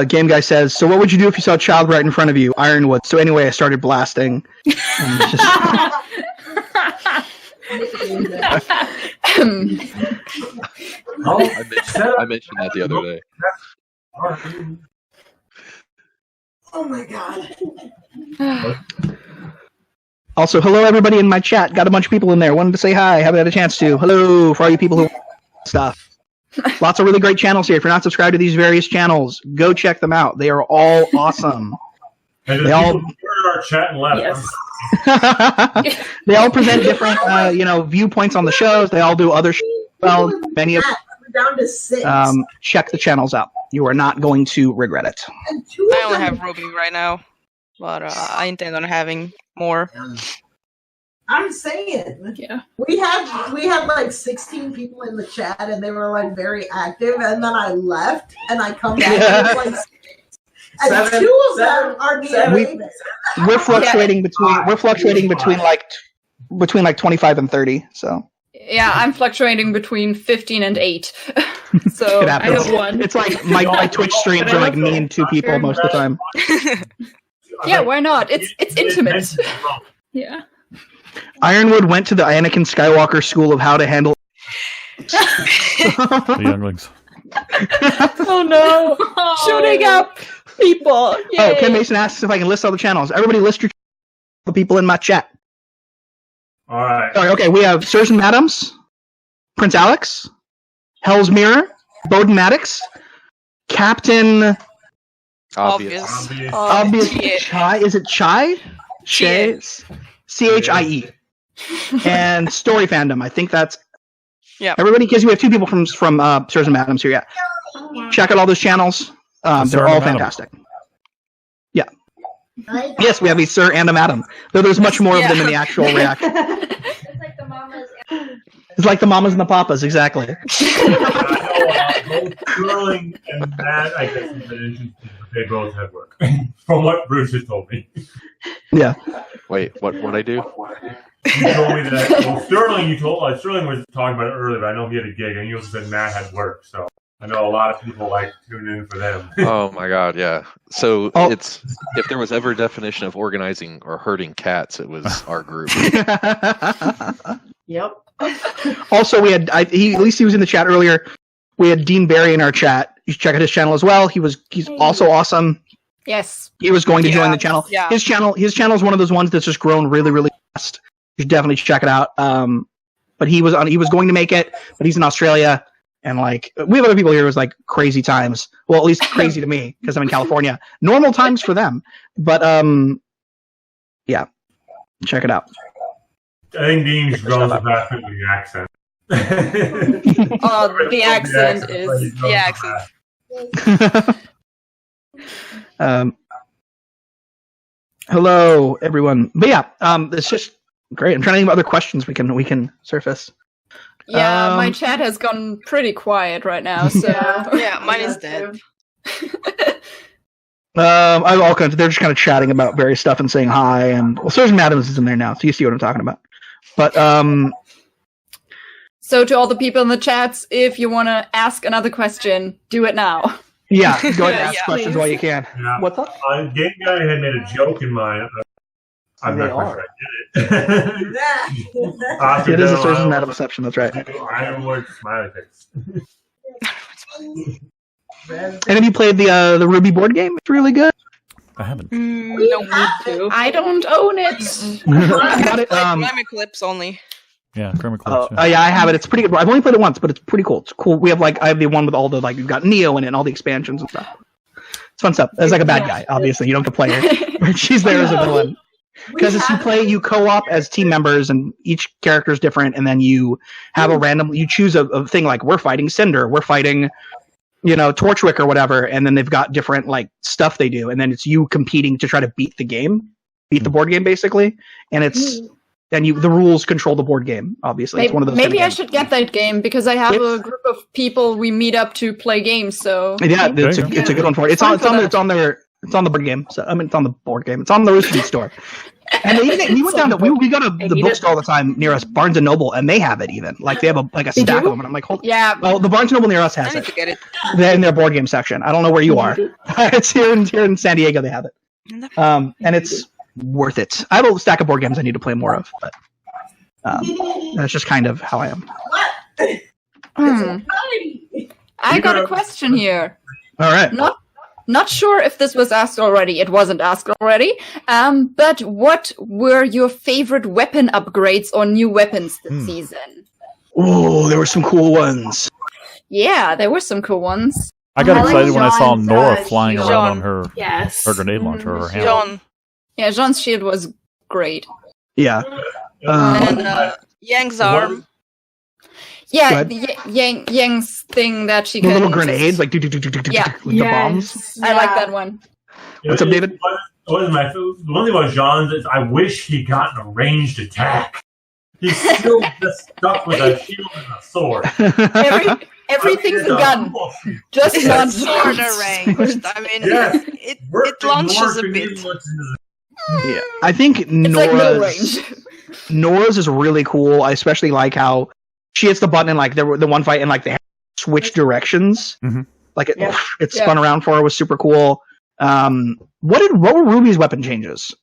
Game Guy says, so what would you do if you saw a child right in front of you? Ironwood. So anyway, I started blasting. I mentioned that the other day. Oh my god. Also, hello everybody in my chat. Got a bunch of people in there. Wanted to say hi. Haven't had a chance to. Hello for all you people who stuff. Lots of really great channels here. If you're not subscribed to these various channels, go check them out. They are all awesome. And they all our chat and left. Yes. They all present different, viewpoints on the shows. They all do other shows. Well, many of down to 6. Check the channels out. You are not going to regret it. I only have RWBY right now, but I intend on having more. I'm saying, yeah, we had like 16 people in the chat, and they were like very active. And then I left, and I come back, and it's like 6. And 2 of them are near. We're fluctuating between like 25 and 30. So yeah, I'm fluctuating between 15 and 8. So I have 1. It's like my Twitch streams are like me and 2 people most of the time. Yeah, why not? It's intimate. Yeah. Ironwood went to the Anakin Skywalker school of how to handle the younglings. Oh no! Shooting up people. Yay. Oh, Ken Mason asks if I can list all the channels. Everybody list the people in my chat. All right. Okay, we have Sirs and Madams, Prince Alex, Hell's Mirror, Bowden Maddox, Captain. Obvious. Chai. Is it Chai? Shay. CHIE. And Story Fandom. I think that's. Yeah. Everybody, because we have 2 people from Sirs and Madams here. Yeah. Check out all those channels. They're all fantastic. Yeah. Yes, we have a Sir and a Madam. Though there's much more of them in the actual reaction. It's like the mamas. It's like the mamas and the papas, exactly. Both Sterling and Matt, I guess, they both had work. From what Bruce has told me. Yeah. Wait, what I do? You told me that. Well, Sterling, Sterling was talking about it earlier, but I know he had a gig, and you also said Matt had work, so I know a lot of people like tuning in for them. Oh my god, yeah. So it's if there was ever a definition of organizing or herding cats, it was our group. Yep. Also, we had at least he was in the chat earlier. We had Dean Barry in our chat. You should check out his channel as well. He's also awesome. Yes. He was going to join the channel. Yeah. His channel is one of those ones that's just grown really, really fast. You should definitely check it out. But he was going to make it, but he's in Australia, and like we have other people here who's like crazy times. Well, at least crazy to me because I'm in California. Normal times for them, but yeah, check it out. I think Dean's grown the best with the accent. The accent is the accent. Hello, everyone. But yeah, it's just great. I'm trying to think of other questions we can surface. Yeah, my chat has gone pretty quiet right now, so Yeah, mine is dead. I have all kinds. They're just kind of chatting about various stuff and saying hi, and well, Surgeon Adams is in there now, so you see what I'm talking about. But so to all the people in the chats, if you want to ask another question, do it now. Yeah, go ahead and ask questions please. while you can. Yeah. What's up? Game Guy had made a joke in mine. I'm not quite sure I did it. It is a Surgeon Adams exception. That's right. I avoid smiley face. And have you played the RWBY board game? It's really good. I haven't. I don't own it. I got it. Climb Eclipse only. Yeah, Chroma Eclipse. Yeah, I have it. It's pretty good. I've only played it once, but it's pretty cool. It's cool. We have I have the one with all the you've got Neo in it and all the expansions and stuff. It's fun stuff. It's like a bad guy, obviously. You don't have to play her. She's there as a villain. Because as you co-op as team members, and each character is different, and then you have you choose a thing like we're fighting Cinder, we're fighting, Torchwick or whatever, and then they've got different stuff they do, and then it's you competing to try to beat the board game basically, and it's the rules control the board game. Obviously, it's one of those. Maybe I should get that game because I have a group of people we meet up to play games. So yeah, it's a good one for it. It's on the board game. So it's on the board game. It's on the Rooster Teeth store. And we went down to we go to the bookstore all the time near us, Barnes and Noble, and they have it even. They have a stack of them, and I'm like, yeah. Well, the Barnes and Noble near us has I need to get it. They're in their board game section. I don't know where you are. It's here in San Diego. They have it, and it's worth it. I have a stack of board games I need to play more of, but that's just kind of how I am. I got a question here. All right. Not sure if this was asked already. It wasn't asked already. But what were your favorite weapon upgrades or new weapons this season? Oh, there were some cool ones. Yeah, there were some cool ones. I got excited when I saw John's, Nora flying around on her grenade launcher, her hammer. John. Yeah, John's shield was great. Yeah. And Yang's arm. Yeah, Yang's thing that she the can little grenades, with the bombs. I like that one. What's up, David? One thing about Jean's is I wish he got a ranged attack. He's still just stuck with a shield and a sword. Everything's a gun. Just not sword ranged. I mean, it launches a bit. Yeah, I think Nora's is really cool. I especially like how she hits the button and the one fight and they switch directions. Mm-hmm. It spun around for her was super cool. What were Ruby's weapon changes?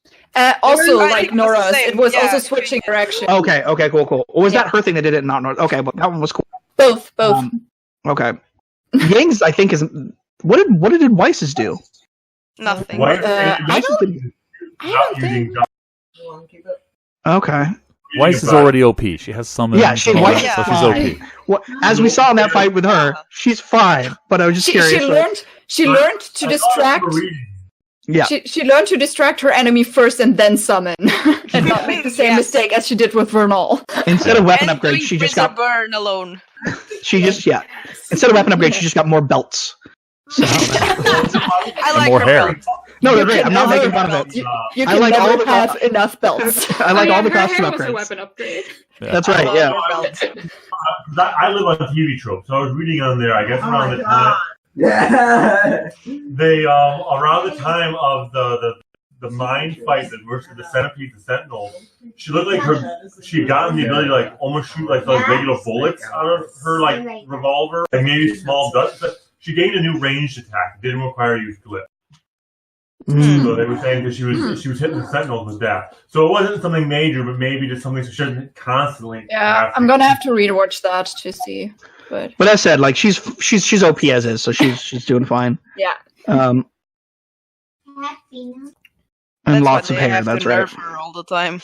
Also, like Nora's, it was also switching direction. Okay, cool. Was that her thing that did it? Not Nora. Okay, but that one was cool. Both. Okay. Yang's, I think, is what did Weiss's do? Nothing. I don't think. Okay. Weiss is already OP. She has some. Yeah, she's OP. Well, as we saw in that fight with her, she's fine. But I was just curious. She learned to distract. Yeah. She learned to distract her enemy first and then summon, and not make the same mistake as she did with Vernal. Instead of weapon upgrades, she just got burn alone. Instead of weapon upgrades, she just got more belts. So. I like more her hair. belts. No, they're great. I'm not making fun of it. You can never have enough belts. I like all the costume upgrades. Was a upgrades. weapon upgrade. Yeah. That's right. Yeah. I live on TV tropes, so I was reading on there. I guess around the time. Yeah. They around the time of the mind fight that versus the centipede, the sentinel, she looked like she had gotten the ability to almost shoot those regular bullets out of her revolver, maybe small dust. But she gained a new ranged attack. It didn't require to use grip. So they were saying that she was hitting the sentinels with that. So it wasn't something major, but maybe just something she shouldn't constantly. Yeah, I'm gonna have to rewatch that to see. But I said she's OP as is, so she's doing fine. Yeah. And That's lots why of they hair. have That's to right. nerf her all the time.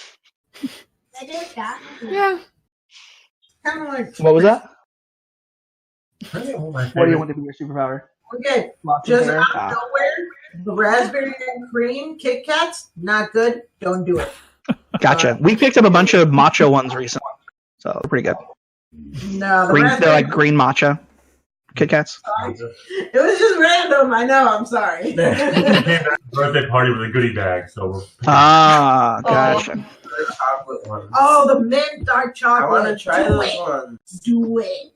Yeah. Kind of like. What was that? What do you What do you want to be your superpower? Okay, Lots of just hair. out of nowhere, the raspberry and cream Kit Kats, not good. Don't do it. Gotcha. We picked up a bunch of matcha ones recently, so they're pretty good. No, They're like green matcha Kit Kats. It was just random. I know. I'm sorry. Came back to the birthday party with a goodie bag, so. Ah, gotcha. The chocolate ones. Oh, the mint dark chocolate. I want to try Do those it. ones. Do it.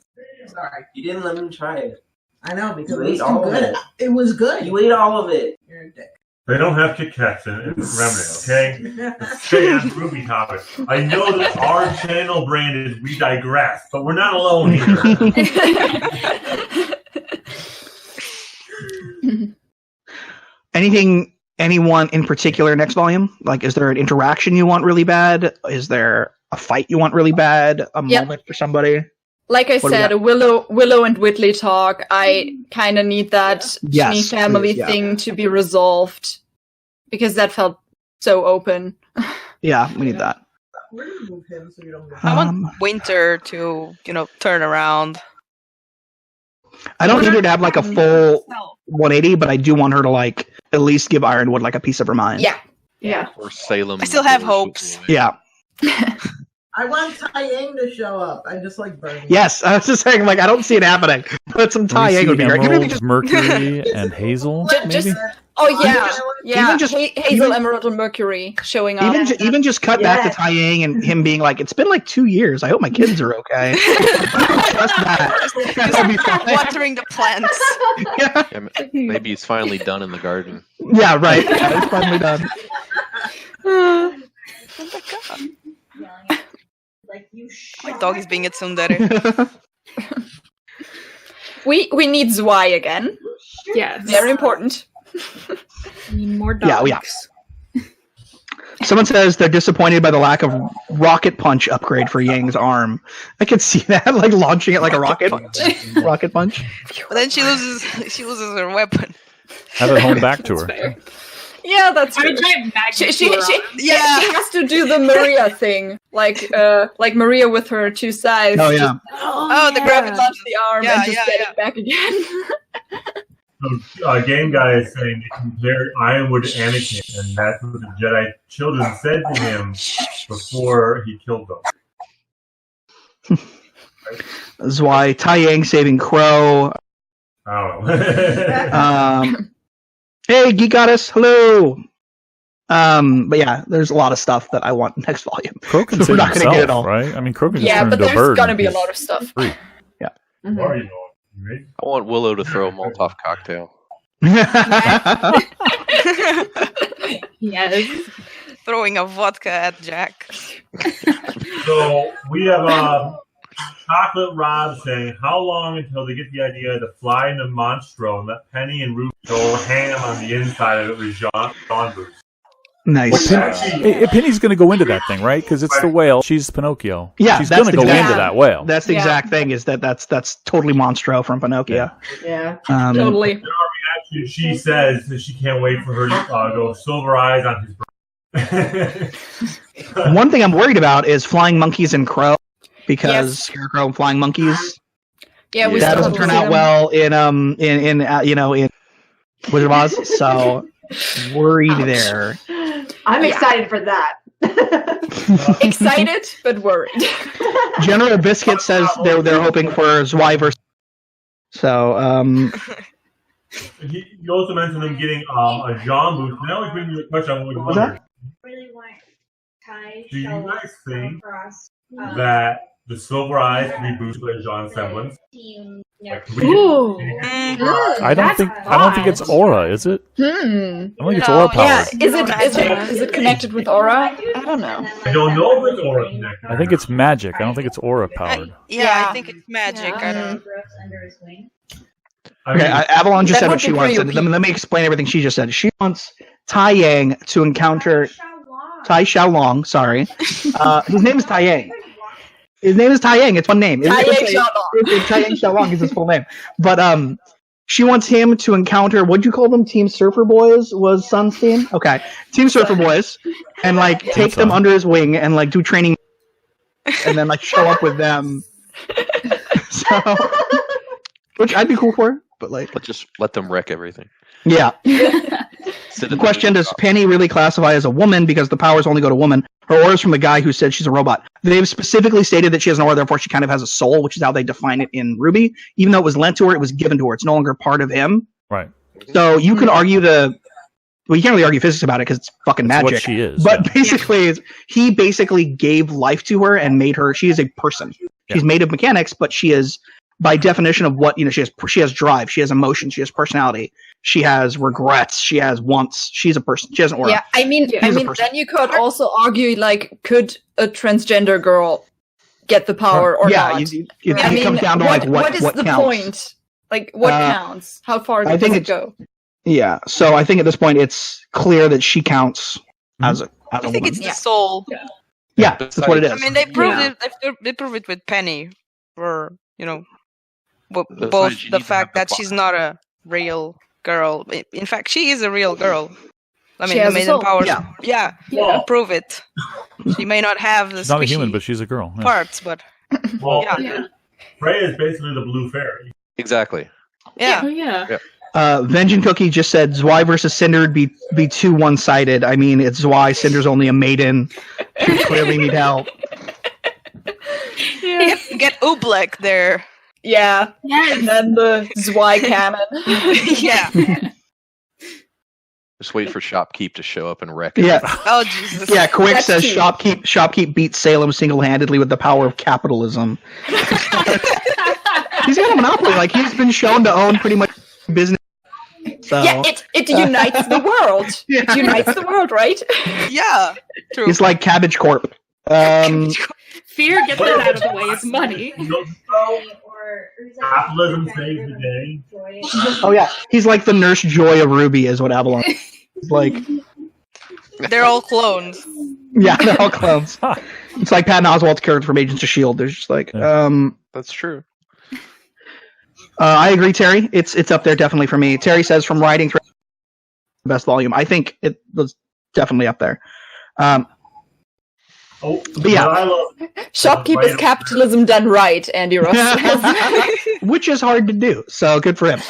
Sorry. You didn't let me try it. I know, because You it was ate all too of good. it. It was good. You ate all of it. You're a dick. They don't have Kit Kats in Remnant, okay? Stay on RWBY topic. I know that our channel brand is We Digress, but we're not alone here. Anyone in particular next volume? Like, is there an interaction you want really bad? Is there a fight you want really bad? A moment for somebody? Like I What do we said, got? Willow and Whitley talk. I kind of need that Yes, Ginny family please, yeah. thing to be resolved because that felt so open. Yeah, we need that. We're gonna move him so you don't get I want Winter to, turn around. I don't need her to have like a full 180, but I do want her to like at least give Ironwood like a piece of her mind. Yeah. Or Salem. I still have hopes. Yeah. I want Tai Yang to show up. I just like Bernie. Yes, I was just saying, like, I don't see it happening, but some Let me Tai Yang see would be great. Even if you Emerald, just, Mercury, and Hazel. Just, Maybe? oh yeah, yeah. Even just- Hazel, even- Emerald, and Mercury showing up. even just cut back to Tai Yang and him being like, it's been like 2 years. I hope my kids are okay. Just that. That'd be fine. Watering the plants. Yeah, maybe he's finally done in the garden. Yeah, right. Yeah, it's finally done. Oh my god. Like you My dog is being a tsundere. We need Zwei again. Yes. Very important. We need more dogs. Yeah. Someone says they're disappointed by the lack of rocket punch upgrade for Yang's arm. I could see that, like launching it like a rocket. Rocket punch. But then she loses her weapon. Have it home back to her. Fair. Yeah, that's I true. would giant magnet She to her arm. has to do the Maria thing, like Maria with her two sides. Oh yeah. Oh, the Grab it gravity. off the arm Yeah, and just yeah, get it back again. So, Game Guy is saying they compared Ironwood to Anakin, and that's what the Jedi children said to him before he killed them. That's why Tai Yang saving Crow. I don't know. Hey, Geek Goddess, hello. But yeah, there's a lot of stuff that I want next volume. Crow can So save we're not gonna himself, get it all. right? I mean, Crow can just Yeah, turn but into a there's bird. gonna and be a he's lot of stuff. free. Where are you going? You ready? I want Willow to throw a Molotov cocktail. Yes. Throwing a vodka at Jack. So we have Chocolate Rob saying, how long until they get the idea to fly into Monstro and let Penny and Ruby go ham on the inside of it with Jean Boost? Nice. Penny's going to go into that thing, right? Because it's the whale. She's Pinocchio. Yeah, she's that's going to go the exact- into that whale. That's the Yeah. exact thing. Is that's totally Monstro from Pinocchio. Yeah. Totally. In our reaction, she says that she can't wait for her to go Silver Eyes on his birthday. One thing I'm worried about is flying monkeys and Crow, because Yes. Scarecrow and flying monkeys. Yeah, we That still doesn't have turn to see out them. well in Wizard of Oz. So worried there. I'm Yeah. excited for that. Excited but worried. General Biscuit says they're hoping for Zwei versus. So You also mentioned them getting a Jean Boost. And that always brings me a question I would was wonder. that? really want Kai Do you Shell guys think across that the Silver Eyes can be boosted by Jean Semblance? team. Like, Ooh. I don't think it's aura, is it? I don't think it's aura powered. Yeah, is it connected with aura? I don't know. I don't know if it's aura connected. I think it's magic. I don't think it's aura powered. Yeah, I think it's magic. I don't. Under his wing. Okay, Avalon just That said would what she be wants. pretty Let me explain everything she just said. She wants Tai Yang to encounter Tai Xiaolong. Sorry, his name is Tai Yang. His name is Tai Yang. It's one name. Tai Yang Xiaolong. Tai Yang Xiaolong is his full name. But she wants him to encounter, what'd you call them? Team Surfer Boys was Sun's team? Okay. Team Surfer Boys. And like take them under his wing and like do training and then like show up with them. So, which I'd be cool for, but like Just let them wreck everything. yeah. Sit The at question, does top. Penny really classify as a woman because the powers only go to women? Her aura's from the guy who said she's a robot. They've specifically stated that she has an aura, therefore she kind of has a soul, which is how they define it in RWBY. Even though it was lent to her, it was given to her. It's no longer part of him. Right. So you can argue well, you can't really argue physics about it because it's fucking That's magic. what she is. But yeah. basically, he basically gave life to her and made her. She is a person. She's made of mechanics, but she is, by definition of what she has drive, she has emotion, she has personality, she has regrets, she has wants. She's a person. She has an aura. Yeah, I mean, then you could also argue, like, could a transgender girl get the power or not? It comes down to what is the counts. point? Like, what counts? How far does it go? Yeah, so I think at this point it's clear that she counts as a I think woman. it's the soul. Yeah, that's what it is. I mean, they proved it. They proved it with Penny, for both the fact that she's not a real girl. In fact, she is a real girl. I mean, the maiden powers. Yeah, prove it. She may not have the. She's not a human, but she's a girl. Yeah. Parts, but Freya is basically the blue fairy. Exactly. Yeah. Oh, yeah. Vengeance Cookie just said Zwei versus Cinder would be too one-sided. I mean, it's Zwei. Cinder's only a maiden. She would clearly need help. Yeah. Get Oobleck there. Yeah. Yes. And then the Zwei cannon. Yeah. Just wait for Shopkeep to show up and wreck it. Yeah. Oh, Jesus. Yeah, Quick says Shopkeep beat Salem single-handedly with the power of capitalism. He's got a monopoly. Like, he's been shown to own pretty much business. So. Yeah, it unites the world. Yeah. It unites the world, right? Yeah, true. He's like Cabbage Corp. Fear, get that out of the way. It's money. Capitalism saves the day. Oh yeah, he's like the Nurse Joy of RWBY, is what Avalon is like. They're all clones. Yeah, they're all clones. It's like Patton Oswalt's character from Agents of S.H.I.E.L.D. There's just like, That's true. I agree, Terry. It's up there definitely for me. Terry says from writing through the best volume. I think it was definitely up there. But yeah, Shopkeep is capitalism done right, Andy Ross says. Which is hard to do. So good for him.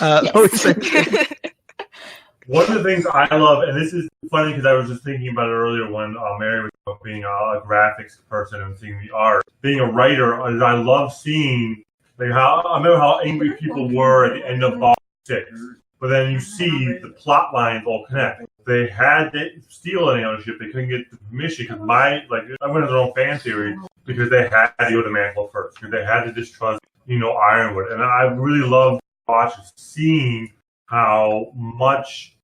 One of the things I love, and this is funny because I was just thinking about it earlier when Mary was being a graphics person and seeing the art. Being a writer, is I love seeing I remember how angry people were at the end of Volume 6, but then you see the plot lines all connect. They had to steal any ownership. They couldn't get the permission because I went on their own fan theory because they had to go to Mantle first because they had to distrust, Ironwood. And I really love watching, seeing how much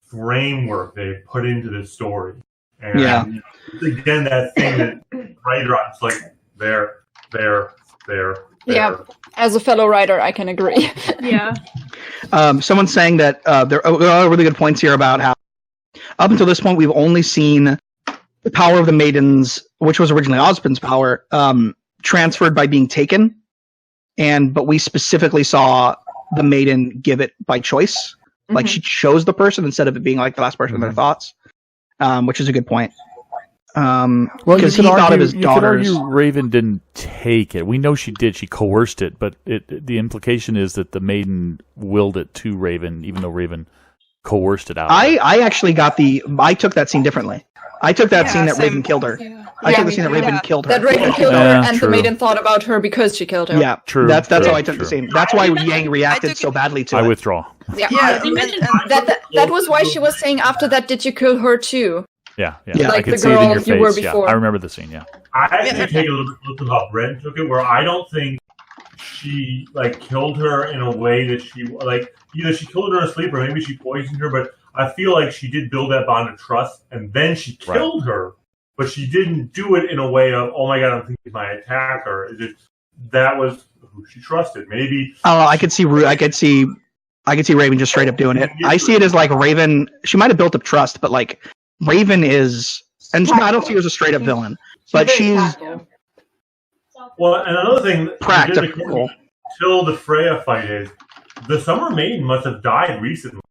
framework they put into this story. And again, that thing that writer, it's like there. Yeah, as a fellow writer, I can agree. Yeah. Someone's saying that there are really good points here about how up until this point we've only seen the power of the maidens, which was originally Ozpin's power, transferred by being taken, but we specifically saw the maiden give it by choice. Mm-hmm. Like she chose the person instead of it being like the last person in their thoughts, which is a good point. Because he thought of his daughters. You could argue Raven didn't take it. We know she did. She coerced it, but the implication is that the maiden willed it to Raven, even though Raven coerced it out. I actually I took that scene differently. I took that scene that Raven killed her. Yeah. I took the scene that Raven killed her. That Raven killed her, and the maiden thought about her because she killed her. Yeah, true. That's how I took the scene. That's why Yang reacted so badly to it. I withdraw. Yeah, that was why she was saying after that, did you kill her too? Yeah. Like I could the see it in girl your face. you were before. Yeah, I remember the scene. Yeah. I actually take a little bit of how Brent took it, where I don't think she killed her in a way that she either she killed her in her sleep or maybe she poisoned her. But I feel like she did build that bond of trust, and then she killed her. But she didn't do it in a way of, oh my god, I'm thinking he's my attacker. That was who she trusted. Maybe. Oh, I could see Raven just straight up doing it. I see it as like Raven. She might have built up trust, but like Raven is, and I don't see her as a straight up villain, but she's. Well, and another thing, practical. Till the Freya fight is, the Summer Maiden must have died recently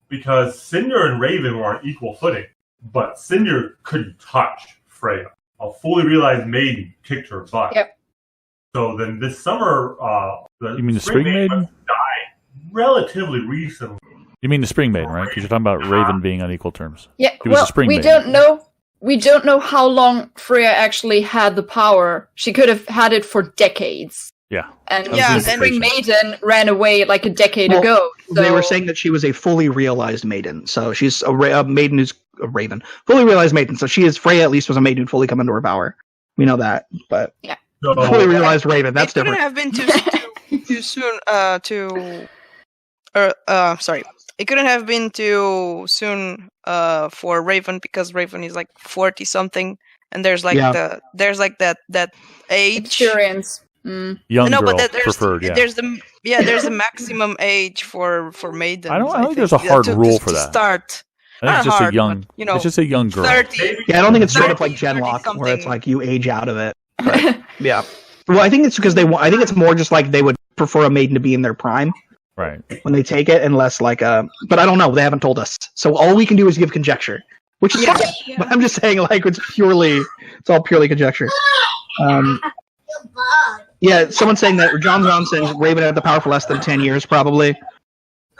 because Cinder and Raven were on equal footing, but Cinder couldn't touch Freya. A fully realized maiden kicked her butt. Yep. So then this summer, you mean the Spring Maiden must have died relatively recently. You mean the Spring Maiden, right? Because you're talking about Raven being on equal terms. Yeah. We don't know. We don't know how long Freya actually had the power. She could have had it for decades. Yeah. And Yeah, the Spring Maiden ran away like a decade ago. So... They were saying that she was a fully realized maiden. So she's a maiden who's a raven. Fully realized maiden. So she is, Freya at least was a maiden who'd fully come into her power. We know that. But yeah. Fully realized raven, that's different. It couldn't have been too soon sorry. It couldn't have been too soon for Raven because Raven is like 40 something and there's like that age experience. Young no, girl but there's preferred, there's a maximum age for maidens. I don't think there's a hard rule for that. Start. I think it's just a young, it's just a young girl. 30, yeah, I don't think it's straight up like Genlock where it's like you age out of it. But, yeah. Well, I think it's because I think it's more just like they would prefer a maiden to be in their prime. Right. When they take it, unless like but I don't know. They haven't told us, so all we can do is give conjecture, which is fine. Yeah. But I'm just saying, like it's all purely conjecture. Yeah, someone's saying that John Johnson Raven had the power for less than 10 years, probably.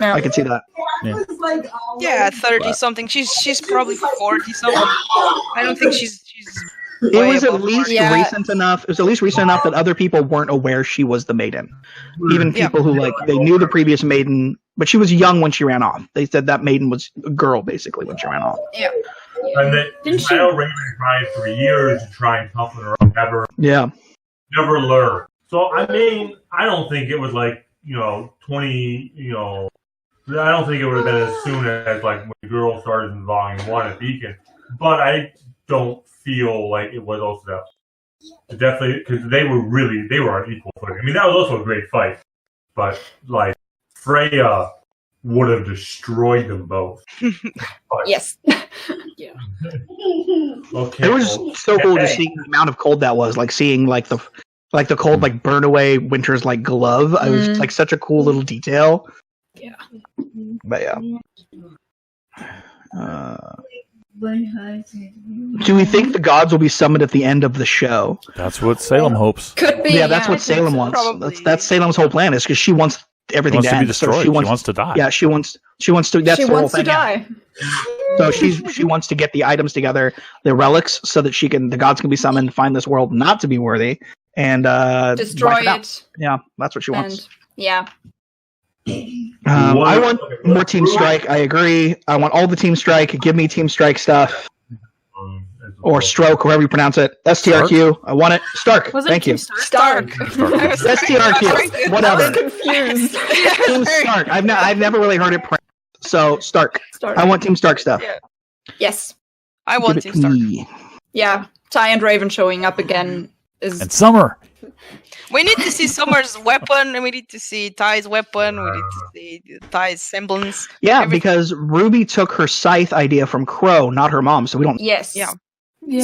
Yeah. I can see that. Yeah, 30 something. She's probably 40 something. I don't think she's. It was at least recent enough. It was at least recent enough that other people weren't aware she was the maiden. Even people who they knew the previous maiden, but she was young when she ran off. They said that maiden was a girl basically when she ran off. Yeah. And I know Raven tried for years to try and toughen her up. Never learned. So I mean, I don't think it was 20. I don't think it would have been as soon as when the girl started in Volume 1 at Beacon. But I don't feel like it was also that. Definitely, because they were on equal footing. I mean, that was also a great fight. But, Freya would have destroyed them both. Yes. Yeah. Okay. It was so cool to see the amount of cold that was. Seeing, the cold, burn away Winter's, glove. It was, such a cool little detail. Yeah. But, yeah. Do we think the gods will be summoned at the end of the show? That's what Salem hopes. Could be. Yeah, that's what Salem wants. That's Salem's whole plan, is because she wants everything to be destroyed. So she wants to die. Yeah, she wants to. That's she her wants whole to thing, die. Yeah. So she wants to get the items together, the relics, so that the gods can be summoned, find this world not to be worthy, and destroy it. Yeah, that's what she wants. Yeah. I want more Team Strike. I agree. I want all the Team Strike. Give me Team Strike stuff. Or Stroke, however you pronounce it. STRQ. I want it. Stark. Thank you. Stark. STRQ. Whatever. I was confused. Team Stark. I've never really heard it pronounced. So Stark. I want Team Stark stuff. Yeah. Yes. I want Team Stark. Yeah. Ty and Raven showing up again is. And Summer. We need to see Summer's weapon, and we need to see Ty's weapon, we need to see Ty's semblance. Yeah, because Ruby took her scythe idea from Crow, not her mom, so we don't... Yes. Yeah.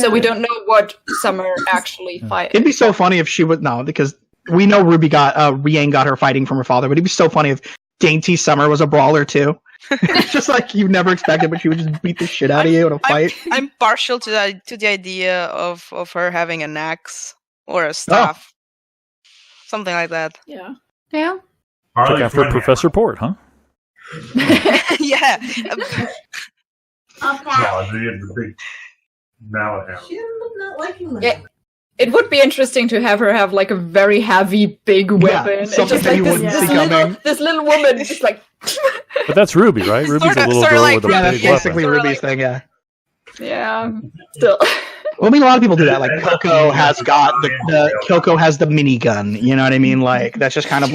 So we don't know what Summer actually fight. It'd be so funny if she would... No, because we know Rian got her fighting from her father, but it'd be so funny if Dainty Summer was a brawler, too. It's just you never expected, but she would just beat the shit out of you in a fight. I'm partial to the idea of her having an axe or a staff. Something like that. Yeah. Yeah. Took after Professor Port, huh? Yeah. The big mallet hound. She ended up not liking that. Yeah. It would be interesting to have her have a very heavy, big weapon. Yeah, something that you wouldn't see coming. This little woman just But that's Ruby, right? Ruby's a little girl with a big basically weapon. Ruby's thing, yeah. Yeah. Still. Well, I mean, a lot of people do that. Coco has got Coco has the minigun. You know what I mean? That's just kind of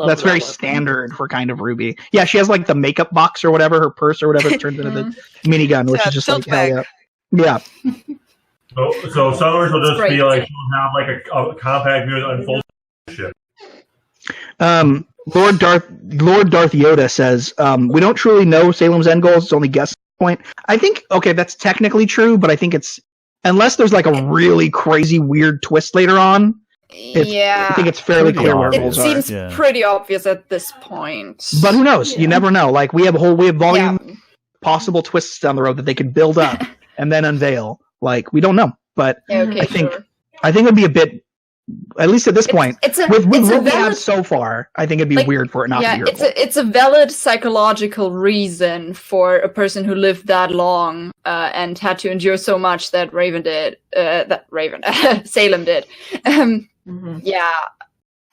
that's very standard for kind of Ruby. Yeah, she has the makeup box or whatever, her purse or whatever turns into the minigun, which is just hell yeah. Yeah. So Summers will just be she'll have a compact mirror unfolded shit. Lord Darth Yoda says, we don't truly know Salem's end goals, it's only guess point. I think that's technically true, but I think it's unless there's a really crazy weird twist later on. I think it's fairly clear where it seems pretty obvious at this point. But who knows? You never know. We have volume possible twists down the road that they could build up and then unveil. We don't know. But I think it'd be a bit, at least at this point, with what we have so far, I think it'd be weird for it not to be your fault. It's a valid psychological reason for a person who lived that long and had to endure so much that Salem did. Yeah,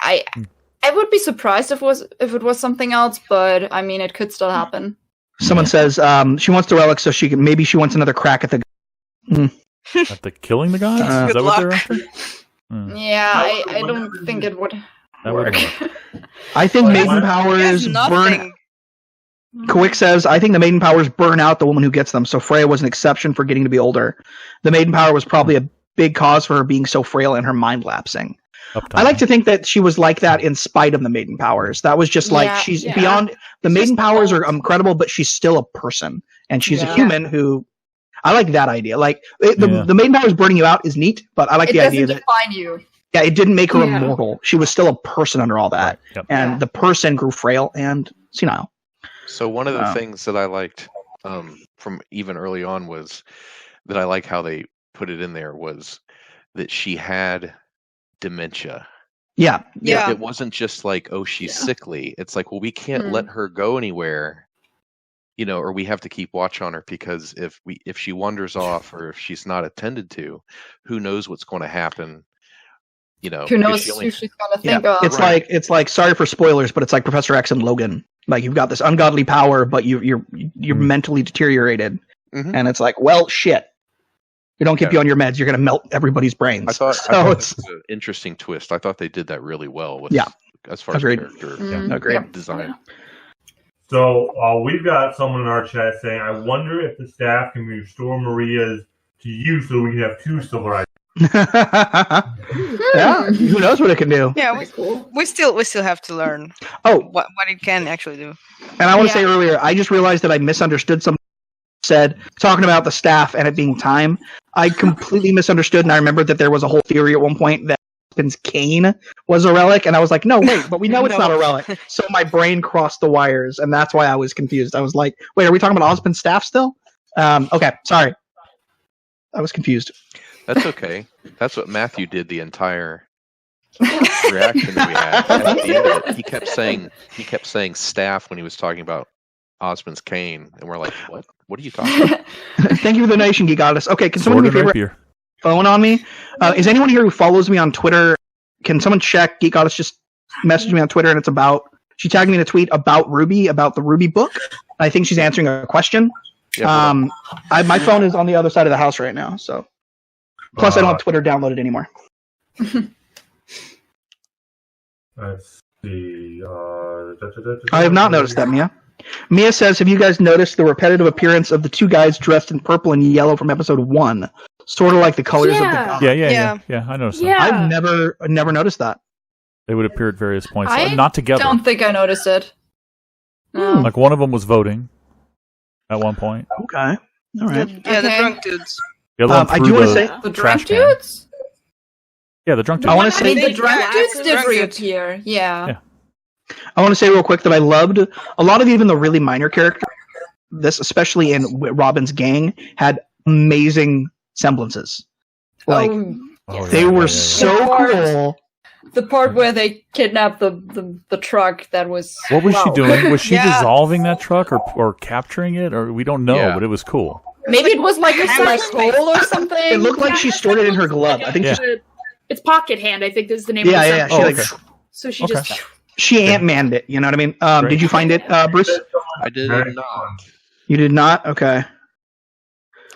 I would be surprised if it was something else, but I mean, it could still happen. Someone says she wants the relic so she wants another crack at the. At the killing the gods? Is that what they're after? Yeah, I don't think it would work. I think maiden powers burn. Quick says, I think the maiden powers burn out the woman who gets them, so Freya was an exception for getting to be older. The maiden power was probably a big cause for her being so frail and her mind lapsing. I like to think that she was like that in spite of the maiden powers. That was just like, she's beyond, the maiden powers are incredible, but she's still a person. And she's a human who, I like that idea. Like, the maiden powers burning you out is neat, but I like the idea that. It doesn't define you. Yeah, it didn't make her immortal. She was still a person under all that. Right. Yep. And the person grew frail and senile. So one of the things that I liked from even early on was that I like how they put it in there was that she had dementia. Yeah. It wasn't just like, oh, she's sickly. It's like, well, we can't let her go anywhere, or we have to keep watch on her because if she wanders off or if she's not attended to, who knows what's going to happen. Who knows who she's gonna think of? It's like sorry for spoilers, but it's like Professor X and Logan. Like you've got this ungodly power, but you're mentally deteriorated, and it's like, well, shit. We don't keep you on your meds, you're gonna melt everybody's brains. I thought it was an interesting twist. I thought they did that really well. With, as far as character design. So we've got someone in our chat saying, "I wonder if the staff can restore Maria's to you, so we can have two silver items." Yeah, who knows what it can do? Yeah, we still have to learn. What it can actually do. And I want to say earlier, I just realized that I misunderstood something said talking about the staff and it being time. I completely misunderstood, and I remembered that there was a whole theory at one point that Osmond's cane was a relic, and I was like, no, wait, but we know it's not a relic. So my brain crossed the wires, and that's why I was confused. I was like, wait, are we talking about Osmond's staff still? Okay, sorry. I was confused. That's okay. That's what Matthew did the entire reaction that we had. At the end of it, he kept saying staff when he was talking about Osmond's cane, and we're like, what? What are you talking about? Thank you for the donation, Geek Goddess. Okay, can someone do me a favor? Phone on me? Is anyone here who follows me on Twitter? Can someone check? Geek Goddess just messaged me on Twitter, and it's about. She tagged me in a tweet about RWBY, about the RWBY book. I think she's answering a question. Yeah, my phone is on the other side of the house right now, so. Plus, I don't have Twitter downloaded anymore. Let's see. I have not noticed that, Mia. Mia says, have you guys noticed the repetitive appearance of the two guys dressed in purple and yellow from episode 1? Sort of like the colors of the gods. Yeah, I noticed that. I've never noticed that. They would appear at various points, I not together. I don't think I noticed it. No. Like one of them was voting at one point. Okay. All right. The drunk dudes. I do want to say the drunk dudes? Yeah, the drunk dudes. I want to say the drunk dudes did reappear. Yeah. I want to say real quick that I loved a lot of even the really minor characters. This, especially in Robin's gang, had amazing semblances. Like they were so cool. The part where they kidnapped the truck, that was. What was she doing? Was she dissolving that truck or capturing it? Or we don't know, but it was cool. Maybe it was like a black hole or something. It looked like she stored it in her glove. I think it's Pocket Hand, I think is the name of it. So she just... She Ant-Manned it, you know what I mean? Did you find it, Bruce? I did not. You did not? Okay.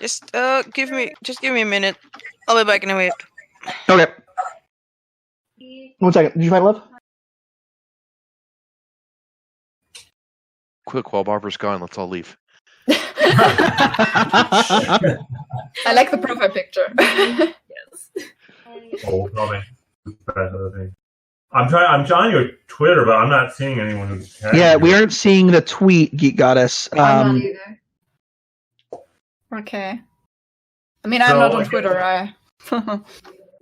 Just give me a minute. I'll be back in a minute. Okay. 1 second. Did you find love? Quick, while Barbara's gone, let's all leave. I like the profile picture. Yes. I'm trying your Twitter, but I'm not seeing anyone who's. Yeah, we aren't seeing the tweet, Geek Goddess. I'm not either. Okay. I mean, I'm not on Twitter.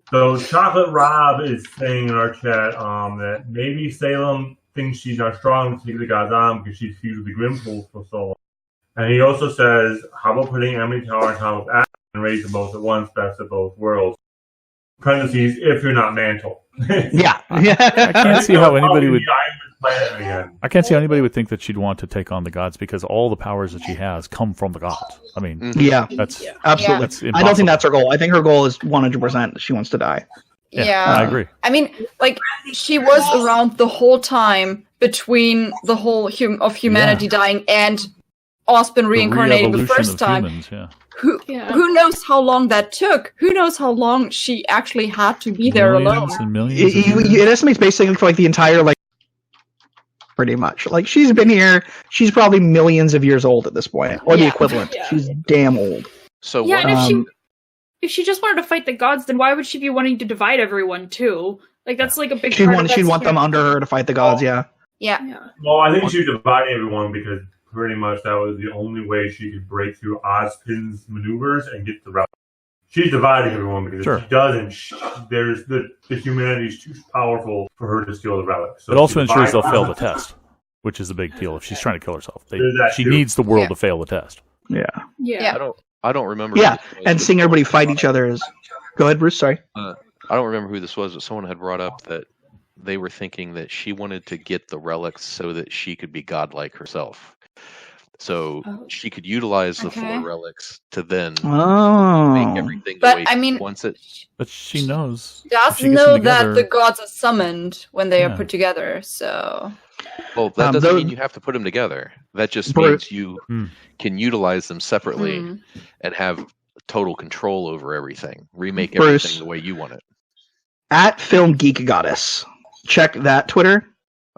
So Chocolate Rob is saying in our chat that maybe Salem thinks she's not strong to take the gods on because she's feuded the Grimpools for so long. And he also says, how about putting Emily Tower on top of Adam and raise them both at once, best of both worlds? Parentheses, if you're not Mantle. Yeah. I can't see how anybody would. I can't see how anybody would think that she'd want to take on the gods because all the powers that she has come from the gods. I mean, yeah, that's absolutely. That's I don't think that's her goal. I think her goal is 100% she wants to die. Yeah, I agree. I mean, like, she was around the whole time between the whole of humanity dying and Ospen reincarnating the re-evolution first of time. humans, yeah. Who knows how long that took? Who knows how long she actually had to be there alone? Millions and millions. of years. It estimates basically for like the entire like pretty much. Like she's been here. She's probably millions of years old at this point, or the equivalent. Yeah. She's damn old. So Yeah, what? and if she just wanted to fight the gods, then why would she be wanting to divide everyone too? Like that's like a big. She'd want them under her to fight the gods. Yeah. Well, I think she divided everyone because pretty much that was the only way she could break through Ozpin's maneuvers and get the relic. She's dividing everyone because if she doesn't, there's the humanity is too powerful for her to steal the relic. So it also ensures they'll fail the test, which is a big deal if she's trying to kill herself. She needs the world to fail the test. Yeah. I don't remember. Yeah, and seeing everybody fight each other is. Go ahead, Bruce. Sorry. I don't remember who this was, but someone had brought up that they were thinking that she wanted to get the relics so that she could be godlike herself. So she could utilize the 4 relics to then make everything the way she wants it. But she knows. Does know that the gods are summoned when they are put together, so... Well, that doesn't mean you have to put them together. That just means you can utilize them separately and have total control over everything. Remake everything the way you want it. At Film Geek Goddess. Check that Twitter.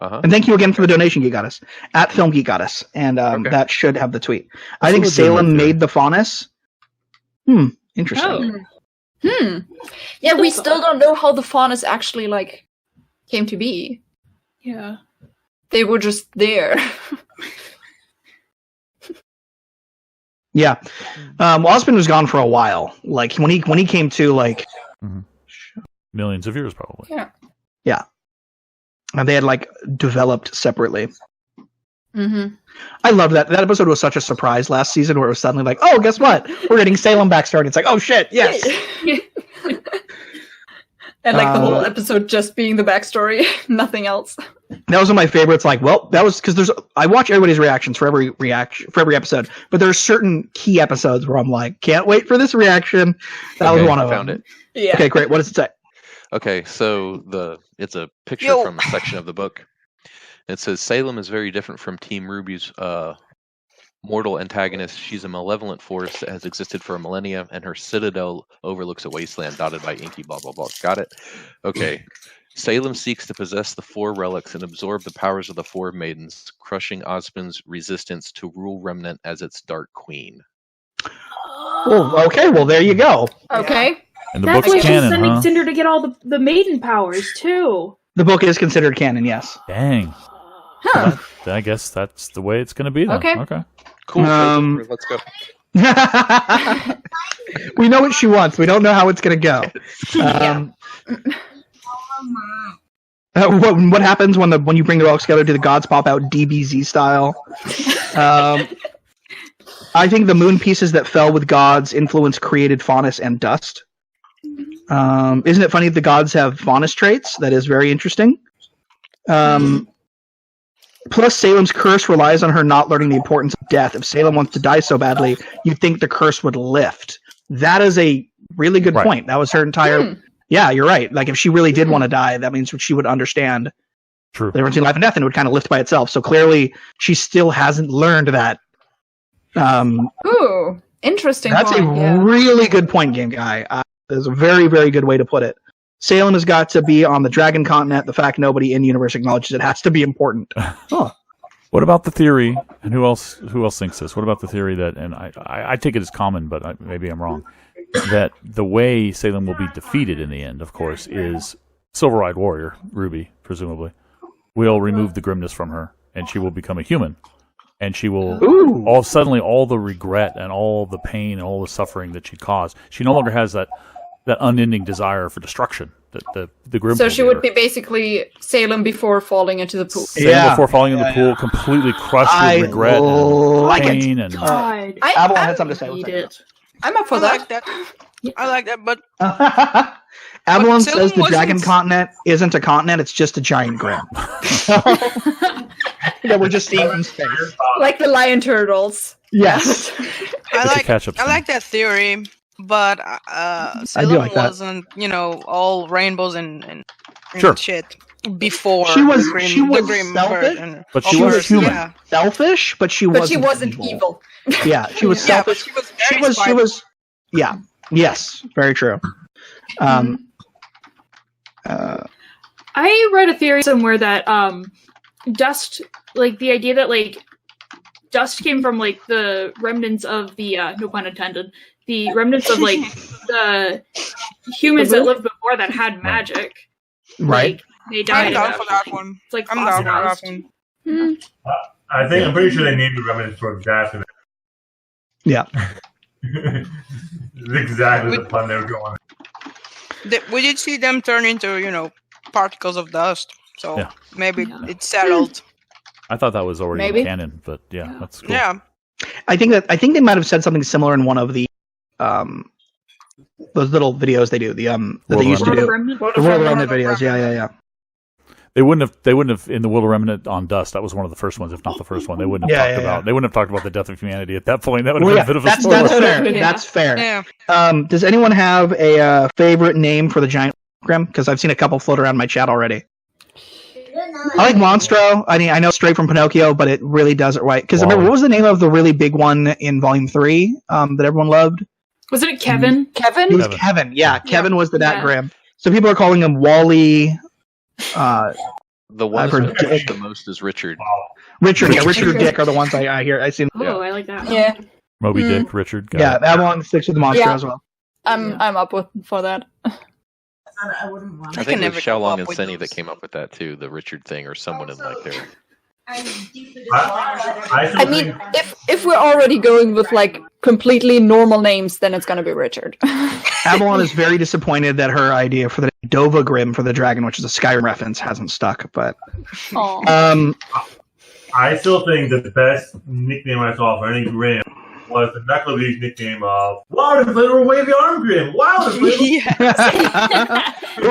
And thank you again for the donation, Geek Goddess. At Film Geek Goddess. And that should have the tweet. I think Salem made the Faunus. Interesting. Yeah, we still don't know how the Faunus actually, like, came to be. Yeah. They were just there. Yeah. Osmond was gone for a while. Like, when he came to, like... Millions of years, probably. Yeah. And they had, like, developed separately. I love that. That episode was such a surprise last season where it was suddenly like, oh, guess what? We're getting Salem backstory. It's like, oh, shit, yes! And, like, the whole episode just being the backstory. Nothing else. That was one of my favorites. Like, well, that was... Because I watch everybody's reactions for every episode, but there are certain key episodes where I'm like, can't wait for this reaction. That was one of them. Found it. Yeah. Okay, great. What does it say? Okay, so it's a picture from a section of the book. It says Salem is very different from Team RWBY's mortal antagonist. She's a malevolent force that has existed for a millennia, and her citadel overlooks a wasteland dotted by inky blah blah blah. Got it? Okay. Salem seeks to possess the 4 relics and absorb the powers of the 4 maidens, crushing Ozpin's resistance to rule Remnant as its Dark Queen. Oh, okay. Well, there you go. Okay. And the That's book's why she's canon, sending Cinder to get all the maiden powers, too. The book is considered canon, yes. Dang. Huh. Well, I guess that's the way it's going to be then. Okay. Cool. Let's go. We know what she wants. We don't know how it's going to go. What happens when you bring the relics together? Do the gods pop out DBZ style? I think the moon pieces that fell with gods influence created faunus and dust. Isn't it funny that the gods have faunus traits? That is very interesting. Plus, Salem's curse relies on her not learning the importance of death. If Salem wants to die so badly, you'd think the curse would lift. That is a really good point. That was her entire... Yeah, you're right. Like, if she really did want to die, that means she would understand the difference between life and death, and it would kind of lift by itself. So clearly, she still hasn't learned that. Ooh, interesting. That's point, a really good point, Game Guy. There's a very, very good way to put it. Salem has got to be on the Dragon Continent. The fact nobody in the universe acknowledges it has to be important. What about the theory, and who else thinks this? What about the theory that, and I take it as common, but maybe I'm wrong, that the way Salem will be defeated in the end, of course, is Silver-Eyed Warrior, RWBY, presumably, will remove the grimness from her, and she will become a human. And she will, suddenly all the regret and all the pain and all the suffering that she caused, she no longer has that unending desire for destruction. The grim. So she would be basically Salem before falling into the pool. Salem before falling in the pool, completely crushed with regret and pain. And Avalon had something to say. I'm up for that. I like that, but Avalon says the Dragon Continent isn't a continent; it's just a giant grim. That we're just seeing in space, like the lion turtles. Yes, I like that theory. but I do Salem like that. wasn't, all rainbows and Sure. shit before She was the grim, she was the grim selfish, version. But of she was course, human. Yeah. selfish, but she wasn't evil. Yeah, she was Yeah, but selfish. she was She very was. She spiteful. was. Yeah. Yes. Very true. I read a theory somewhere that dust, like the idea that like dust came from like the remnants of the no pun intended, the remnants of like the humans that lived before that had magic. Right. Like, they died. I'm down and for that one. It's like I'm down for that fossilized. one. I'm pretty sure they named the remnants for exactly Yeah. exactly the pun they were going. We did see them turn into, particles of dust. So Yeah. maybe it's settled. I thought that was already Maybe. in canon, but yeah, that's cool. Yeah. I think they might have said something similar in one of the those little videos they do. The that they used to do. The World of Remnant videos. Yeah. They wouldn't have in the World of Remnant on Dust. That was one of the first ones, if not the first one. They wouldn't have talked about. They wouldn't have talked about the death of humanity at that point. That would have been a bit of a spoiler. That's fair. That's fair. Yeah. Does anyone have a favorite name for the giant grim? Because I've seen a couple float around my chat already. I like Monstro. I mean, I know straight from Pinocchio, but it really does it right. Because remember, what was the name of the really big one in Volume 3 that everyone loved? Wasn't it Kevin? Kevin? It was Kevin. Yeah, Kevin was the Yeah. grim. So people are calling him Wally. The one that's mentioned the most is Richard. Richard or Dick are the ones I hear. I see. Oh, I like that. Yeah. Moby Dick, Richard. Got Yeah, it. that one sticks with the monster as well. I'm up for that. I wouldn't want I to. think it was never come Xiaolong up and with Senny that those. came up with that too, the Richard thing, or someone in like there. I mean, if we're already going with like completely normal names, then it's gonna be Richard. Avalon is very disappointed that her idea for the Dova Grim for the dragon, which is a Skyrim reference, hasn't stuck. But I still think that the best nickname I saw for any Grim was the Knucklebee's nickname of Wow, the little wavy arm Grim. Wow, the little.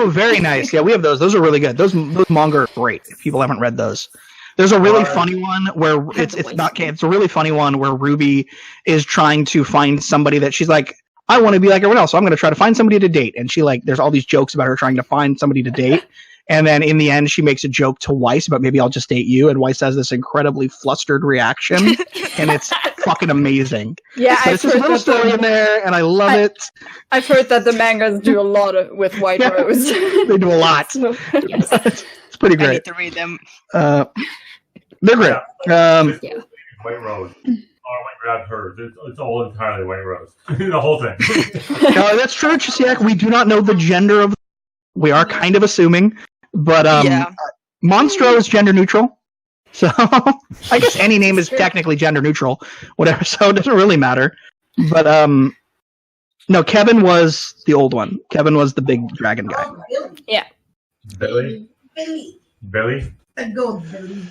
Oh, very nice. Yeah, we have those. Those are really good. Those manga are great. If people haven't read those, there's a really funny one where it's not. It's a really funny one where Ruby is trying to find somebody that she's like, I want to be like everyone else, so I'm going to try to find somebody to date. And she there's all these jokes about her trying to find somebody to date. And then in the end, she makes a joke to Weiss about maybe I'll just date you. And Weiss has this incredibly flustered reaction, and it's fucking amazing. Yeah, so it's just a little story in there, and I love it. I've heard that the mangas do a lot with White Rose. They do a lot. It's pretty great. I need to read them. They're great. White Rose. Or White Grab hers. It's all entirely White Rose. The whole thing. No, that's true, Chisiak. We do not know the gender of. We are kind of assuming, but Monstro is gender neutral, so I guess any name is technically gender neutral, whatever. So it doesn't really matter. But no, Kevin was the old one. Kevin was the big dragon guy. Yeah. Billy. The gold Billy.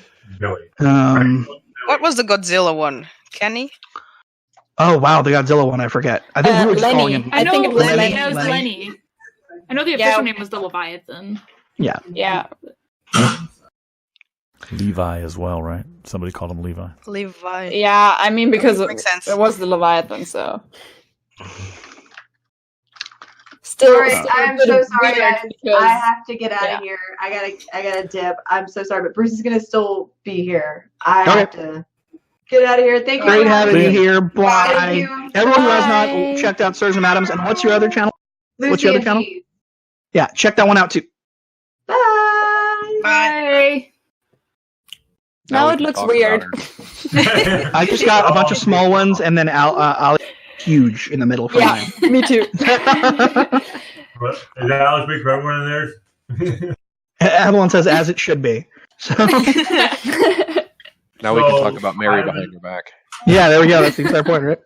What was the Godzilla one? Kenny? Oh wow, the Godzilla one. I forget. I think we were just calling him. I know think it was Lenny. Lenny. It was Lenny. I know the official name was the Leviathan. Yeah. Yeah. Levi as well, right? Somebody called him Levi. Levi. Yeah, I mean because Makes sense. it was the Leviathan, so. Still, I'm so sorry, weird guys. because- I have to get out of here. I gotta dip. I'm so sorry, but Bruce is gonna still be here. I have to get out of here. Thank you. Great for having you here. Bye. Thank you. Everyone who has Bye. not checked out Sirs and Madams, and what's your other channel? What's Lucy your other and channel? Steve. Yeah, check that one out too. Bye. Bye. Now it looks weird. I just got a bunch of small ones, and then Ali huge in the middle for mine. Me too. Is that Alex big for everyone in theirs? Avalon says as it should be. So Now we can talk about Mary behind your back. yeah, there we go. That's the entire point, right?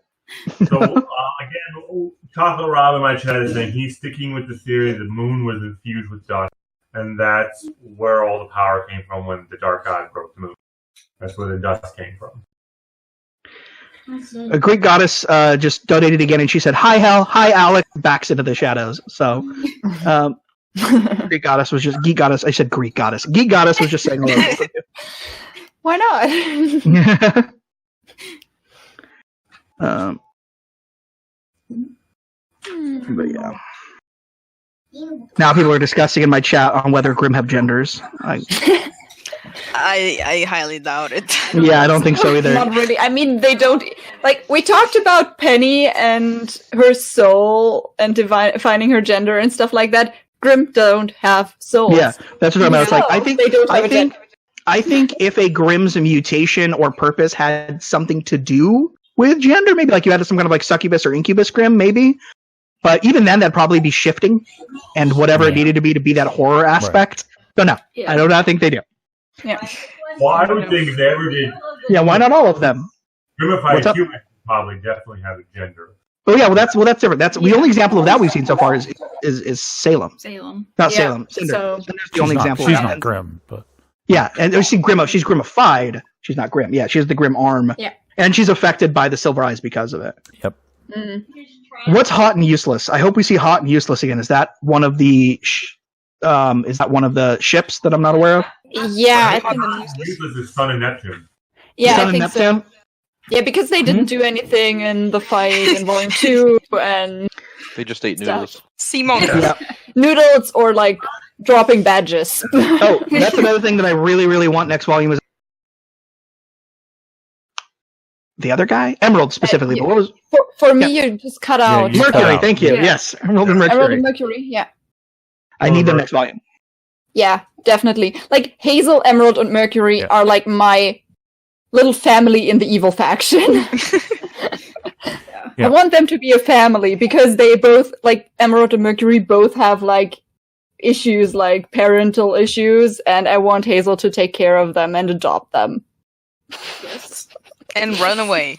So again, Chocolate Rob in my chat is saying he's sticking with the theory the moon was infused with dust, and that's where all the power came from when the Dark God broke the moon. That's where the dust came from. A Greek goddess just donated again, and she said, "Hi, Hal. Hi, Alex." Backs into the shadows. So, Greek goddess was just geek goddess. I said Greek goddess. Geek goddess was just saying hello. Why not? But yeah. Now people are discussing in my chat on whether Grimm have genders. I highly doubt it. Yeah, I don't think so either. Not really. I mean, they don't. Like, we talked about Penny and her soul and finding her gender and stuff like that. Grimm don't have souls. Yeah, that's what I'm about. It's like, they don't have a gender. I think if a Grimm's mutation or purpose had something to do with gender, maybe like you had some kind of like succubus or incubus Grimm, maybe. But even then, that'd probably be shifting, and whatever it needed to be that horror aspect. Right. So no, I do not think they do. Yeah. Well, I would think if they ever did. Yeah, why not all of them? Grimmified humans probably definitely have a gender. Oh yeah, well that's different. That's the only example of that we've seen so far is Salem. Not Salem. Cinder. Cinder's the only example. She's not Grimm, but yeah, and she's grimmified. She's not Grimm. Yeah, she has the Grimm arm. Yeah, and she's affected by the silver eyes because of it. Yep. What's hot and useless? I hope we see hot and useless again. Is that one of the ships that I'm not aware of? Yeah, I think useless is Sun and Neptune. Yeah, Sun I think and Neptune? so. Yeah, because they didn't do anything in the fight in Volume 2, and they just ate noodles. Sea monsters. Yeah. Noodles or like dropping badges. Oh, that's another thing that I really, really want next volume is the other guy, Emerald specifically. But what was for me? You just cut out Mercury. Thank you. Yeah. Yes, Emerald and Mercury. Emerald and Mercury. Yeah. I need them next volume. Yeah, definitely. Like Hazel, Emerald, and Mercury are like my little family in the evil faction. I want them to be a family because they both, like Emerald and Mercury, both have like issues, like parental issues, and I want Hazel to take care of them and adopt them. Yes. And run away.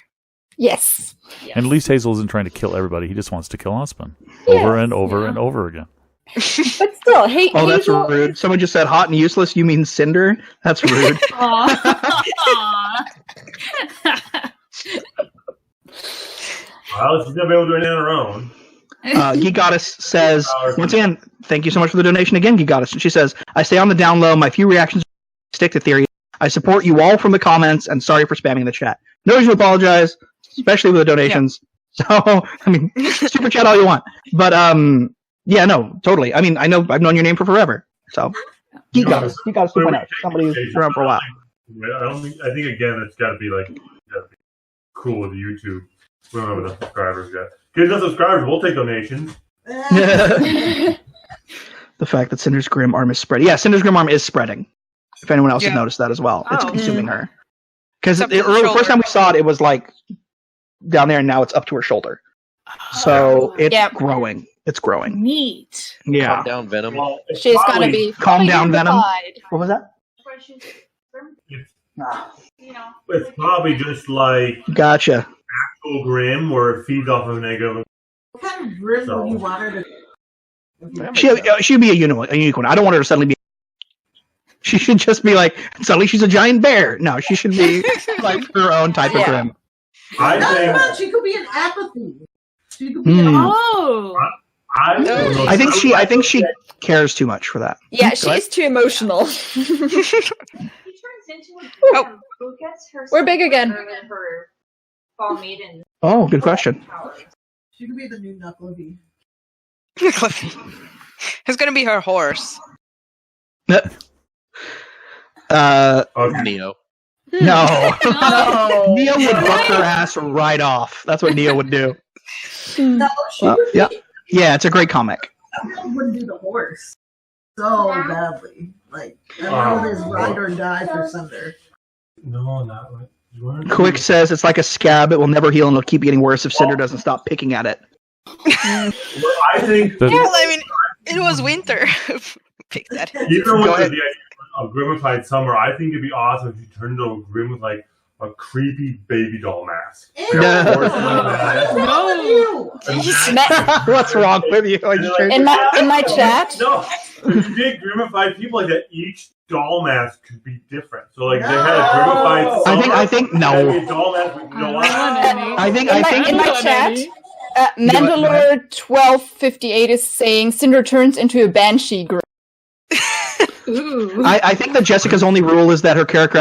Yes. And at least Hazel isn't trying to kill everybody. He just wants to kill Osmond over and over and over again. But still, oh, that's rude. Someone just said hot and useless. You mean Cinder? That's rude. Well, she's gonna be able to do it on her own. Geek Goddess says, once again, thank you so much for the donation again, Geek Goddess. She says, I stay on the down low. My few reactions stick to theory. I support you all from the comments, and sorry for spamming the chat. No reason to apologize, especially with the donations. Yeah. So, I mean, super chat all you want. But, yeah, no, totally. I mean, I know I've known your name for forever. So, Geek Goddess 2.0. Somebody who's around for a while. I think again, it's got to be like cool with YouTube. We don't have enough subscribers yet. Get enough subscribers, we'll take donations. The fact that Cinder's Grim arm is spreading. Yeah, Cinder's Grim arm is spreading. If anyone else has noticed that as well. It's consuming her. Because the first time we saw it, it was like down there, and now it's up to her shoulder. So it's growing. It's growing. Neat. Yeah. Calm down, Venom. She's gonna be calm down, Venom. What was that? It's probably just like gotcha. Actual Grim, where it feeds off of negative. What kind of Grim would you want her to? She'd be a unicorn. I don't want her to suddenly be. She should just be like suddenly she's a giant bear. No, she should be like her own type of Grim. No, she could be an apathy. She could be an I think she cares too much for that. Yeah, she's too emotional. We're big again. Oh, good question. She could be the new Knuckleby. Who's gonna be her horse? Neo. No. Neo would buck her ass right off. That's what Neo would do. No, she would be. Yeah, it's a great comic. I wouldn't do the horse so badly. Like, I know there's ride or die for Cinder. No, not like. Quick says it's like a scab; it will never heal and it'll keep getting worse if Cinder doesn't stop picking at it. I think. I mean, it was winter. Pick that. Even with the idea of Grimmified Summer, I think it'd be awesome if you turned into a Grim with like a creepy baby doll mask. No. What's wrong with you? In my chat. No, if you did Grimmified people like that, each doll mask could be different. So like they had a Grimmified Summer. I think no. A doll mask with no eyes. I think in my chat. Mandalore 1258 is saying Cinder turns into a banshee group. I think that Jessica's only rule is that her character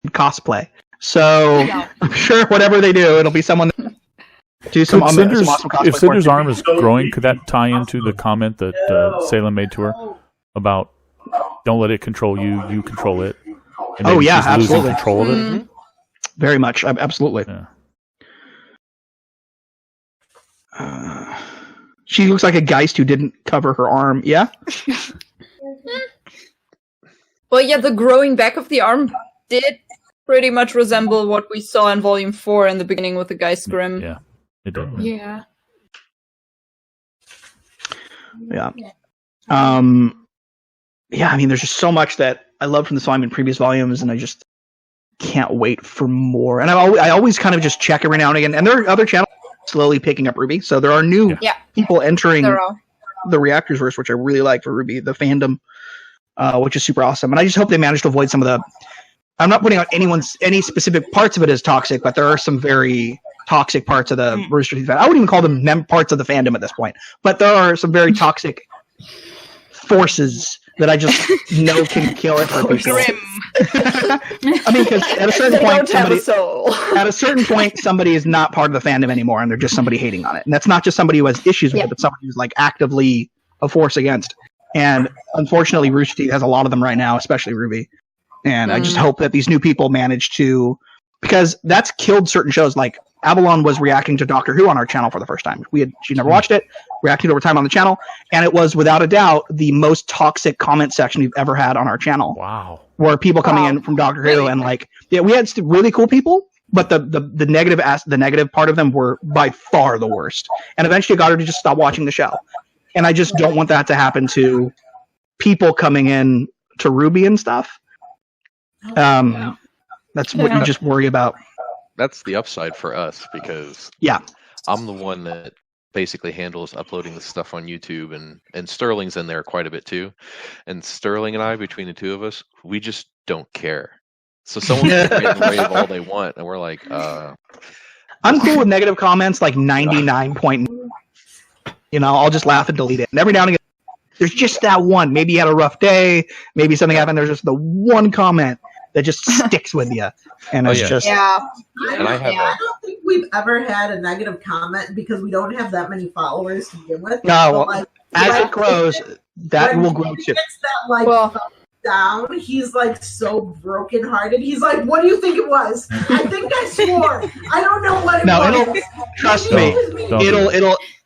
cosplay. So I'm sure whatever they do, it'll be someone. Do some, Could Cinder's, some awesome cosplay if Cinder's for it. arm is growing, could that tie into the comment that Salem made to her about don't let it control you, you control it? And Oh yeah, she's absolutely. losing control of it. Mhm. Very much, absolutely. Yeah. She looks like a Geist who didn't cover her arm. Yeah. Well, yeah, the growing back of the arm did pretty much resemble what we saw in Volume 4 in the beginning with the Geist Grim. Yeah, it did. Yeah. Yeah. Yeah, I mean, there's just so much that I loved from this volume in previous volumes, and I just can't wait for more. And I always kind of just check every now and again. And there are other channels slowly picking up RWBY, so there are new people entering the Reactors verse, which I really like for RWBY, the fandom, which is super awesome. And I just hope they manage to avoid some of the. I'm not putting out any specific parts of it as toxic, but there are some very toxic parts of the Rooster Teeth fan. I wouldn't even call them parts of the fandom at this point, but there are some very toxic forces that I just know can kill it for people. I mean, because at a certain point, somebody is not part of the fandom anymore, and they're just somebody hating on it. And that's not just somebody who has issues with it, but somebody who's like actively a force against. And unfortunately, Rooster Teeth has a lot of them right now, especially RWBY. And I just hope that these new people manage to, because that's killed certain shows. Like Avalon was reacting to Doctor Who on our channel for the first time. She never watched it, reacted over time on the channel, and it was without a doubt the most toxic comment section we've ever had on our channel. Wow. Where people coming in from Doctor Who and like, we had really cool people, but the negative part of them were by far the worst. And eventually got her to just stop watching the show. And I just don't want that to happen to people coming in to RWBY and stuff. That's what you just worry about. That's the upside for us because I'm the one that basically handles uploading the stuff on YouTube, and Sterling's in there quite a bit too. And Sterling and I, between the two of us, we just don't care. So someone can rave all they want, and we're like, I'm cool with negative comments, like 99 point. I'll just laugh and delete it. And every now and again, there's just that one. Maybe you had a rough day. Maybe something happened. There's just the one comment that just sticks with you, and it's just I don't think we've ever had a negative comment because we don't have that many followers to begin with. No, as it grows, that will grow too. That down, he's like so brokenhearted. He's like, "What do you think it was? I think I swore. I don't know what it was." Trust me,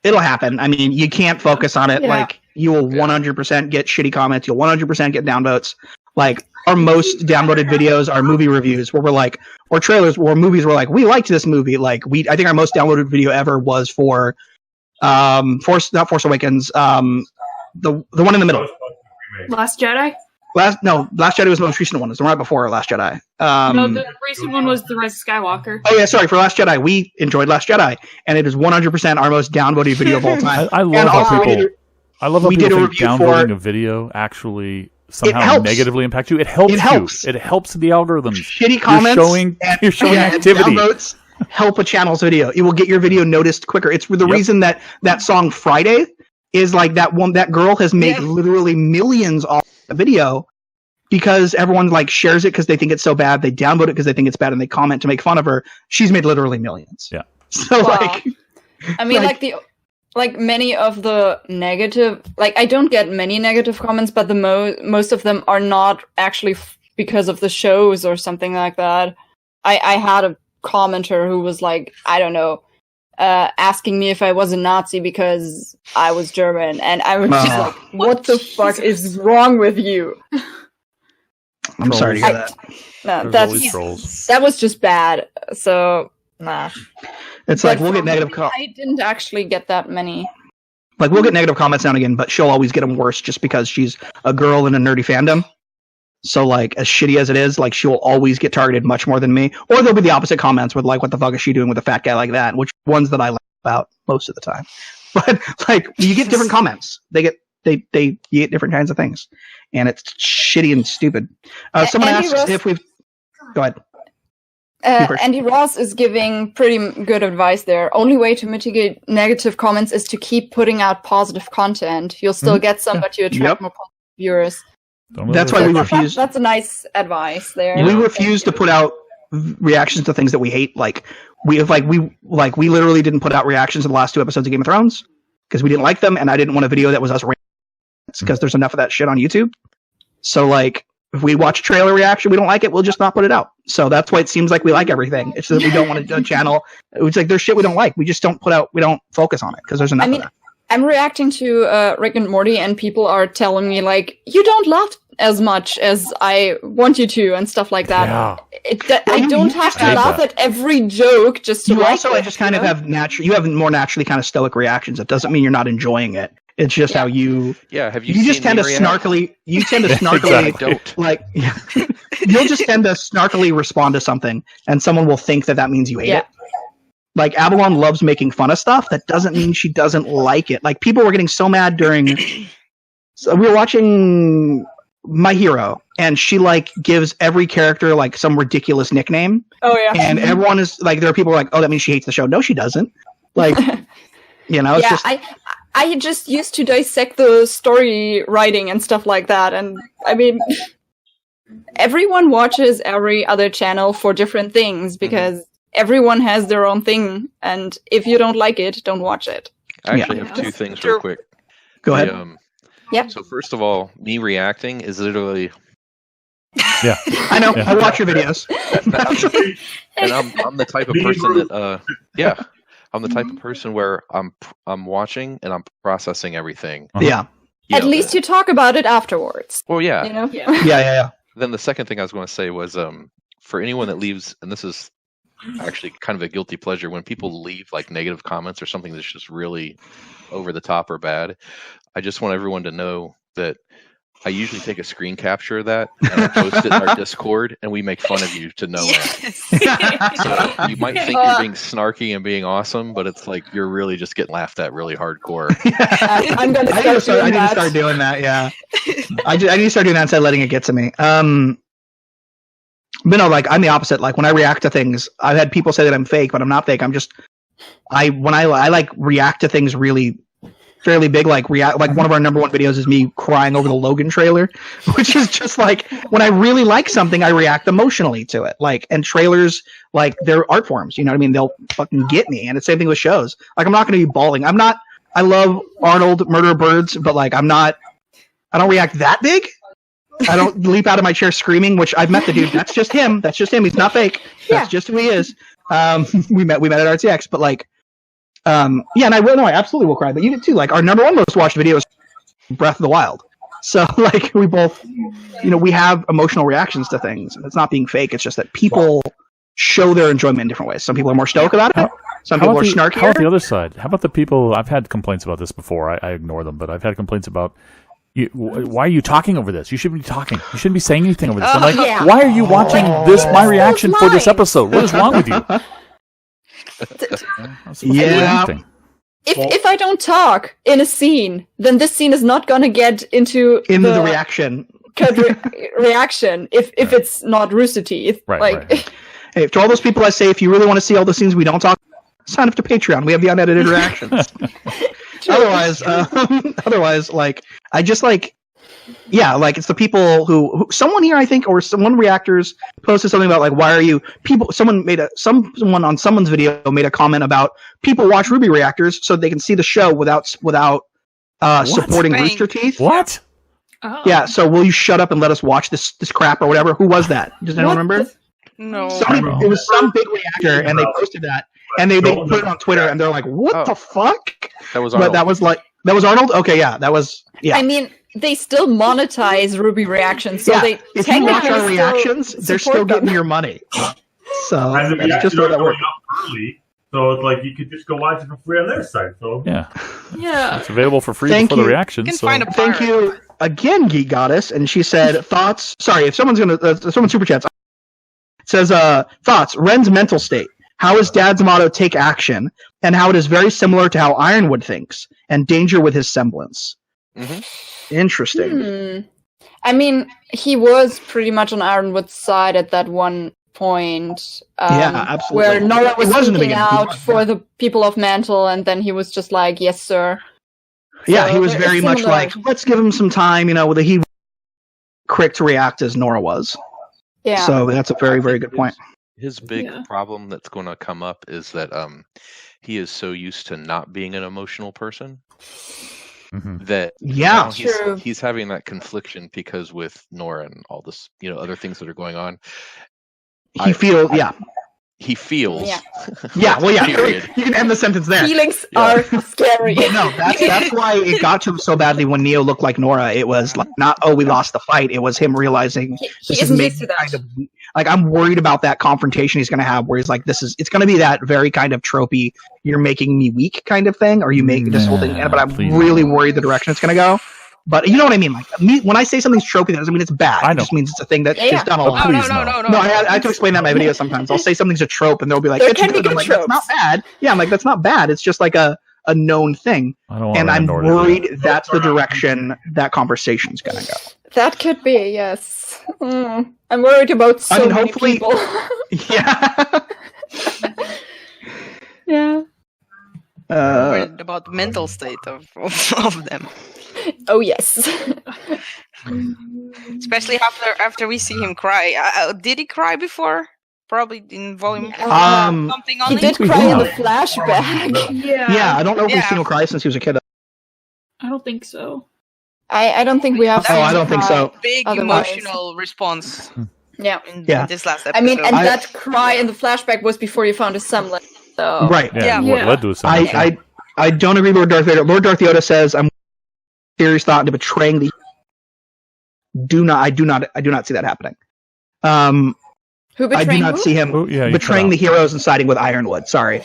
it'll happen. I mean, you can't focus on it. Like you will 100% get shitty comments. You'll 100% get downvotes. Like our most downvoted videos are movie reviews where we're like, or trailers where movies were like, we liked this movie. Like I think our most downloaded video ever was for Force Awakens, the one in the middle. Last Jedi? Last Jedi was the most recent one. It was the one right before Last Jedi. No, the recent one was The Rise of Skywalker. Oh yeah, sorry, for Last Jedi. We enjoyed Last Jedi, and it is 100% our most downvoted video of all time. I love how people think downloading a video actually somehow negatively impact you. It helps you. It helps the algorithms. Shitty comments. You're showing activity. Downvotes help a channel's video. It will get your video noticed quicker. It's the reason that song Friday is like that girl has made literally millions off the video because everyone like shares it because they think it's so bad. They downvote it because they think it's bad and they comment to make fun of her. She's made literally millions. Yeah. So I mean, like many of the negative, like I don't get many negative comments, but the most of them are not actually because of the shows or something like that. I had a commenter who was like, I don't know, asking me if I was a Nazi because I was German, and I was just like, what the fuck is wrong with you? I'm sorry to hear that. That was just bad. So nah. It's like we'll get negative comments. I didn't actually get that many. Like we'll get negative comments now and again, but she'll always get them worse just because she's a girl in a nerdy fandom. So like as shitty as it is, like she'll always get targeted much more than me. Or there'll be the opposite comments with like, what the fuck is she doing with a fat guy like that? Which ones that I like about most of the time. But like you get different comments. You get different kinds of things. And it's shitty and stupid. Someone asked if we've go ahead. Andy Ross is giving pretty good advice there. Only way to mitigate negative comments is to keep putting out positive content. You'll still get some, but you attract more viewers. That's why we refuse. That's a nice advice there. We refuse to put out reactions to things that we hate. Like we literally didn't put out reactions to the last 2 episodes of Game of Thrones because we didn't like them, and I didn't want a video that was us because there's enough of that shit on YouTube. So like, if we watch a trailer reaction, we don't like it, we'll just not put it out. So that's why it seems like we like everything. It's that we don't want to channel. It's like there's shit we don't like. We just don't put out. We don't focus on it because there's enough of that. I'm reacting to Rick and Morty, and people are telling me like, you don't laugh as much as I want you to, and stuff like that. Yeah. I don't have to laugh at every joke just to you like also it, just kind of have you have more naturally kind of stoic reactions. It doesn't mean you're not enjoying it. It's just how you. Yeah, have you just tend to snarkily. You tend to snarkily don't. like. You'll just tend to snarkily respond to something, and someone will think that means you hate it. Like Avalon loves making fun of stuff. That doesn't mean she doesn't like it. Like people were getting so mad during. So we were watching My Hero, and she like gives every character like some ridiculous nickname. Oh yeah. And everyone is like, there are people who are like, oh, that means she hates the show. No, she doesn't. Like, it's just. I just used to dissect the story writing and stuff like that, and I mean, everyone watches every other channel for different things because everyone has their own thing, and if you don't like it, don't watch it. I actually have 2 things real quick. Go ahead. Yep. So first of all, me reacting is literally. Yeah, I know. I watch your videos. And I'm the type of person that I'm the type of person where I'm watching and I'm processing everything. Yeah. At least you talk about it afterwards. Well, yeah. You know? Yeah. Then the second thing I was going to say was for anyone that leaves, and this is actually kind of a guilty pleasure, when people leave like negative comments or something that's just really over the top or bad, I just want everyone to know that I usually take a screen capture of that and I post it in our Discord, and we make fun of you to no end. So you might think you're being snarky and being awesome, but it's like you're really just getting laughed at really hardcore. I'm going to I need to start doing that. Yeah, I need to start doing that instead of letting it get to me. But no, like I'm the opposite. Like when I react to things, I've had people say that I'm fake, but I'm not fake. I'm just I like react to things really fairly big. Like one of our number 1 videos is me crying over the Logan trailer, which is just like when I really like something, I react emotionally to it. Like, and trailers, like they're art forms. You know what I mean? They'll fucking get me. And it's the same thing with shows. Like I'm not going to be bawling. I love Arnold, Murder of Birds, but like I don't react that big. I don't leap out of my chair screaming, which I've met the dude. That's just him. He's not fake. That's just who he is. We met at RTX, but like, and I absolutely will cry, but you did too. Like our number 1 most watched video is Breath of the Wild. So like we both, we have emotional reactions to things, and it's not being fake. It's just that people show their enjoyment in different ways. Some people are more stoic about it. Some people are snarkier. How about the other side? How about the people? I've had complaints about this before. I ignore them, but I've had complaints about. Why are you talking over this? You shouldn't be talking. You shouldn't be saying anything over this. I'm like, why are you watching my reaction for this episode? What is wrong with you? If I don't talk in a scene, then this scene is not going to get into the reaction. Reaction if it's not Rooster Teeth. Right. Hey, to all those people I say, if you really want to see all the scenes we don't talk, sign up to Patreon. We have the unedited reactions. Otherwise, like I just like, like it's the people who someone here I think, or someone Reactors posted something about like why are you people? Someone on someone's video made a comment about people watch RWBY Reactors so they can see the show without supporting Rooster Teeth. What? Oh. Yeah. So will you shut up and let us watch this crap or whatever? Who was that? Does anyone remember? No. It was some big reactor, and they posted that. And they put it on Twitter, and they're like, "What the fuck?" That was Arnold. But that was Arnold. Okay, yeah, that was. Yeah. I mean, they still monetize RWBY Reactions, so they if you watch our reactions, they're still getting your money. So that's just how that works. So it's like you could just go watch it for free on their site. So yeah, it's available for free for the reactions. Thank you again, Geek Goddess, and she said thoughts. Sorry, if someone's someone super chats. It says thoughts. Ren's mental state. How is Dad's motto take action, and how it is very similar to how Ironwood thinks, and danger with his semblance. Mm-hmm. Interesting. I mean, he was pretty much on Ironwood's side at that one point. Yeah, absolutely. Where Nora was speaking out for the people of Mantle, and then he was just like, yes, sir. Yeah, he was very much like, let's give him some time, he was quick to react as Nora was. Yeah. So that's a very, very good point. His big problem that's going to come up is that he is so used to not being an emotional person that now he's having that confliction because with Nora and all this, other things that are going on. He feels. Yeah. Well, yeah. You can end the sentence there. Feelings are scary. But no, that's why it got to him so badly when Neo looked like Nora. It was like not, we lost the fight. It was him realizing this is used to that. Kind of, like, I'm worried about that confrontation he's going to have, where he's like, it's going to be that very kind of tropey, you're making me weak kind of thing, or you make this whole thing. But I'm really worried the direction it's going to go. But you know what I mean? Like, when I say something's tropey, that doesn't mean it's bad. It just means it's a thing that is done a lot. No. I have to explain that in my videos sometimes. I'll say something's a trope, and they'll be like, it's good. I'm like, that's not bad. Yeah, I'm like, that's not bad. It's just like a known thing. And I'm worried that's the direction that conversation's going to go. That could be, yes. I'm worried about so many people. Yeah. Yeah. Worried about the mental state of them. Oh yes. Especially after we see him cry. Did he cry before? Probably in volume. Something on he did cry in the flashback. Yeah, I don't know if we've seen him cry since he was a kid. I don't think so. I don't think we have. I don't think so. Big emotional response. Yeah. In this last episode. I mean, and that cry in the flashback was before you found his semblance. So. Right. Yeah. What led to his semblance? I don't agree with Lord Darth Vader. Lord Darth Yoda says, "I'm serious thought into betraying the." I do not see that happening. Who betraying? I do not see him betraying the heroes and siding with Ironwood. Sorry,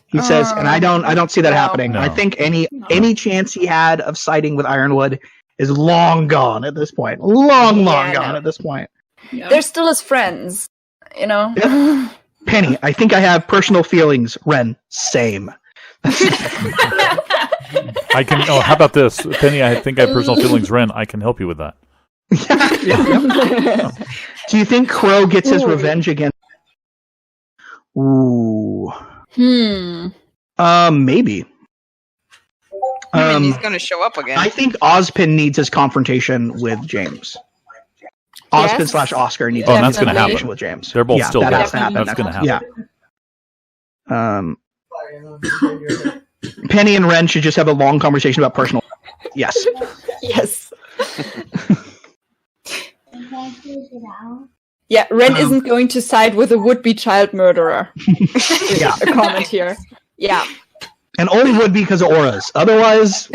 he says, and I don't see that happening. No. I think any chance he had of siding with Ironwood is long gone at this point. Long gone at this point. Yeah. They're still his friends, you know. Yeah. Penny, I think I have personal feelings. Ren, same. I can. Oh, how about this, Penny? I think I have personal feelings. Ren, I can help you with that. Do you think Crow gets his revenge again? Ooh. Maybe. I mean, he's going to show up again. I think Ozpin needs his confrontation with James. Ozpin / Oscar needs his that's going to happen with James. They're both still that there. has to happen. That's going to happen. Yeah. Penny and Ren should just have a long conversation about personal. Yes. Yes. Yeah, Ren isn't going to side with a would-be child murderer. Yeah. A comment here. Yeah. And only would be because of auras. Otherwise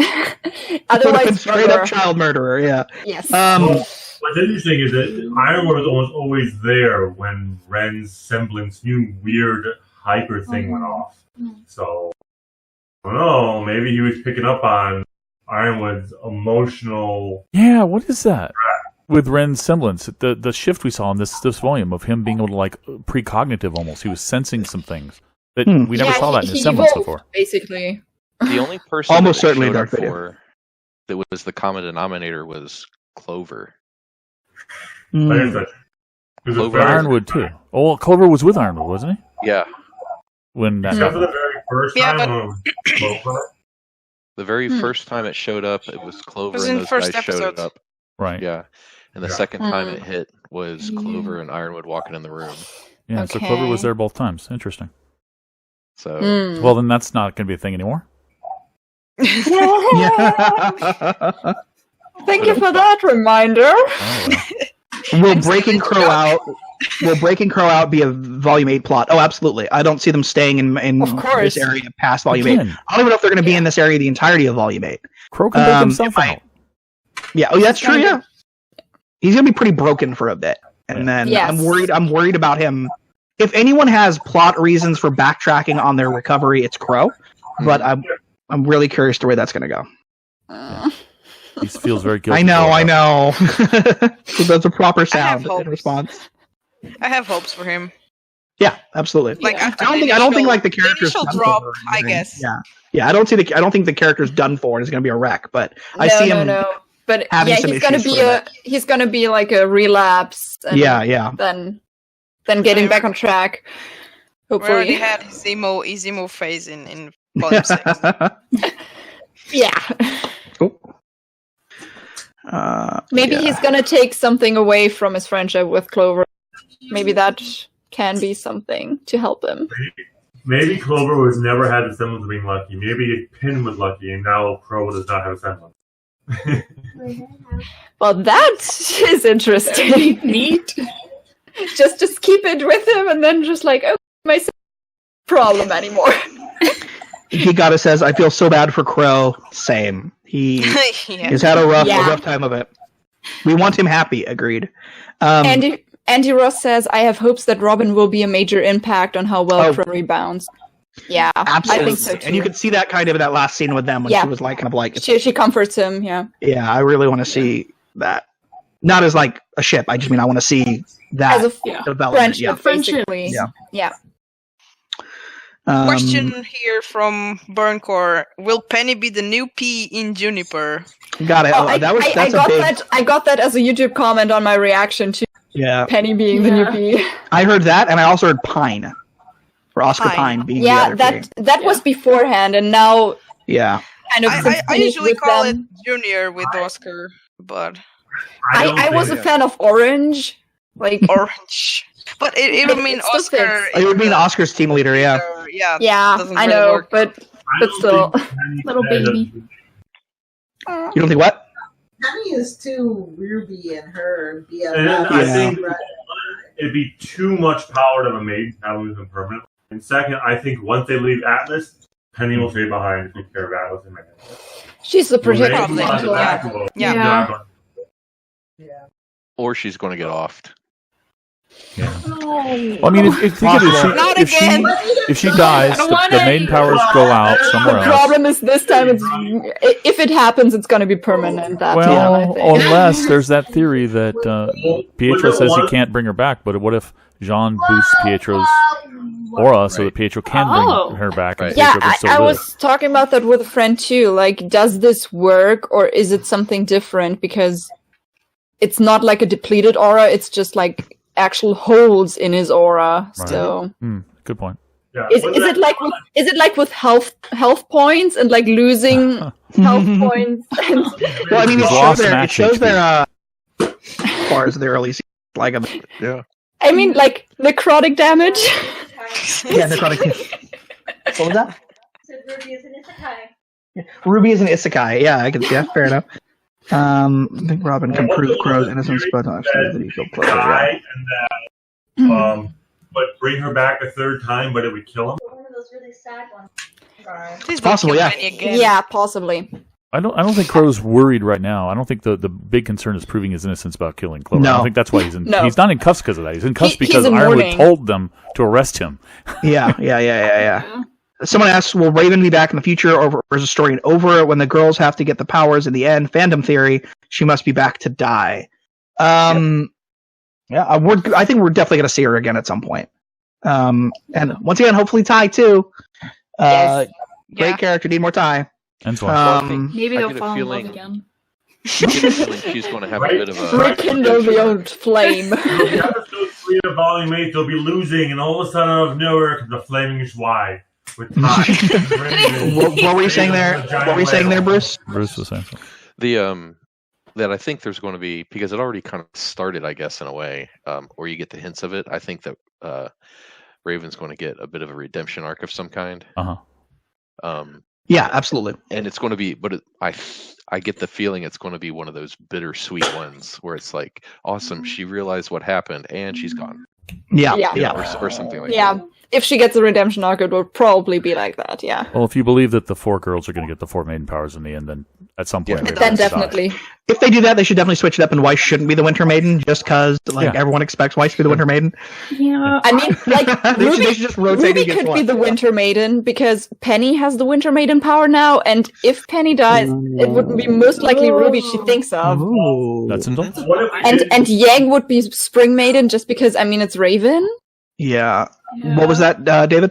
straight up child murderer. Yeah. Yes. What's interesting is that Ironwood was always there when Ren's semblance, new weird hyper thing went off. So I don't know. Maybe he was picking up on Ironwood's emotional. Yeah. What is that? With Ren's semblance, the shift we saw in this volume of him being able to, like, precognitive almost. He was sensing some things that we never saw that in his semblance before. Basically, the only person almost that certainly showed Darth up Vader. for that was the common denominator was Clover. Clover Ironwood too. Oh, well, Clover was with Ironwood, wasn't he? Yeah. When that Except for the very first time. The very first time it showed up, it was Clover was and in those first guys showed episode. up. Right. Yeah. And the second time it hit was Clover and Ironwood walking in the room. Yeah, so Clover was there both times. Interesting. So well, then that's not going to be a thing anymore. Thank you for that reminder. Oh, well. Will Breaking Crow out be a Volume 8 plot? Oh, absolutely. I don't see them staying in this area past Volume 8. I don't even know if they're going to be in this area the entirety of Volume 8. Crow can take himself out. Yeah, that's true, yeah. He's going to be pretty broken for a bit. And then I'm worried about him. If anyone has plot reasons for backtracking on their recovery, it's Crow. But I'm really curious to where that's going to go. He feels very guilty. I know. That's a proper sound in response. I have hopes for him. Yeah, absolutely. Like I don't think like the character's initial done drop, for I guess. Yeah. I don't think the character's done for and it's going to be a wreck. But I see him. But having some he's going to be he's going to be like a relapse. And Then getting back on track. Hopefully, we already had his emo phase in Volume 6. Yeah. Cool. Maybe he's gonna take something away from his friendship with Clover. Maybe that can be something to help him. Maybe Clover has never had the semblance of being lucky. Maybe Pin was lucky, and now Crow does not have a semblance. Well, that is interesting. Neat. Just keep it with him, and then just like, oh, my problem anymore. Hikata says, "I feel so bad for Crow." Same. He's had a rough time of it. We want him happy. Agreed. Andy Ross says, "I have hopes that Robin will be a major impact on how well Crow rebounds." Yeah, absolutely. I think so too. And you could see that kind of in that last scene with them when she was like, kind of like, she comforts him. Yeah. Yeah, I really want to see that. Not as like a ship. I just mean I want to see that as a development. Friendship, basically. Yeah. Question here from Burncore: will Penny be the new P in Juniper? Got it. I got that as a YouTube comment on my reaction to Penny being the new P. I heard that, and I also heard Pine, or Oscar Pine being the other that was beforehand, and now kind of I usually call it Junior with Oscar, but I was a fan of Orange, like Orange. But it would mean Oscar. It would mean Oscar's team leader, Yeah, I know, work. but still, little baby. You don't think what? Penny is too Ruby and her BFF. And I think it'd be too much power to have a maiden to lose them permanently. And second, I think once they leave Atlas, Penny will stay behind to take care of Atlas and Megan. She's the protector. Or she's going to get offed. Well, I mean, if she dies, the maiden powers go out somewhere else. The problem is this time, if it happens, it's going to be permanent. Unless there's that theory that Pietro says he can't bring her back, but what if Jean boosts Pietro's aura so that Pietro can bring her back? And Pietro can still I live? was talking about that with a friend too. Like, does this work, or is it something different? Because it's not like a depleted aura; it's just like actual holes in his aura. Right. So good point. Yeah. Is it like with health points and like losing health points? Well, I mean, it shows their as far as their early season, like I mean, like necrotic damage. Necrotic. What was that? So Ruby is an isekai. Ruby is an isekai. Yeah, I can see that. Fair enough. I think Robin can prove Crow's innocence, but actually that he feel closer. But bring her back a third time, but it would kill him. One of those really sad ones. It's possible, Yeah, possibly. I don't think Crow's worried right now. I don't think the big concern is proving his innocence about killing Clover. No. I don't think that's why he's in. He's not in cuffs because of that. He's in cuffs because in Ironwood mourning. told them to arrest him. Yeah. Someone asks, will Raven be back in the future, or is the story over when the girls have to get the powers in the end? Fandom theory, she must be back to die. I think we're definitely going to see her again at some point. And once again, hopefully Ty too. Great character, need more Ty. And so maybe they'll fall in love again. I get a feeling she's going to have a bit of a rekindle the old flame. Episode 3 of Volume 8, they'll be losing, and all of a sudden out of nowhere comes a flaming Schwai. What were you saying there? Bruce? Bruce was saying something. That I think there's going to be, because it already kind of started, I guess, in a way, or you get the hints of it. I think that Raven's going to get a bit of a redemption arc of some kind. Yeah, absolutely. And it's going to be, but I get the feeling it's going to be one of those bittersweet ones where it's like, awesome, she realized what happened and she's gone. Yeah. Or something like that. Yeah. If she gets a redemption arc, it will probably be like that, yeah. Well, if you believe that the 4 girls are going to get the 4 maiden powers in the end, then at some point... Then definitely. If they do that, they should definitely switch it up, and Weiss shouldn't be the Winter Maiden, just because everyone expects Weiss to be the Winter Maiden. Yeah. I mean, like, they should just rotate Ruby could be the Winter Maiden, because Penny has the Winter Maiden power now, and if Penny dies, it would be most likely Ruby she thinks of. Ooh. That's indulgent. And Yang would be Spring Maiden, just because, I mean, it's Raven. Yeah. What was that, David?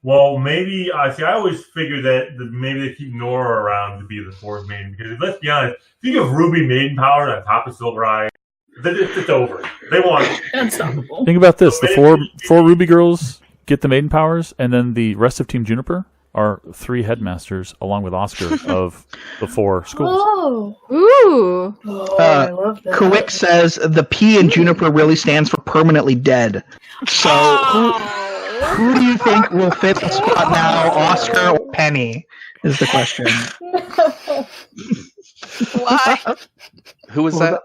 Well, maybe I always figured that maybe they keep Nora around to be the 4th maiden, because let's be honest, if you give Ruby maiden power on top of Silver Eye, it's over. They want it. Unstoppable. Think about this: the four Ruby girls get the maiden powers, and then the rest of Team Juniper are 3 headmasters, along with Oscar, of the 4 schools. Oh, ooh! I love that. Quick says the P in Juniper really stands for permanently dead. So who do you think will fit the spot now, Oscar or Penny? Is the question. Why? Who was that?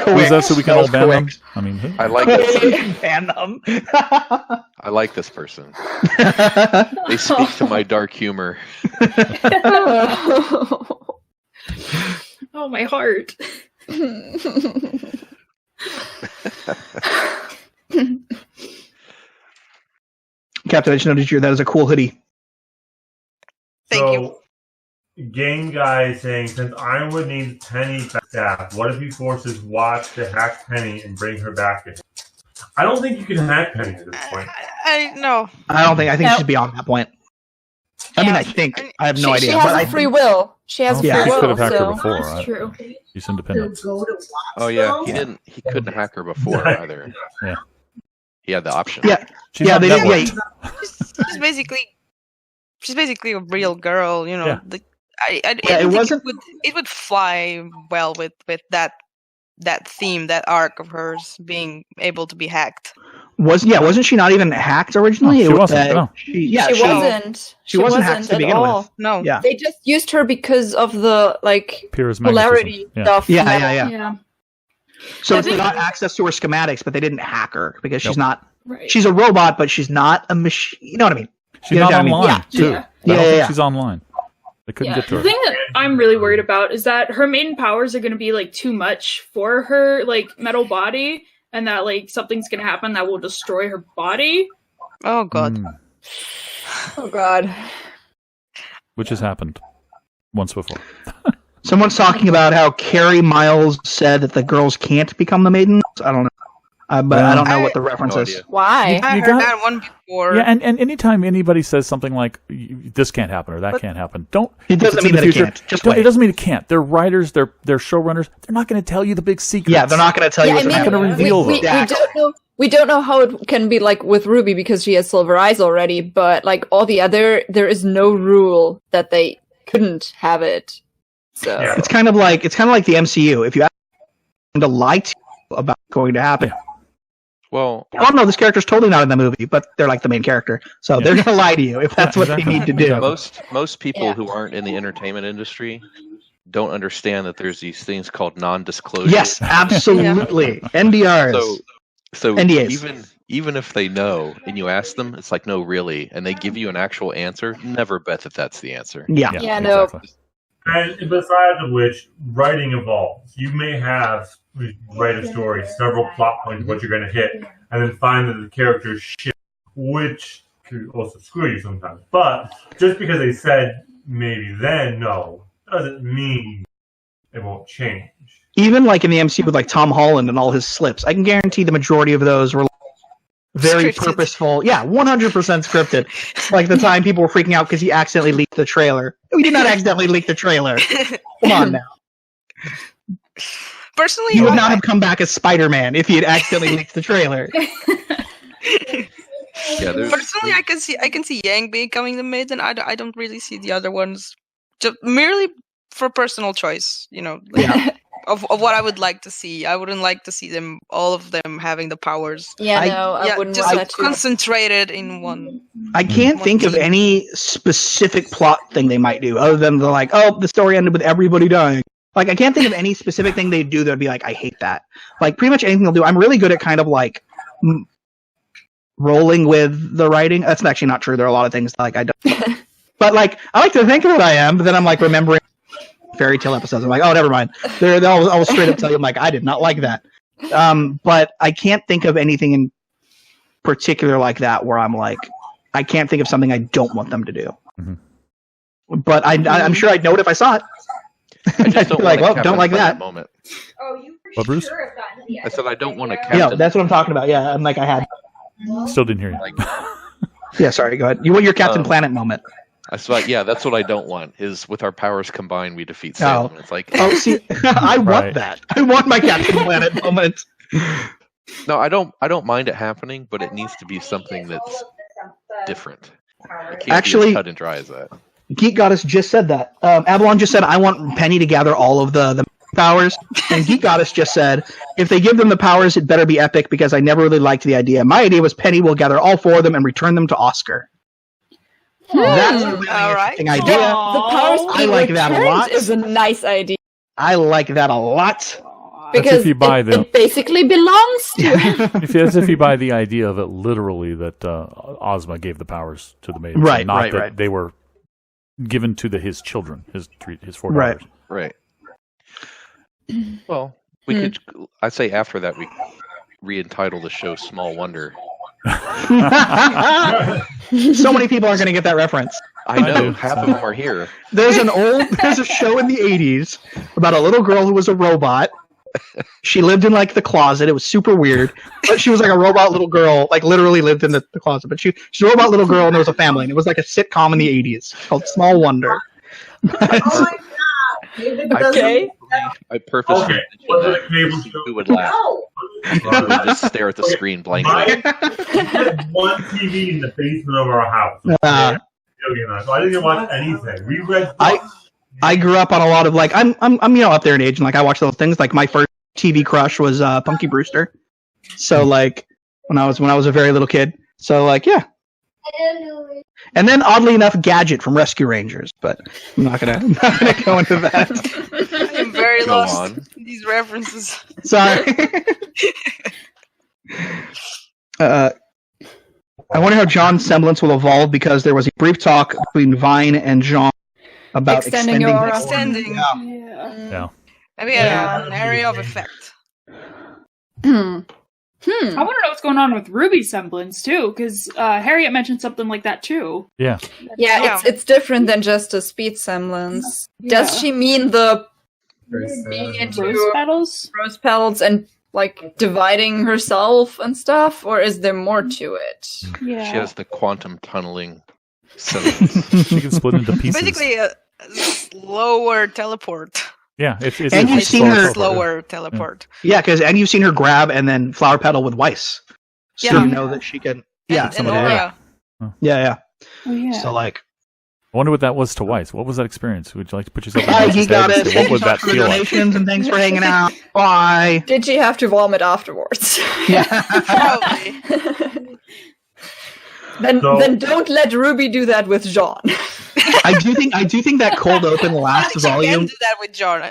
Who's that so we can all ban them? I mean, who? I like this. Ban them. I like this person. They speak to my dark humor. Oh, my heart. Captain, I just noticed that is a cool hoodie. Thank you. Game guy is saying, since Iron would need Penny staff, what if he forces Watts to hack Penny and bring her back to him? I don't think you can hack Penny at this point. No. I think she's beyond that point. I mean, I think. I have no idea. She has free will. She has free will. He could have hacked her so- before. That's true. She's independent. Oh yeah, he couldn't hack her before either. Yeah. He had the option. Yeah. She's Yeah, on they did. network. Yeah. She's basically a real girl, you know. Yeah. It would fly well with that theme, that arc of hers being able to be hacked. Wasn't she not even hacked originally? No, she wasn't. No. She wasn't. She wasn't hacked to at begin all. with. No. Yeah. They just used her because of the Pyrrhus polarity magnetism. stuff. Yeah. So I it's think- not access to her schematics, but they didn't hack her because she's not. Right. She's a robot, but she's not a machine. You know what I mean? She's You know not what I mean? online, too. Yeah. I don't Yeah. think she's online. They couldn't get to The her. thing that I'm really worried about is that her main powers are going to be like too much for her like metal body, and that like something's going to happen that will destroy her body. Oh god. Oh god. Which has happened once before. Someone's talking about how Carrie Miles said that the girls can't become the maidens. I don't know. But I don't know what the reference is. Why? I heard that one before. Yeah, and anytime anybody says something like this can't happen or that can't happen, don't. It doesn't if it's mean in the that it future, can't. Just don't- wait. It doesn't mean it can't. They're writers. They're showrunners. They're not going to tell you the big secrets. Yeah, they're not going to tell you Yeah, what's They're not going to reveal we them. we don't know how it can be like with Ruby because she has silver eyes already, but like all the other, there is no rule that they couldn't have it. So Yeah. It's kind of like the MCU. If you ask them to lie to you about what's going to happen, Well, oh no, this character's totally not in the movie, but they're like the main character, so they're going to lie to you if that's what they need to do. most people who aren't in the entertainment industry don't understand that there's these things called non-disclosure. Yes, absolutely. NDRs. So NDAs. even if they know and you ask them, it's like, no, really, and they give you an actual answer, never bet that that's the answer. no. And besides of which, writing evolves. You may write a story, several plot points of what you're going to hit, and then find that the characters shift, which could also screw you sometimes. But just because they said maybe then, no, doesn't mean it won't change. Even like in the MCU with like Tom Holland and all his slips, I can guarantee the majority of those were very purposeful. Yeah, 100% scripted. Like the time people were freaking out because he accidentally leaked the trailer. We did not accidentally leak the trailer. Come on now. Personally, He would not have come back as Spider-Man if he had accidentally leaked the trailer. Personally, I can see Yang becoming the maiden. I don't really see the other ones, just merely for personal choice. You know, like, of what I would like to see. I wouldn't like to see them, all of them, having the powers. I wouldn't just want that too. concentrated in one. I can't think of any specific plot thing they might do other than like, oh, the story ended with everybody dying. Like, I can't think of any specific thing they'd do that would be like, I hate that. Like, pretty much anything they'll do. I'm really good at kind of like rolling with the writing. That's actually not true. There are a lot of things like I don't. But like, I like to think that I am, but then I'm like remembering fairy tale episodes. I'm like, oh, never mind. I'll straight up tell you, I'm like, I did not like that. But I can't think of anything in particular like that where I'm like, I can't think of something I don't want them to do. Mm-hmm. But I'm sure I'd know it if I saw it. I just don't like, want well, don't like that. moment. Oh, you What, Bruce? sure have gotten to the I said I don't want to Yeah, captain. that's what I'm talking about. Yeah, I'm like, I had. Still didn't hear you. Yeah, sorry, go ahead. You want your Captain Planet moment. I was like, yeah, that's what I don't want. Is with our powers combined, we defeat Salem. Oh. It's like, Oh, see, I want that. I want my Captain Planet moment. no, I don't mind it happening, but it needs to be something that's different. Can't Actually, be as cut and dry as that. Geek Goddess just said that. Avalon just said, I want Penny to gather all of the powers. And Geek Goddess just said, if they give them the powers, it better be epic because I never really liked the idea. My idea was Penny will gather all 4 of them and return them to Oscar. That's a really interesting idea. The powers I like that a lot. is a nice idea. I like that a lot. Because if you buy it basically belongs to if you buy the idea of it literally that Ozma gave the powers to the maiden, Right, not right, that right. they were given to his children, his 4 Right. daughters. Right. Well, we could. I'd say after that we re-entitle the show "Small Wonder." So many people aren't going to get that reference. I know half of them are here. There's a show in the 80s about a little girl who was a robot. She lived in like the closet. It was super weird, but she was like a robot little girl, like literally lived in the closet. But she's a robot little girl, and there was a family, and it was like a sitcom in the 80s called Small Wonder. Oh my god! David Okay. I purposely Okay. mentioned that who would laugh. Who would just stare at the screen blankly. We had one TV in the basement of our house. So I didn't watch anything. We read books. I grew up on a lot of like I'm up there in age, and like I watched those things. Like my first TV crush was Punky Brewster. So like when I was a very little kid. So like yeah. And then oddly enough, Gadget from Rescue Rangers, but I'm not gonna go into that. I'm very Go lost on. in these references. Sorry. I wonder how John's semblance will evolve because there was a brief talk between Vine and John about Extending your aura. Extending. Yeah. Maybe an area of effect. I want to know what's going on with Ruby's semblance too, because Harriet mentioned something like that too. Yeah. Yeah, it's different than just a speed semblance. Does she mean the being into rose petals and like dividing herself and stuff, or is there more to it? Yeah. She has the quantum tunneling semblance. She can split into pieces. Basically, a slower teleport. Yeah, it's And you've seen her slower teleport. Yeah, and you've seen her grab and then flower petal with Weiss, so Yeah. you know that she can. Yeah, And Aura. yeah. Oh, yeah. So like, I wonder what that was to Weiss. What was that experience? Would you like to put yourself in bye, Weiss's Geek head and Goddess. say, Thank what you would so that much for the feel like? donations and thanks for hanging out. Bye. Did she have to vomit afterwards? Yeah. Probably. Then don't let Ruby do that with John. I do think that cold open last She can volume. do that with John.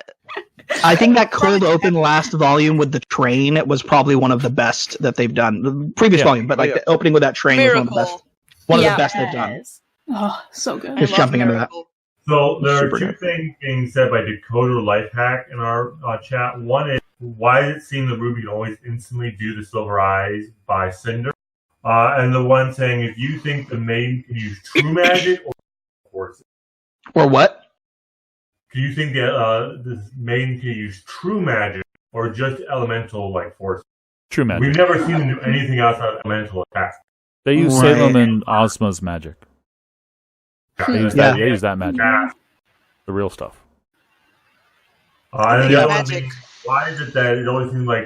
I think that cold open last volume with the train was probably one of the best that they've done. The previous volume, but like the opening with that train was one of the best. One of the best they've done. Oh, so good. Just jumping into that. So there Super are two good. things being said by Decoder Lifehack in our chat. One is, why does it seem that Ruby can always instantly do the Silver Eyes by Cinder? And the one saying, if you think the maiden can use true magic or forces. Or what? Do you think that this maiden can use true magic or just elemental like forces? True magic. We've never seen them do anything outside of elemental attacks. They use Right. Salem and Ozma's magic. They use that. They use that magic. Yeah. The real stuff. And the other one Magic. being, why is it that it always seems like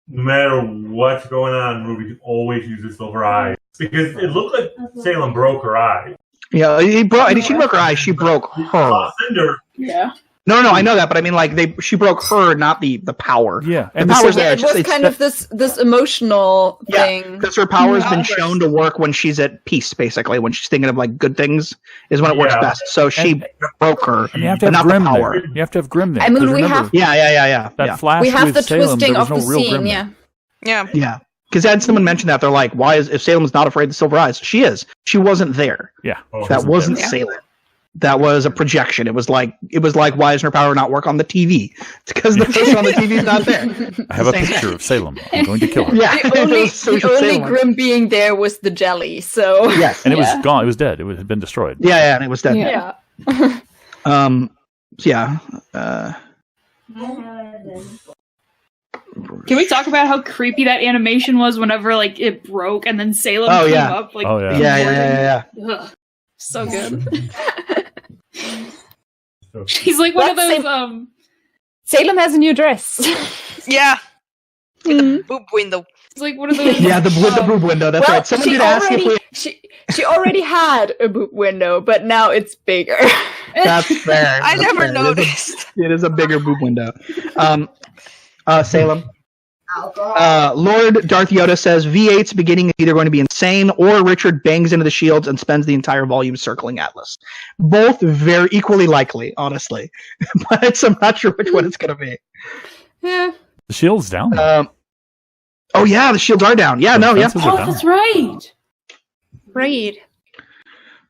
no matter what's going on, Ruby can always use the Silver Eye? Because it looked like Salem broke her eye. Yeah, she broke her eye. She broke her. Cinder. Yeah. No, I know that, but I mean, like she broke her, not the power. Yeah, the power's there. It was kind of this emotional thing. Because her power has been shown to work when she's at peace, basically. When she's thinking of like good things, is when it works best. So she broke her, And you have to but have not Grim the power. there. You have to have Grim there. I mean, 'Cause we remember, have- Yeah. That flash We have with the Salem, twisting there was of no the real scene, Grim yeah. there. Yeah. Because had someone mentioned that, they're like, "Why if Salem's not afraid of the Silver Eyes? She is. She wasn't there. Yeah, that wasn't Salem. That was a projection. It was like, why isn't her power not work on the TV? It's because the person on the TV is not there. I have a picture of Salem. I'm going to kill her. Yeah, The only Salem. Grim being there was the jelly, so... Yes. And it was gone. It was dead. It had been destroyed. Yeah, and it was dead. Yeah. Can we talk about how creepy that animation was whenever like it broke and then Salem Oh, came yeah. up? Like, Oh, yeah. Yeah. Ugh. So good. He's like one of those Salem has a new dress. Yeah. In the boob window. It's like one of those. Yeah, the boob window. That's right. Someone did ask if we. She already had a boob window, but now it's bigger. That's fair. I That's never fair. noticed. It is a bigger boob window. Salem. Alcohol. Lord Darth Yoda says V8's beginning is either going to be insane or Richard bangs into the shields and spends the entire volume circling Atlas. Both very equally likely, honestly. But I'm not sure which one it's going to be. Yeah. The shield's down. Oh yeah, the shields are down. Yeah, Oh, that's right. Right.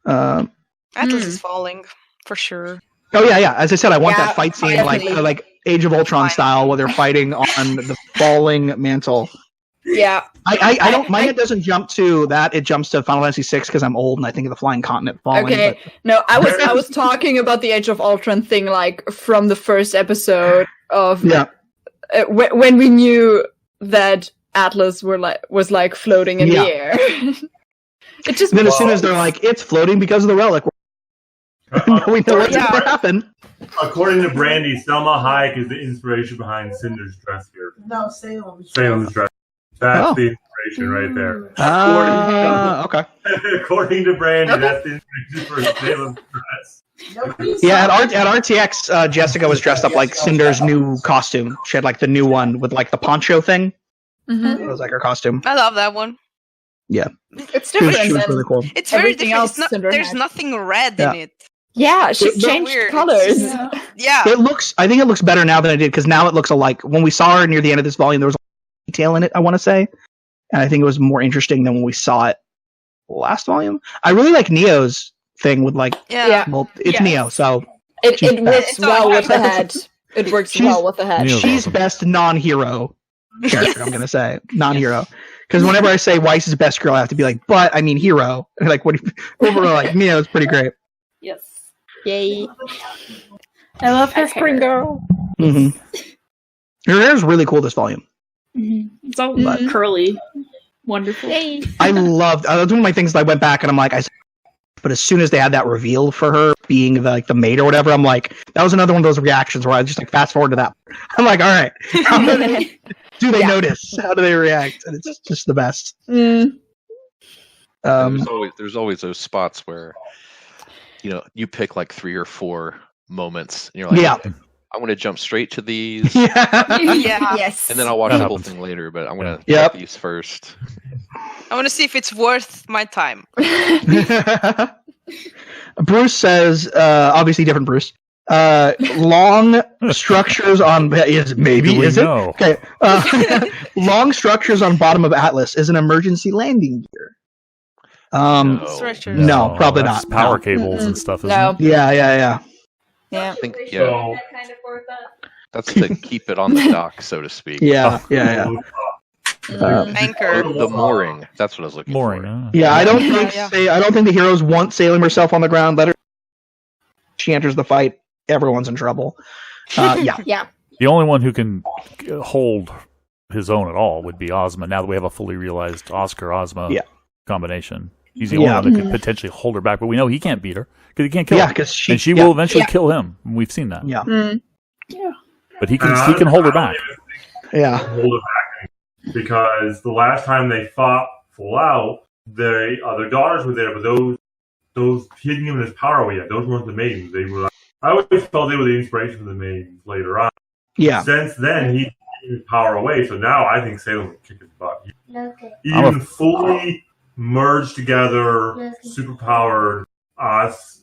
Atlas is falling for sure. Oh yeah. As I said, I want that fight scene definitely. like Age of Ultron style, where they're fighting on the falling mantle. Yeah. I don't. My head doesn't jump to that. It jumps to Final Fantasy VI because I'm old and I think of the Flying Continent falling. Okay. No, I was talking about the Age of Ultron thing, like from the first episode of when we knew that Atlas was floating in the air. It just then as soon as they're like, it's floating because of the relic. We know what's going to happen. According to Brandy, Selma Hayek is the inspiration behind Cinder's dress here. No, Salem's dress. That's the inspiration right there. Okay. According to Brandy, that's the inspiration for Salem's dress. Yeah, at RTX, Jessica was dressed up like Cinder's new costume. She had like the new one with like the poncho thing. Mm-hmm. It was like her costume. I love that one. Yeah. It's different. She was really cool. It's very Everything different. else There's nothing red in it. Yeah, she changed weird. colors. Yeah. I think it looks better now than it did, because now it looks alike. When we saw her near the end of this volume, there was a detail in it, I want to say. And I think it was more interesting than when we saw it last volume. I really like Neo's thing with like, well, it's Neo, so. It works well with the head. It works well with the head. She's best non-hero character, I'm going to say. Non-hero. Because whenever I say Weiss is best girl, I have to be like, but I mean hero. Like, what? Overall, like, Neo's pretty great. Yes. Yay. I love her Spring girl. Mm-hmm. Her hair's really cool this volume. Mm-hmm. It's all curly. Wonderful. Yay. I loved, that's one of my things that I went back and I'm like, but as soon as they had that reveal for her being the maid or whatever, I'm like, that was another one of those reactions where I just like fast forward to that. I'm like, all right, how do they notice? How do they react? And it's just the best. Mm. There's always those spots where, you pick like 3 or 4 moments, and you're like, I want to jump straight to these. Yes. And then I'll watch the whole thing later, but I'm going to get these first. I want to see if it's worth my time. Bruce says, obviously different Bruce. Long structures on is it? Okay. Long structures on bottom of Atlas is an emergency landing gear. No, probably that's not. Power cables and stuff. Isn't it? Yeah. I think that's to keep it on the dock, so to speak. Yeah. Anchor. The mooring. That's what I was looking for. I don't think the heroes want Salem herself on the ground. Let her. She enters the fight. Everyone's in trouble. Yeah. The only one who can hold his own at all would be Ozma. Now that we have a fully realized Oscar-Ozma combination, he's the only one that could potentially hold her back. But we know he can't beat her because he can't kill her. And she will eventually kill him. We've seen that. Yeah. But he can hold her back. Hold her back because the last time they fought full out, their daughters were there, but those he didn't give him his power yet. Those weren't the maidens. They were. I always felt they were the inspiration for the maidens later on. Yeah. Since then, he gave his power away, so now I think Salem would kick his butt. Even fully merged together, superpowered Osk.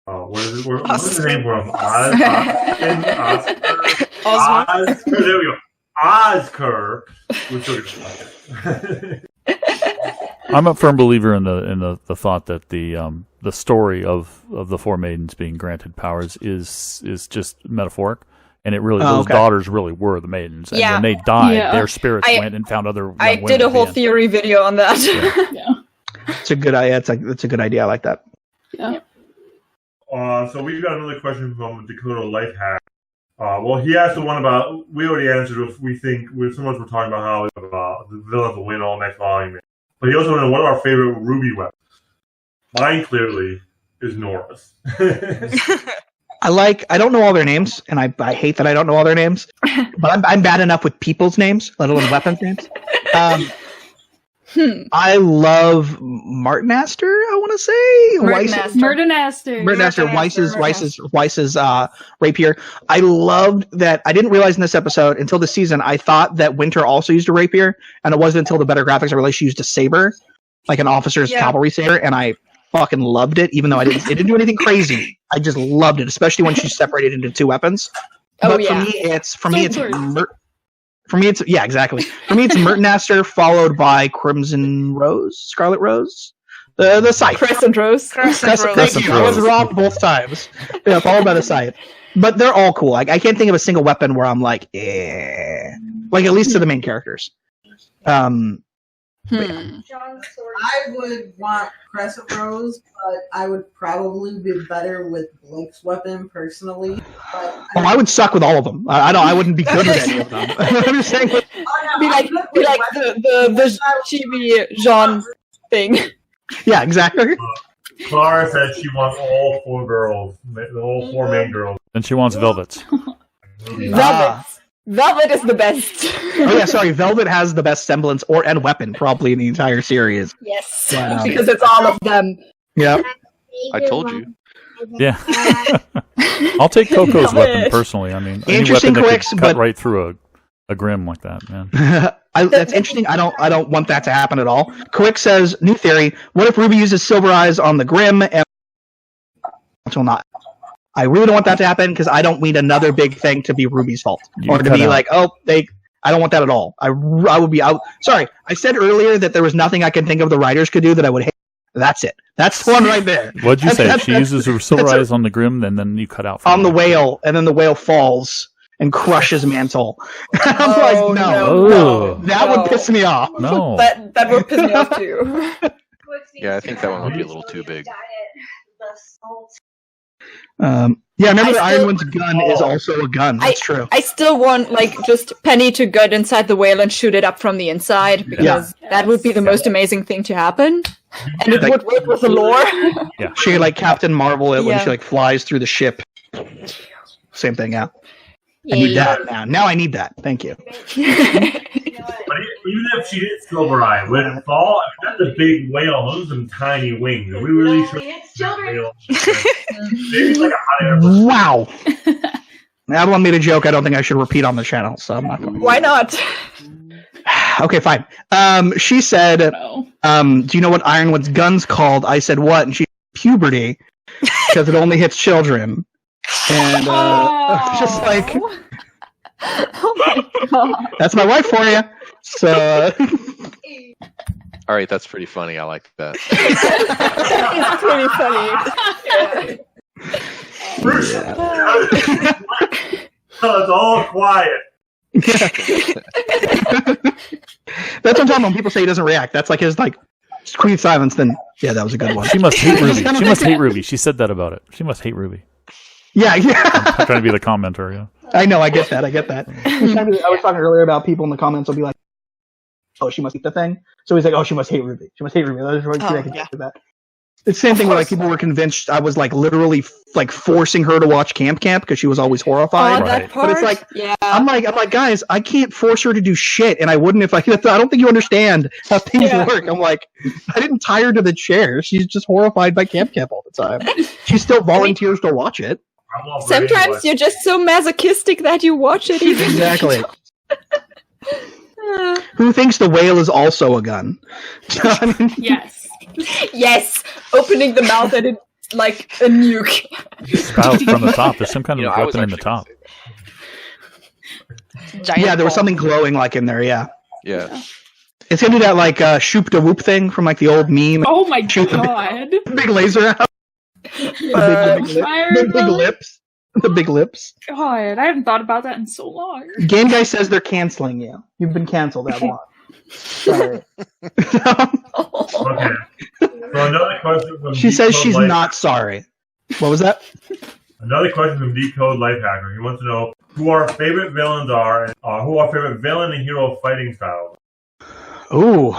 What is it? What's his name from? Oscar. There we go. Oscar. I'm a firm believer in the thought that the story of the 4 maidens being granted powers is just metaphoric, and it really those daughters really were the maidens, and when they died, their spirits went and found other. I did a whole theory video on that. It's a good idea. It's a good idea. I like that. Yeah. So we've got another question from Dakota Lifehack. Well, he asked the one about, we already answered if we think, someone was talking about how the villains will win all next volume. But he also wanted one of our favorite RWBY weapons. Mine clearly is Nora's. I don't know all their names, and I hate that I don't know all their names. But I'm bad enough with people's names, let alone weapons names. I love Martin Astor, I want to say. Martin Astor. Weiss's rapier. I loved that. I didn't realize in this episode until the season, I thought that Winter also used a rapier, and it wasn't until the better graphics I realized she used a saber, like an officer's cavalry saber, and I fucking loved it, even though it didn't do anything crazy. I just loved it, especially when she's separated into two weapons. But for me, it's exactly. For me, it's Merton Astor followed by Scarlet Rose, the scythe. Crescent Rose. Thank you. I was wrong both times. Yeah, followed by the scythe. But they're all cool. I can't think of a single weapon where I'm like, like at least to the main characters. I would want Crescent Rose, but I would probably be better with Blake's weapon personally. But I would suck with all of them. I wouldn't be good with any of them. I'm just saying. Be like the chibi Jean thing. Yeah, exactly. Clara said she wants all 4 girls, all 4 main girls. And she wants Velvets. Velvet is the best. Oh yeah, sorry. Velvet has the best semblance and weapon probably in the entire series. Yes, because it's all of them. Yeah. I told you. Yeah. I'll take Coco's weapon personally. I mean, any interesting weapon that quicks, could cut right through a Grim like that, man. That's interesting. I don't want that to happen at all. Quick says, new theory. What if Ruby uses Silver Eyes on the Grim and until not? I really don't want that to happen because I don't need another big thing to be Ruby's fault or to be like, I don't want that at all. I would be out. Sorry, I said earlier that there was nothing I can think of the writers could do that I would hate. That's it. That's the one right there. What'd you say? She uses her Silver Eyes on the Grim, and then you cut out on the whale, and then the whale falls and crushes Mantle. I'm like, no, that would piss me off. No, that would piss me off too. Yeah, I think that one would be a little too big. Remember that Ironwood's gun is also a gun. That's true. I still want just Penny to get inside the whale and shoot it up from the inside because that would be the most amazing thing to happen, and it would work with the lore. Yeah, she could Captain Marvel it when she flies through the ship. Same thing. Yeah. I need that now. Now I need that. Thank you. But even if she did Silver Eye, would it fall? I mean, that's a big whale. Those are some tiny wings. Are we really sure? Maybe like a hot air balloon. Wow. Avalon made a joke I don't think I should repeat on the channel, so I'm not going to. Why not? Okay, fine. She said, do you know what Ironwood's gun's called? I said, what? And she said, puberty, because it only hits children. And just like, oh my god, that's my wife for you. So, all right, that's pretty funny. I like that. It's pretty funny. It's all quiet. That's what I'm talking about. When people say he doesn't react, that's like his Queen Silence. Then that was a good one. She must hate Ruby. She must hate Ruby. She said that about it. She must hate Ruby. Yeah. I'm trying to be the commenter. Yeah. I know. I get that. I was talking earlier about people in the comments will be like, "Oh, she must hate the thing." So he's like, "Oh, she must hate Ruby. She must hate Ruby." That's right. That. It's the same thing where people were convinced I was literally forcing her to watch Camp because she was always horrified. Oh, that part? But it's I'm like, guys, I can't force her to do shit, and I wouldn't if I don't think you understand how things work. I'm like, I didn't tie her to the chair. She's just horrified by Camp all the time. She still volunteers to watch it. Sometimes you're just so masochistic that you watch it even. Exactly. Who thinks the whale is also a gun? Yes, opening the mouth and it's like a nuke. Spout from the top. There's some kind of weapon in the top. There was something glowing in there. Yeah. It's gonna do that shoop da whoop thing from the old meme. Oh my god! Big laser out. The big lips. The big lips. God, I haven't thought about that in so long. Game Guy says they're canceling you. You've been canceled, Avalon. Sorry. Okay. So another question from she says she's not sorry. What was that? Another question from Decode Lifehacker. He wants to know who our favorite villains are, and who our favorite villain and hero fighting styles. Ooh,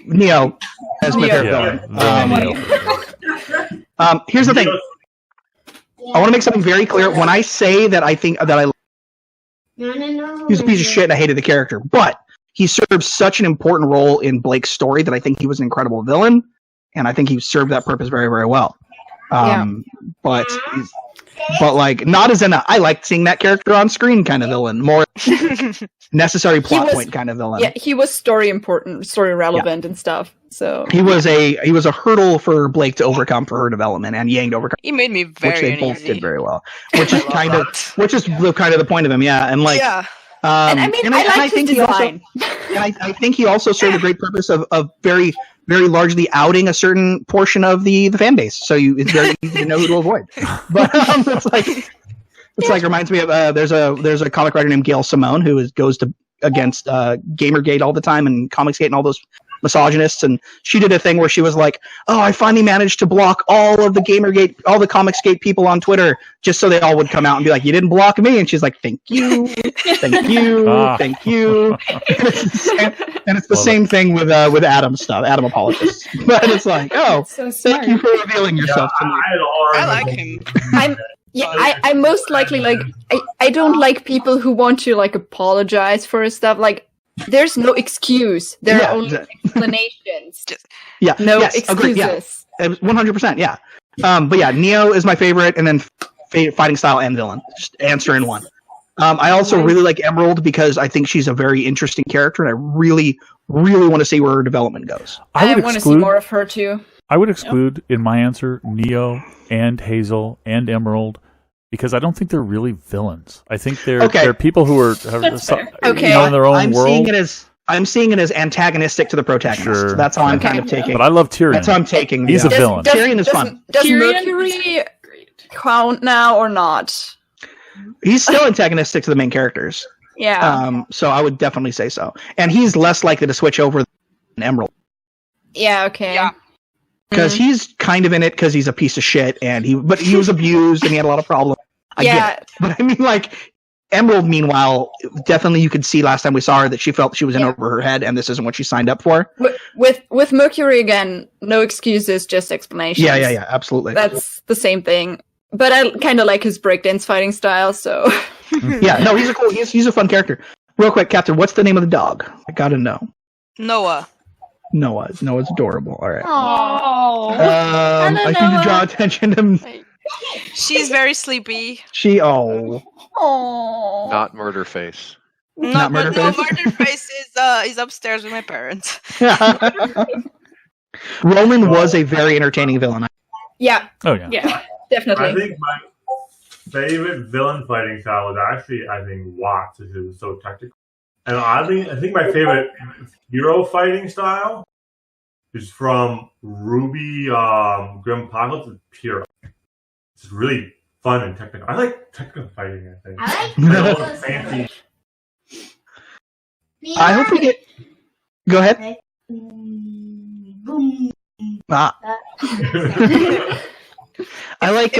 Neo as my favorite villain. Here's the thing. I want to make something very clear. When I say that I think that I he's a piece of shit and I hated the character, but he served such an important role in Blake's story that I think he was an incredible villain, and I think he served that purpose very, very well. But like not as I liked seeing that character on screen kind of villain, more necessary plot point kind of villain. Yeah, he was story important, story relevant and stuff. So he was a hurdle for Blake to overcome for her development, and Yang to overcome. He made me very which they uneasy. both did very well. Which is kind of the point of him, and like and I mean, I think his design. I think he also served a great purpose of very, very largely outing a certain portion of the fan base. So it's very easy to know who to avoid. But it's like reminds me of there's a comic writer named Gail Simone who goes against Gamergate all the time and Comicsgate and all those misogynists, and she did a thing where she was like, "Oh, I finally managed to block all of the Gamergate, all the Comicsgate people on Twitter, just so they all would come out and be like, you didn't block me." And she's like, "Thank you, thank you, thank you." And it's the same thing with Adam stuff, Adam apologists. But it's like, oh, so thank you for revealing yourself to me. I like him. I'm most likely like I don't like people who want to like apologize for stuff. Like there's no excuse. There are only explanations. No excuses. 100%. Yeah. But yeah, Neo is my favorite, and then fighting style and villain. Just answer in one. I also really like Emerald because I think she's a very interesting character, and I really, really want to see where her development goes. I want to see more of her too. I would exclude in my answer Neo and Hazel and Emerald because I don't think they're really villains. I think they're people who are in their own world. I'm seeing it as antagonistic to the protagonist. Sure. So that's how I'm kind of taking. But I love Tyrion. That's how I'm taking. He's a villain. Tyrion is fun. Does Mercury count now or not? He's still antagonistic to the main characters. Yeah. So I would definitely say so. And he's less likely to switch over than Emerald. Yeah, okay. Yeah. Because he's kind of in it because he's a piece of shit, but he was abused and he had a lot of problems. I get it. But I mean, like, Emerald, meanwhile, definitely you could see last time we saw her that she felt she was in over her head and this isn't what she signed up for. With Mercury, again, no excuses, just explanations. Yeah, absolutely. That's the same thing. But I kind of like his breakdance fighting style, so... Yeah, no, he's a fun character. Real quick, Captain, what's the name of the dog? I gotta know. Noah's adorable. All right. I think to draw attention to. She's very sleepy. Not murder face. Not murder face. Murder face is upstairs with my parents. Roman was a very entertaining villain. Yeah. Oh yeah. Yeah, definitely. I think my favorite villain fighting style was actually Watts, which is so tactical. And I think my favorite hero fighting style is from RWBY Grim Apocalypse with Pyrrha. It's really fun and technical. I like technical fighting, I think. I like fancy. I hope we get... Go ahead. I like...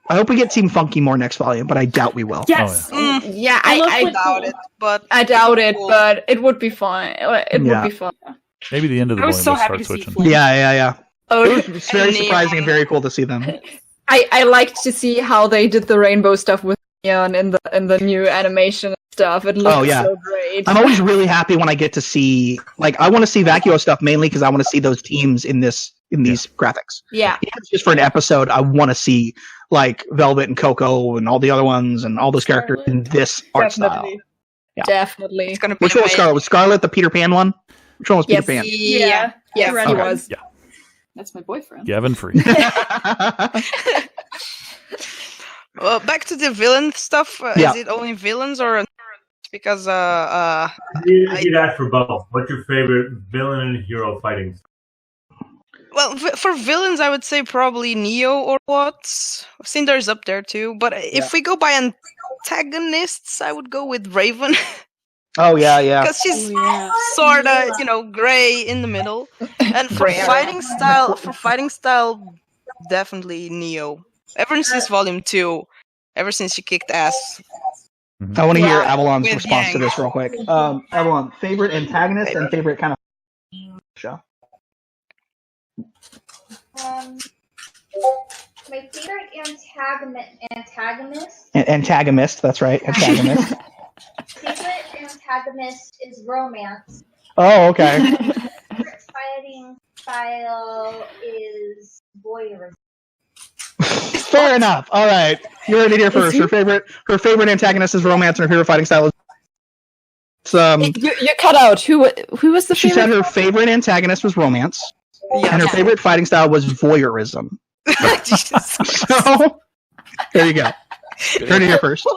I hope we get Team Funky more next volume, but I doubt we will. Yes. Yeah, I doubt it, but but it would be fun. It would be fun. Maybe the end of the volume will start switching. Yeah. Oh, it's very surprising and very cool to see them. I liked to see how they did the rainbow stuff with Neon in the new animation stuff. It looked so great. I'm always really happy when I get to see, like, I want to see Vacuo stuff mainly because I want to see those teams in these graphics. Yeah. Even if it's just for an episode, I want to see like Velvet and Coco and all the other ones and all those characters in this art style. Yeah. Definitely. It's gonna be Which one was Scarlet? Was Scarlet the Peter Pan one? Which one was Peter Pan? Yeah. Yes, he was. Yeah. That's my boyfriend. Gavin Free. Well, back to the villain stuff. Is it only villains or because You'd ask for both. What's your favorite villain and hero fighting? Well, for villains, I would say probably Neo or Watts. Cinder's up there too. But if we go by antagonists, I would go with Raven. Oh yeah. Because she's sort of, gray in the middle. And for fighting style, definitely Neo. Ever since Volume 2, ever since she kicked ass. I want to hear Avalon's response to this real quick. Avalon, favorite antagonist and favorite kind of show. my favorite antagonist. Antagonist, that's right. Antagonist. Favorite antagonist is romance. Oh, okay. Favorite fighting style is voyeurism. Fair enough. All right, you heard it here first. Her favorite antagonist is romance, and her favorite fighting style is. You cut out. Who was the? She favorite? said her favorite antagonist was romance, Yeah. and her favorite fighting style was voyeurism. So there you go. Heard it here first.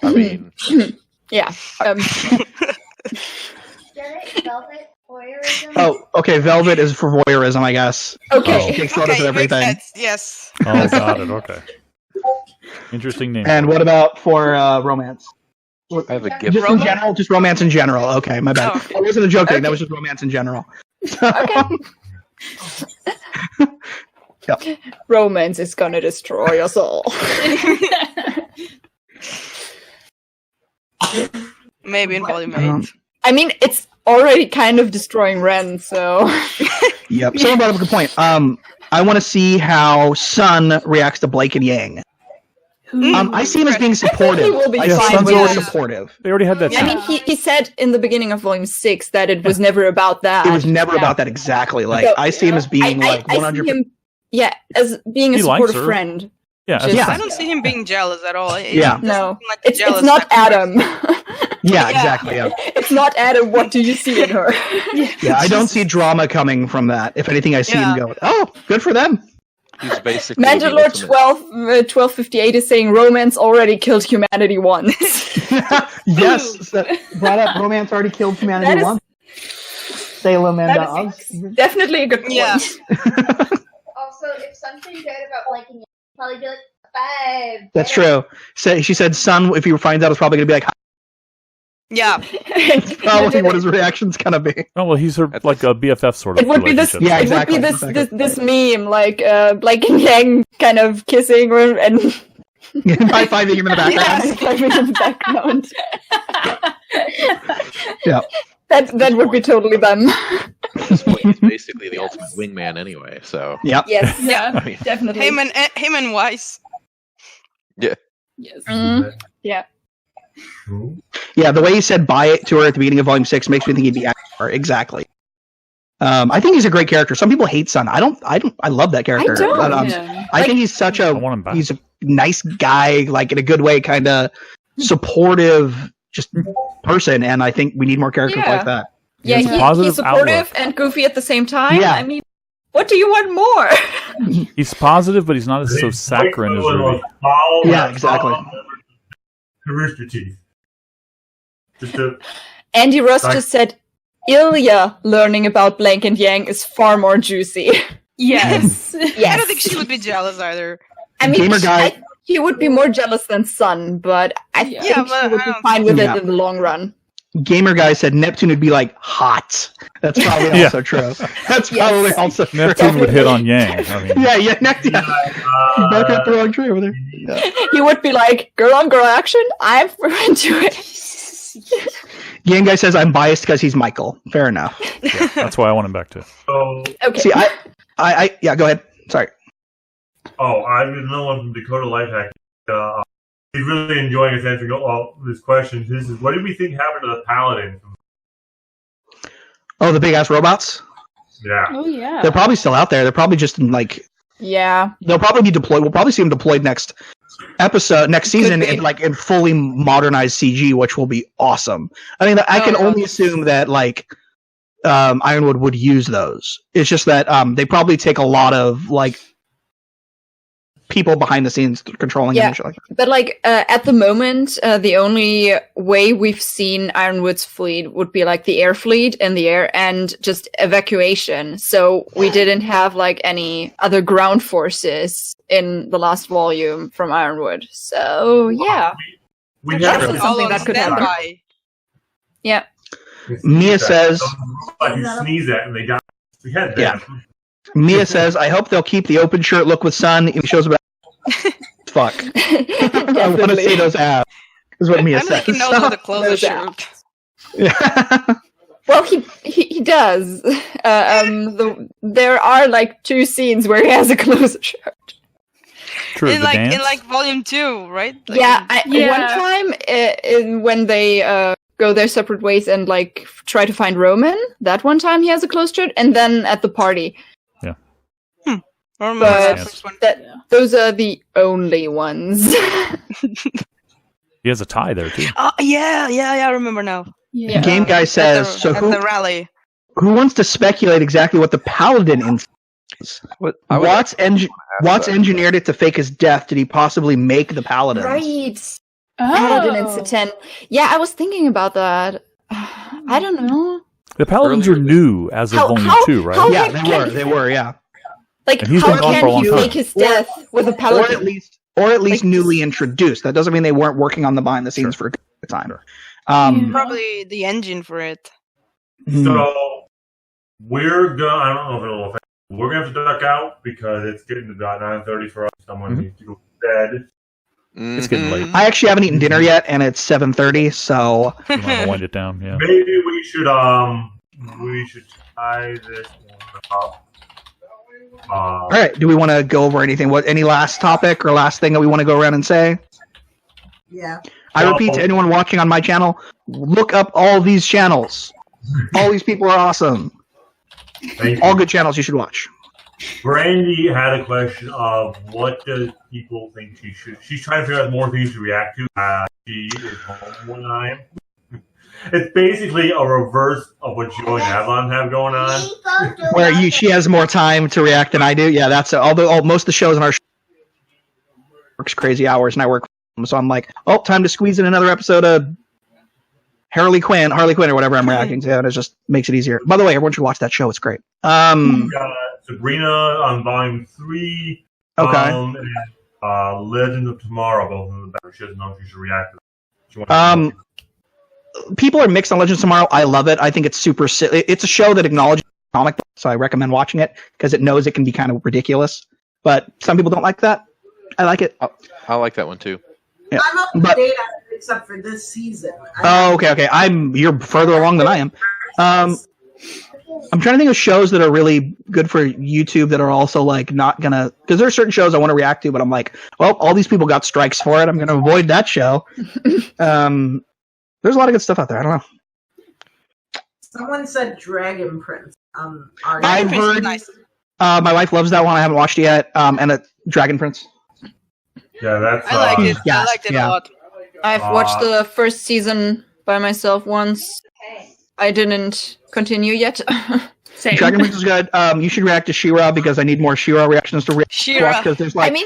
I mean, yeah. Get it? Velvet voyeurism. Oh, okay. Velvet is for voyeurism, I guess. Okay. She takes photos of everything. Makes sense. Yes. Oh, got it. Okay. Interesting name. And what about for romance? I have a gift. Just in general, just romance in general. Okay, my bad. Oh, okay. That wasn't a joke thing. That was just romance in general. Yep. Romance is gonna destroy us all. Maybe in volume 8. I mean, it's already kind of destroying Ren, so. Yep. Someone brought up a good point. I want to see how Sun reacts to Blake and Yang. I see him as being supportive. He will be I see fine him with as that. supportive. They already had that. I mean, he said in the beginning of Volume 6 that it was never about that. It was never about that exactly. Like So, I see him as being like I 100%. see him, as being a He likes supportive her. friend. Yeah, Just- I don't see him being jealous at all. Yeah. No, like a it's jealous not type of Adam. Yeah, exactly. Yeah. It's not Adam. What do you see in her? Yeah, I don't see drama coming from that. If anything, I see him Yeah. go, "Oh, good for them." He's basically the Mandalore ultimate- 1258 is saying romance already killed humanity once. Yes, that brought up romance already killed humanity That is- once. Salem and that Oz. is definitely a good point. Yeah. Also, if something good about liking it, probably be like 5. That's true. She said, "Son, if you find out, it's probably gonna be like, Yeah. probably what his reaction's gonna be." Oh well, he's her like a BFF sort of. It would be this. relationship. Yeah, It exactly, would be this exactly. this meme like Blake and Yang kind of kissing and High-fiving him in the background. high-fiving in the background. Yeah. That would be totally them. At this point, he's basically the ultimate wingman anyway. So Yep. Yes. Yeah, I mean, Definitely. Him and Weiss. yeah, yes. Yeah. Yeah, the way he said "bye" it to her at the beginning of Volume 6 makes me think he'd be her. Exactly. I think he's a great character. Some people hate Sun. I don't. I love that character. I don't. But, Yeah. I think he's such I want him back. he's a nice guy, like in a good way, kind of supportive, just person. And I think we need more characters Yeah. like that. Yeah, has a positive he's supportive outlook. and goofy at the same time. Yeah. I mean, what do you want more? He's positive, but he's not as so saccharine as Ruby. Yeah, exactly. Rooster Teeth. Just a Andy Russ Like- just said, Ilya learning about Blank and Yang is far more juicy. Yes. Yes. I don't think she would be jealous either. I mean, Gamer guy. he would be more jealous than Sun, but I Yeah. think Yeah, he but would I be don't fine with Yeah. it in the long run. Gamer guy said Neptune would be like hot. That's probably Yeah. also true. That's Yes. probably also true. Neptune would hit on Yang. I mean, Yeah, Neptune. You back up the wrong tree over there. Yeah. He would be like, girl on girl action, I'm into it. Yang guy says I'm biased because he's Michael. Fair enough. yeah, that's why I want him back too. So, Okay. See, yeah, go ahead. Sorry. I've been one from Dakota Lifehack. He's really enjoying us answering all these questions. This is, what do we think happened to the Paladin? Oh, the big ass robots? Yeah. Oh yeah. They're probably still out there. They're probably just in Yeah. they'll probably be deployed. We'll probably see them deployed next season be. in fully modernized CG, which will be awesome. I mean, I can only assume that Ironwood would use those. It's just that they probably take a lot of people behind the scenes controlling Yeah. them and shit like that. But at the moment, the only way we've seen Ironwood's fleet would be the air fleet in the air and just evacuation. So we didn't have any other ground forces in the last volume from Ironwood. So yeah, We That's never something that could happen. Standby. yeah. Mia says, you sneeze at and they got the head. Yeah. Mia says, I hope they'll keep the open shirt look with Sun in the shows about fuck. I want to see those abs. Is what Mia I'm says. making notes of the clothes Those shirt. Yeah. Well, he does. There are like 2 scenes where he has a closed shirt. True, in the like dance? in like volume 2, right? Like One time when they go their separate ways and like try to find Roman, that one time he has a closed shirt, and then at the party. Yeah. I remember that first one. Those are the only ones. He has a tie there too. Oh yeah, I remember now. Yeah. Game Guy says, at so the rally. who wants to speculate exactly what the Paladin is? Watts engineered it to fake his death. Did he possibly make the Paladin? Right. Paladin and Satan. Yeah, I was thinking about that. I don't know. The Paladins are new as of volume 2, right? Yeah, they were, yeah. Like, And he's how been gone for a can long he time. fake his death with a Paladin? Or at least newly introduced. That doesn't mean they weren't working on the behind the scenes for a good time. Probably the engine for it. So we're gonna. I don't know if it'll affect. We're gonna have to duck out because it's getting to about 9:30 for us. Someone needs to go to bed. It's getting late. I actually haven't eaten dinner yet, and it's 7:30. So You want to wind it down, yeah. Maybe we should tie this one up. all right. Do we want to go over anything? Any last topic or last thing that we want to go around and say? Yeah. I repeat to anyone watching on my channel: look up all these channels. All these people are awesome. All good channels you should watch. Brandy had a question of what does people think she should. She's trying to figure out more things to react to. She is home one time. It's basically a reverse of what Joey and Avalon have going on. Where she has more time to react than I do. Yeah, that's although most of the shows on our show works crazy hours, and I work, so I'm like, oh, time to squeeze in another episode of Harley Quinn or whatever I'm reacting to, and it just makes it easier. By the way, everyone should watch that show; it's great. We got Sabrina on volume 3. Okay. And Legend of Tomorrow, both of them. She doesn't know if she should react to it. People are mixed on Legends of Tomorrow. I love it. I think it's super. It's a show that acknowledges comic, so I recommend watching it because it knows it can be kind of ridiculous. But some people don't like that. I like it. I like that one too. Yeah. I'm up to date on it except for this season. Okay. You're further along than I am. I'm trying to think of shows that are really good for YouTube that are also like not gonna, because there are certain shows I want to react to, but I'm like, well, all these people got strikes for it. I'm gonna avoid that show. There's a lot of good stuff out there. I don't know. Someone said Dragon Prince. I've heard. My wife loves that one. I haven't watched it yet. And a Dragon Prince. Yeah, that's. I like it. Yes, I liked it a lot. I've watched the first season by myself once. I didn't continue yet. Same. Dragon Prince is good. You should react to She-Ra because I need more She-Ra reactions to watch because there's like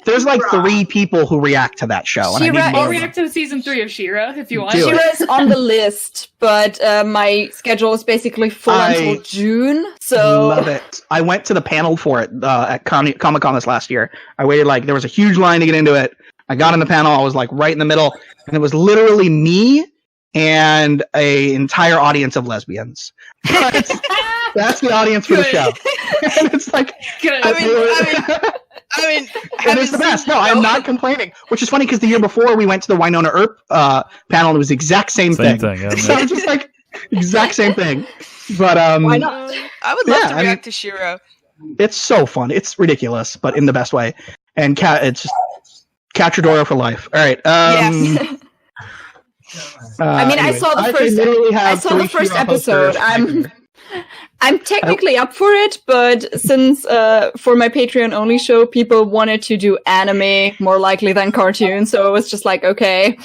there's like 3 people who react to that show. And I'll react to season 3 of She-Ra if you want. She-Ra is on the list, but my schedule is basically full until June. So love it. I went to the panel for it at Comic-Con this last year. I waited there was a huge line to get into it. I got in the panel. I was like right in the middle, and it was literally me and a entire audience of lesbians. That's the audience for the show. And it's like, I mean, it is the best. No, I'm not complaining. Which is funny because the year before we went to the Winona Earp panel, and it was the exact same thing. Yeah, so it's just like exact same thing. But why not? I would love to react to She-Ra. It's so fun. It's ridiculous, but in the best way. And it's just Cachadora for life. All right. Yes. I mean, anyways, I saw the first episode. I'm technically up for it, but since for my Patreon only show, people wanted to do anime more likely than cartoon, so it was just like, okay.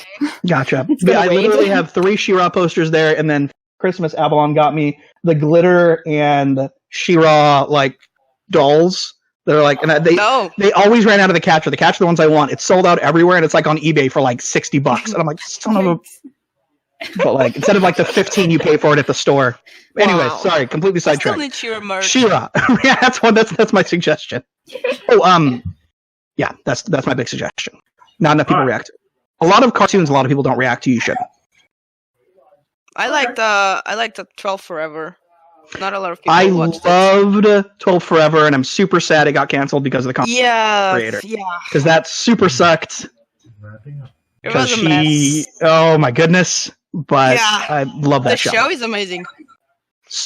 Gotcha. I literally have 3 She-Ra posters there, and then Christmas Avalon got me the glitter and She-Ra like dolls. They're like, and they always ran out of the Catcher. The Catcher, the ones I want, it's sold out everywhere, and it's like on eBay for like $60. And I'm like, son of a. But like, instead of like the 15 you pay for it at the store. Anyway, sorry, completely sidetracked. She-Ra. Yeah, that's my suggestion. Oh, yeah, that's my big suggestion. Not enough people react. A lot of cartoons, a lot of people don't react to. You should. I liked the 12 Forever. Not a lot of people watched it. I loved 12 Forever, and I'm super sad it got canceled because of the creator. Yeah. Because that super sucked. It was a mess. Oh my goodness. but Yeah. I love that The show. show is amazing.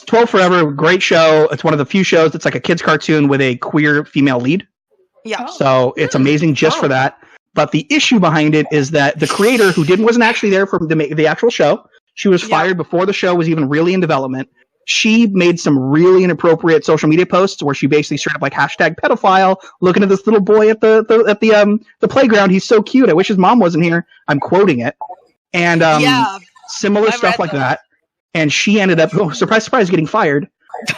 12 Forever, great show. It's one of the few shows that's like a kid's cartoon with a queer female lead. Yeah. So it's amazing just for that. But the issue behind it is that the creator, who wasn't actually there to make the actual show, she was fired before the show was even really in development. She made some really inappropriate social media posts where she basically straight up like hashtag pedophile, looking at this little boy at the playground. He's so cute. I wish his mom wasn't here. I'm quoting it. And similar stuff like that. And she ended up, surprise, surprise, getting fired.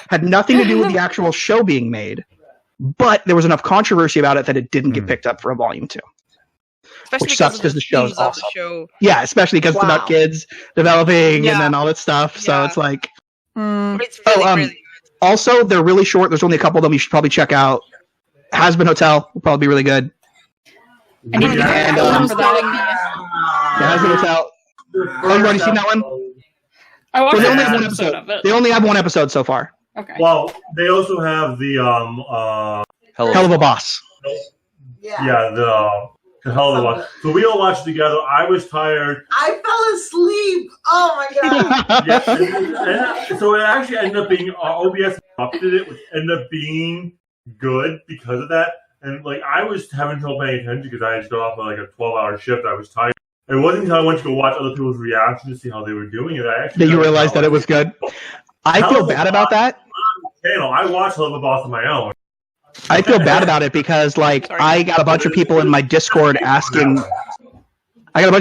Had nothing to do with the actual show being made, but there was enough controversy about it that it didn't get picked up for a volume 2. Especially which sucks because the show is themes of awesome. the show. Yeah, especially because it's about kids developing and then all that stuff. So Yeah. it's like. It's really Also, they're really short. There's only a couple of them you should probably check out. Has Been Hotel will probably be really good. I need to get And, for that. Yeah, Has Been Hotel. Oh, you already seen that one? I watched Well, they the only first have one episode episode. of it. They only have one episode so far. Okay. Well, they also have the Hell of a Boss. the hell of a boss. So we all watched together. I was tired. I fell asleep. Oh my god. And so it actually ended up being OBS updated it, which ended up being good because of that. And like I was having trouble paying attention because I just got off of like a 12-hour shift. I was tired. It wasn't until I went to go watch other people's reactions to see how they were doing it. That you realized that it was good. I feel bad about that. I watched Hell of a Boss on my own. I feel bad about it because, like, I got a bunch of people in my Discord asking. Like, "Oh, are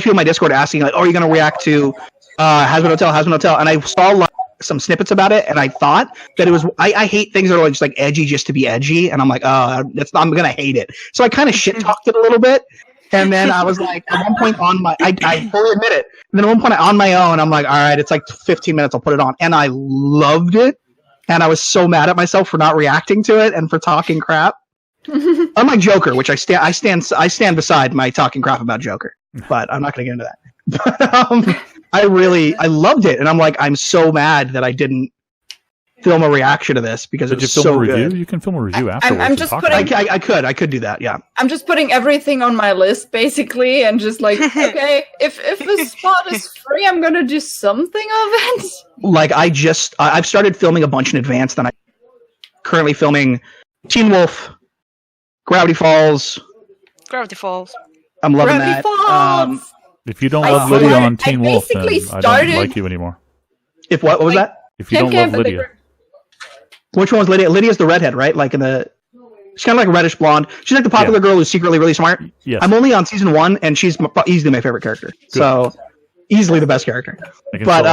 you going to react to Has Been Hotel?" And I saw like some snippets about it, and I thought that it was. I hate things that are just like edgy just to be edgy, and I'm like, I'm going to hate it. So I kind of shit talked it a little bit, and then I was like, at one point I fully admit it. And then at one point on my own, I'm like, all right, it's like 15 minutes, I'll put it on, and I loved it. And I was so mad at myself for not reacting to it and for talking crap. Unlike Joker, which I stand beside my talking crap about Joker, but I'm not going to get into that. But, I loved it, and I'm like, I'm so mad that I didn't film a reaction to this because it was so good. You can film a review afterwards. I'm just putting. I could do that. Yeah. I'm just putting everything on my list basically, and just like, okay, if the spot is free, I'm gonna do something of it. Like I've started filming a bunch in advance. Then I'm currently filming Teen Wolf, Gravity Falls. I'm loving Gravity that. Falls! If you don't love Lydia on Teen Wolf, then basically I don't like you anymore. If what was that? If you don't love Lydia. Which one was Lydia? Lydia's the redhead, right? Like she's kind of like a reddish blonde. She's like the popular girl who's secretly really smart. Yes. I'm only on season 1, and she's easily my favorite character. Good. So easily the best character. But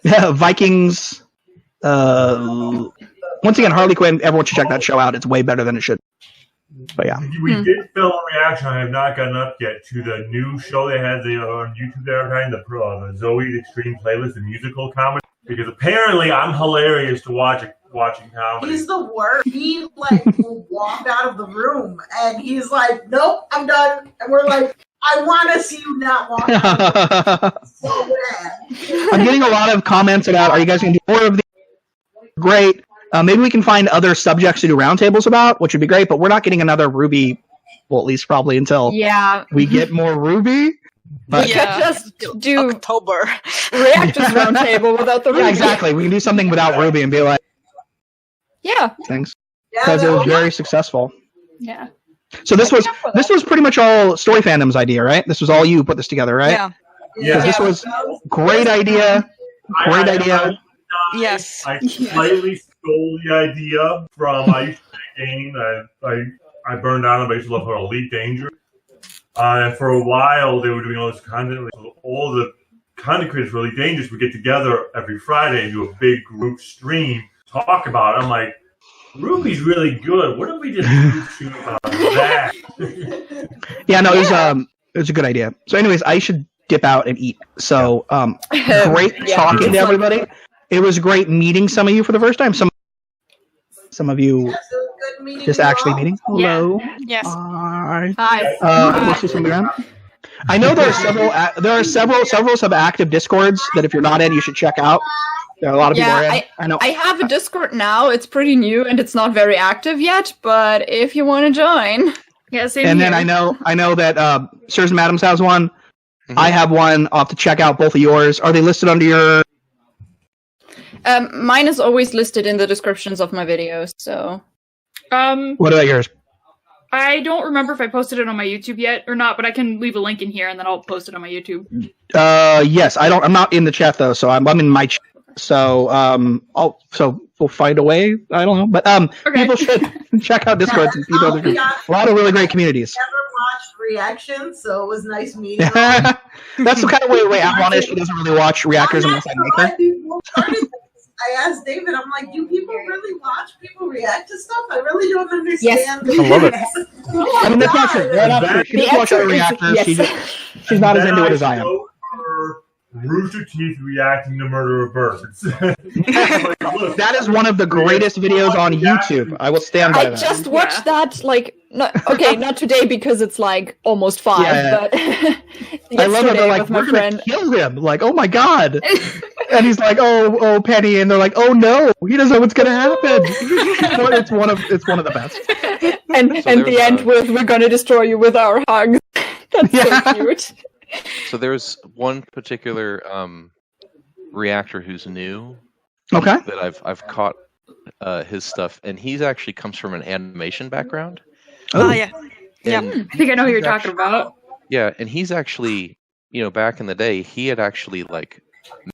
yeah, Vikings. Once again, Harley Quinn. Everyone should check that show out. It's way better than it should. But yeah, we did film a reaction. I have not gotten up yet to the new show they had on YouTube. They're advertising the Zoe Extreme Playlist, the musical comedy. Because apparently I'm hilarious to watching comedy. He's the worst. He will walk out of the room and he's like, "Nope, I'm done." And we're like, "I want to see you not walk out." So bad. I'm getting a lot of comments about, "Are you guys going to do more of these?" Great. Maybe we can find other subjects to do roundtables about, which would be great. But we're not getting another RWBY. Well, at least probably until we get more RWBY. But we could just do October Reactors roundtable without the RWBY. Yeah, exactly. We can do something without RWBY and be like, things because it was very successful. Yeah. So this was pretty much all Story Fandom's idea, right? This was all you put this together, right? Yeah. This was great idea. Great idea. Yes. I slightly stole the idea from I used to play a game. I burned down. I used to love her Elite Danger. And for a while, they were doing all this content. All the content creators for Elite Dangerous would get together every Friday and do a big group stream, talk about it. I'm like, RWBY's really good. What if we just do that? Yeah, no, it was a good idea. So, anyways, I should dip out and eat. So, great talking to everybody. It was great meeting some of you for the first time. Some of you just actually meeting. Hello. Yes. Hi. Let's do something around. I know there are several sub-active Discords that if you're not in, you should check out. There are a lot of people in. I know. I have a Discord now. It's pretty new and it's not very active yet. But if you want to join, same and here. then I know that Sirs and Madams has one. I have one. I'll have to check out both of yours. Are they listed under your? Mine is always listed in the descriptions of my videos. So, what about yours? I don't remember if I posted it on my YouTube yet or not, but I can leave a link in here and then I'll post it on my YouTube. Yes, I don't. I'm not in the chat though, so I'm in my chat. So so we'll find a way. I don't know, but people should check out Discord. A lot of really great communities. Watched reactions, so it was nice meeting you. That's the kind of way Avalon is. She doesn't really watch reactors unless I make her. I asked David, I'm like, do people really watch people react to stuff? I really don't understand. Yes. I love it. I mean, that's not true. They're not true. She doesn't watch other reactors. Yes. She's not as into it as I am. Rooster Teeth reacting to murder of birds. That is one of the greatest videos on YouTube. I will stand by that. I just watched that, like, not today because it's like almost 5, but I love it. They're like, we're gonna kill him. Like, oh my god. And he's like, oh, Penny, and they're like, oh no, he doesn't know what's gonna happen. It's one of the best. And the end with, we're gonna destroy you with our hugs. That's so cute. So there's one particular reactor who's new. Okay. That I've caught his stuff, and he's actually comes from an animation background. Oh yeah. I think I know who you're talking about. Yeah, and he's actually, back in the day, he had actually like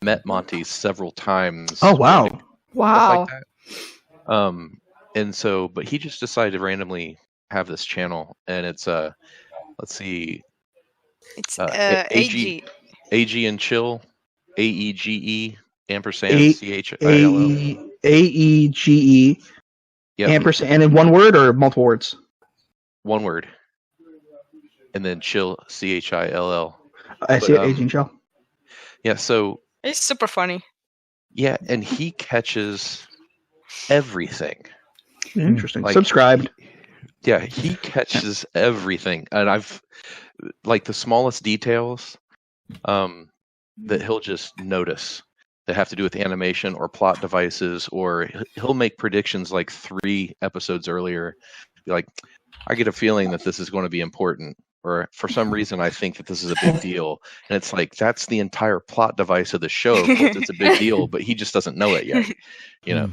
met Monty several times. Oh wow. Wow. Like that. And so, but he just decided to randomly have this channel, and it's let's see. It's AG and chill, AEGE ampersand CHILL. AEGE ampersand, and in one word or multiple words? One word. And then chill, CHILL. I see it, aging chill. Yeah, so it's super funny. Yeah, and he catches everything. Interesting. Like, subscribed. Yeah, he catches everything, and I've like the smallest details that he'll just notice that have to do with animation or plot devices, or he'll make predictions like 3 episodes earlier. Be like, I get a feeling that this is going to be important, or for some reason I think that this is a big deal, and it's like that's the entire plot device of the show. Of course, it's a big deal, but he just doesn't know it yet,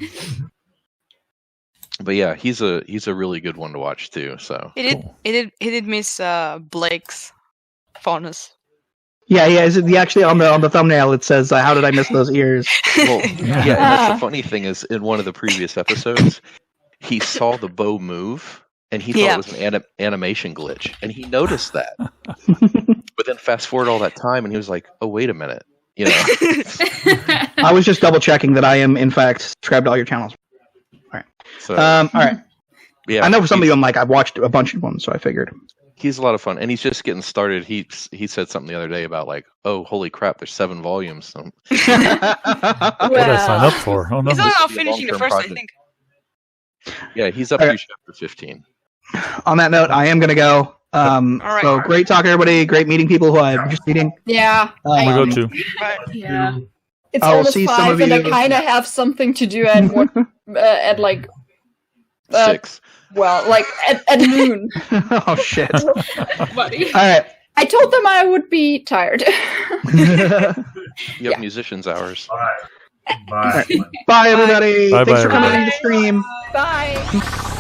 But yeah, he's a really good one to watch too. So he did miss Blake's fondness. Yeah. Is it actually on the thumbnail? It says, "How did I miss those ears?" Well, yeah. That's the funny thing is, in one of the previous episodes, he saw the bow move, and he thought it was an animation glitch, and he noticed that. But then fast forward all that time, and he was like, "Oh, wait a minute," I was just double checking that I am in fact subscribed to all your channels. All right. So, all right. Yeah, I know for some of you, I've watched a bunch of them, so I figured. He's a lot of fun, and he's just getting started. He said something the other day about like, oh, holy crap, there's 7 volumes. So. What did I sign up for? Oh no! He's not finishing the first, I think. Yeah, he's up to chapter 15. On that note, I am going to go. So great talking, everybody. Great meeting people who I'm just meeting. Yeah. I'm going to go too. Yeah. It's almost 5, and I kind of have something to do at like 6. Well, like at noon. Oh shit! Buddy. All right. I told them I would be tired. You have musicians' hours. Bye. Bye, everybody. Bye, Thanks for coming everybody. to the stream. Bye.